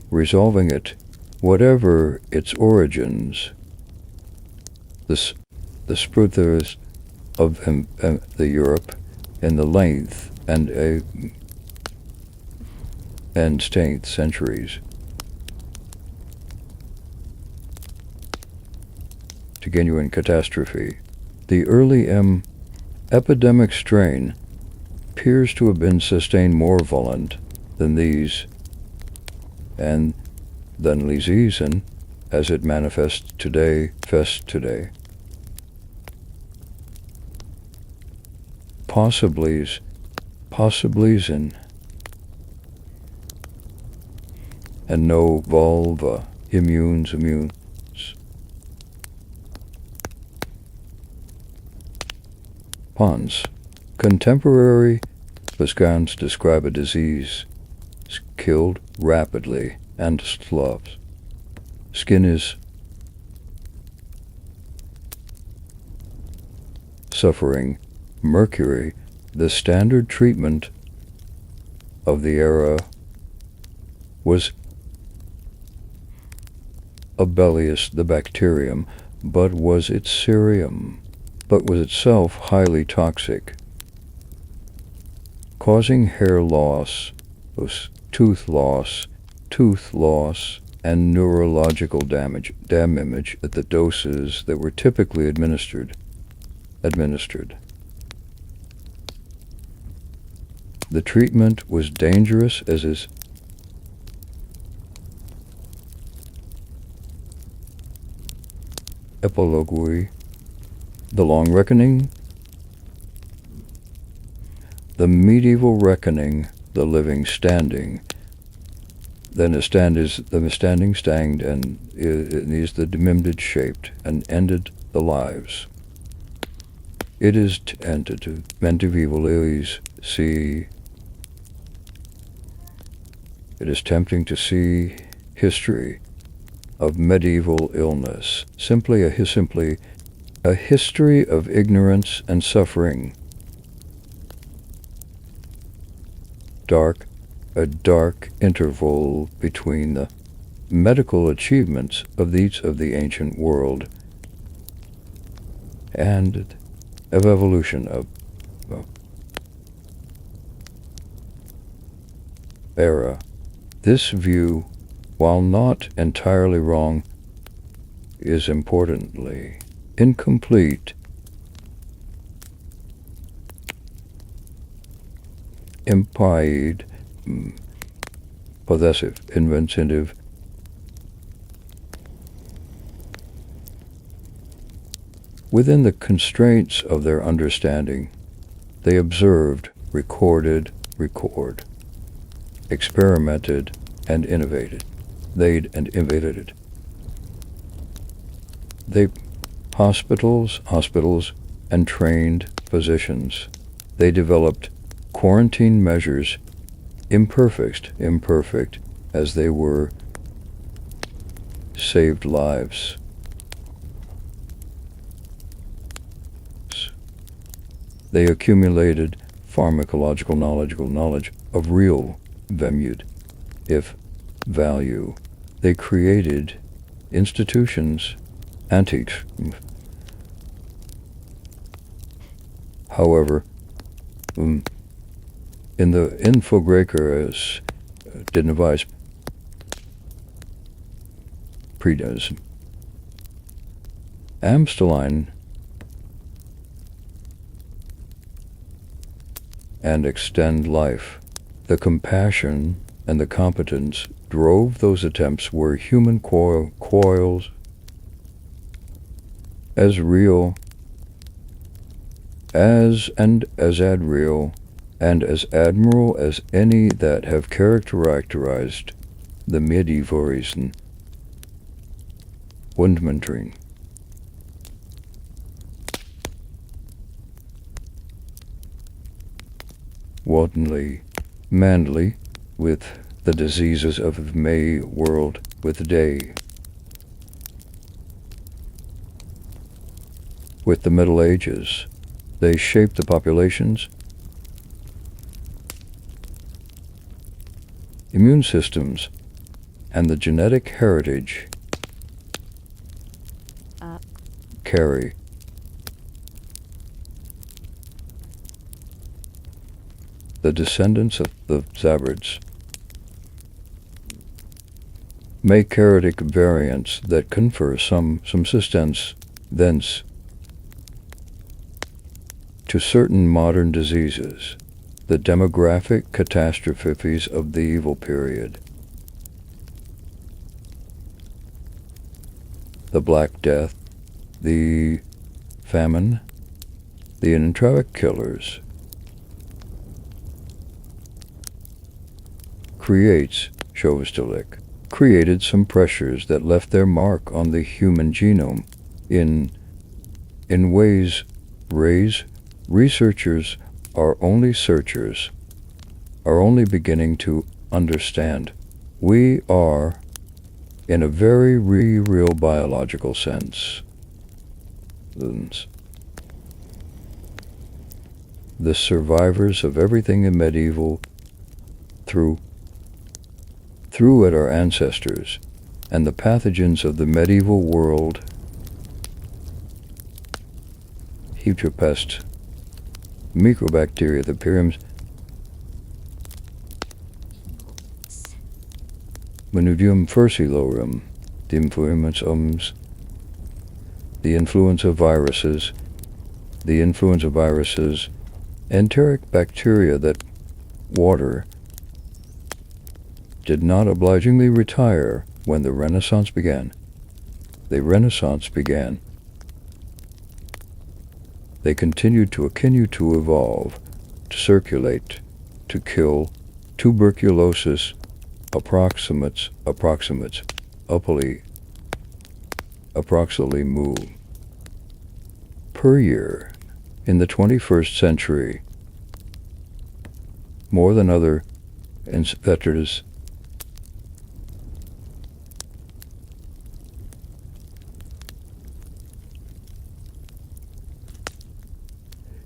resolving it, whatever its origins, the spruthers of the Europe in the length and 10th centuries, to genuine catastrophe. The early epidemic strain appears to have been sustained more violent than these, and than Lysian, as it manifests today. Possibly in, and no vulva immunes. Pons, contemporary The scans describe a disease killed rapidly and sloughs. Skin is suffering. Mercury, the standard treatment of the era, was Abelius the bacterium, but was itself highly toxic, causing hair loss, tooth loss, and neurological damage at the doses that were typically administered. The treatment was dangerous as is epilogue, the long reckoning, the medieval reckoning, the living standing. Then a stand is the standing stanged, and it is the demimded shaped and ended the lives. It is to medievalese see. It is tempting to see history of medieval illness, simply a history of ignorance and suffering. A dark interval between the medical achievements of the ancient world and of evolution of era. This view, while not entirely wrong, is importantly incomplete, implied, possessive, inventive. Within the constraints of their understanding, they observed, record, experimented, and innovated. They hospitals, and trained physicians. They developed quarantine measures, imperfect as they were, saved lives. They accumulated pharmacological knowledge of real value. They created institutions, antiques. However, in the infographer as didn't advise predoes. Amstein and extend life. The compassion and the competence drove those attempts where human coils as real as admirable as any that have characterized the medieval reason. Wundmentring. Manly with the diseases of May world with day. With the Middle Ages, they shaped the populations, immune systems, and the genetic heritage carry. The descendants of the Zabrids make keratic variants that confer some subsistence thence to certain modern diseases, the demographic catastrophes of the evil period. The Black Death, the famine, the entropic killers, created some pressures that left their mark on the human genome in ways researchers are only searchers are only beginning to understand. We are, in a very real biological sense, the survivors of everything in medieval threw at our ancestors, and the pathogens of the medieval world, heteropest, microbacteria, the pyrams, Manudium furcilorum, the influence of viruses, enteric bacteria that water did not obligingly retire when the Renaissance began. They continued to evolve, to circulate, to kill. Tuberculosis approximates approximately mu per year in the 21st century, more than other vectors.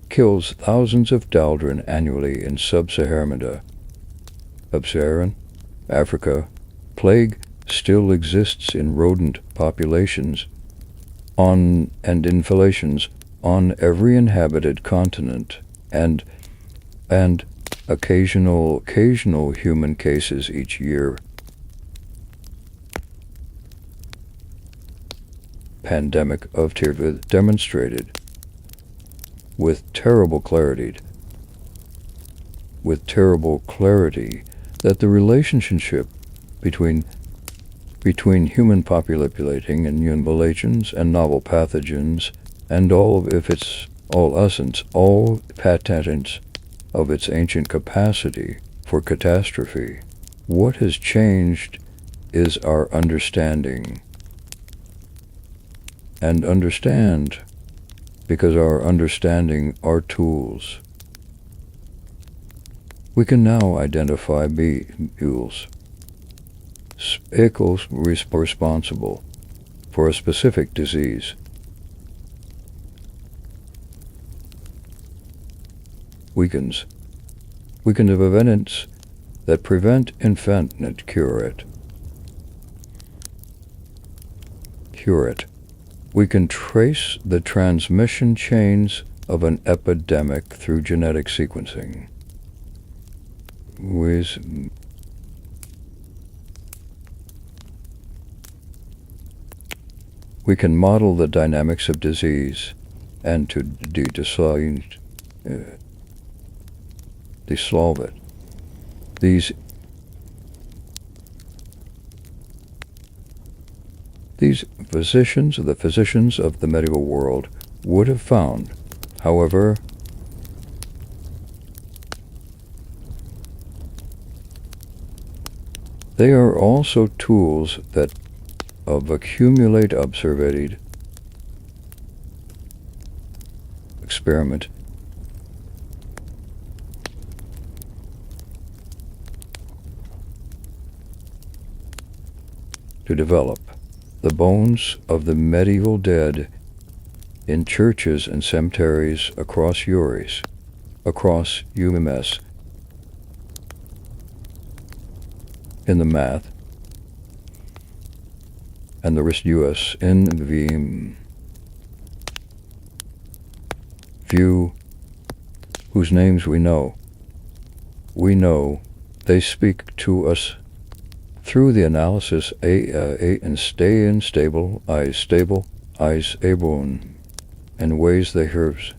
Kills thousands of children annually in sub-Saharan Africa. Plague still exists in rodent populations and infestations on every inhabited continent, and occasional human cases each year. Pandemic of TB demonstrated with terrible clarity that the relationship between human populating and mutations and novel pathogens and all patents of its ancient capacity for catastrophe. What has changed is our understanding. And understand, because our understanding are tools. We can now identify vehicles responsible for a specific disease. Weakens of events that prevent infant cure it. We can trace the transmission chains of an epidemic through genetic sequencing. We can model the dynamics of disease and to dissolve it. These physicians, the physicians of the medieval world, would have found, however, they are also tools that accumulate observed experiment to develop the bones of the medieval dead in churches and cemeteries across UMS, in the math, and the rest US in the few whose names we know. We know they speak to us through the analysis and stay in stable, eyes able in ways they hears,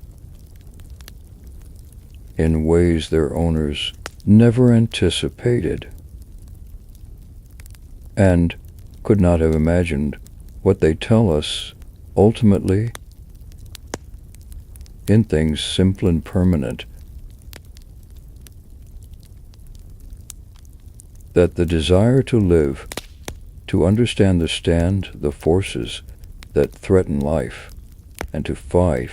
in ways their owners never anticipated and could not have imagined. What they tell us ultimately in things simple and permanent, that the desire to live, to understand the forces that threaten life, and to fight,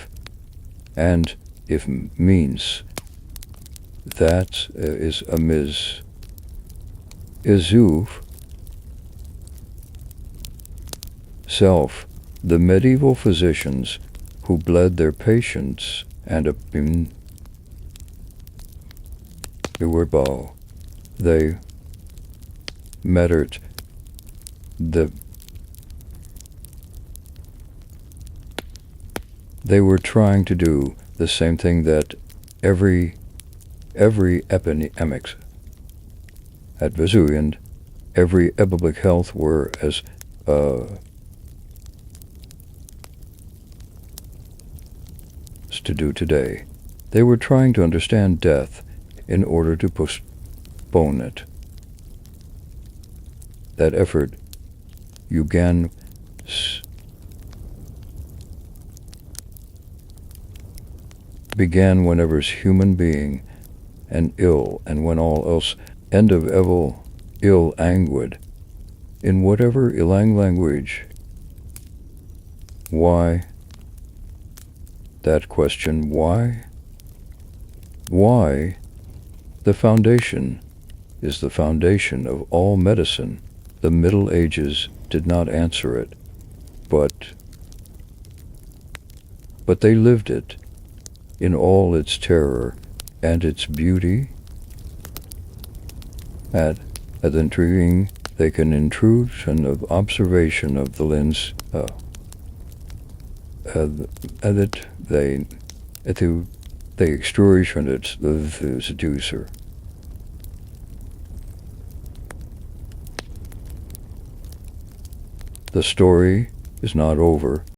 and if means that is a Ms. Izuf self, the medieval physicians who bled their patients and upim Uwerbal. They mattered they were trying to do the same thing that every epidemic at Vesuvian, every public health were as to do today. They were trying to understand death in order to postpone it. That effort began whenever human being and ill, and when all else end of evil ill anguid, in whatever ilang language. Why? That question, why? Why? The foundation is the foundation of all medicine. The Middle Ages did not answer it, but they lived it in all its terror and its beauty. At intriguing, they can intrusion of observation of the lens, they extrusion it the seducer. The story is not over.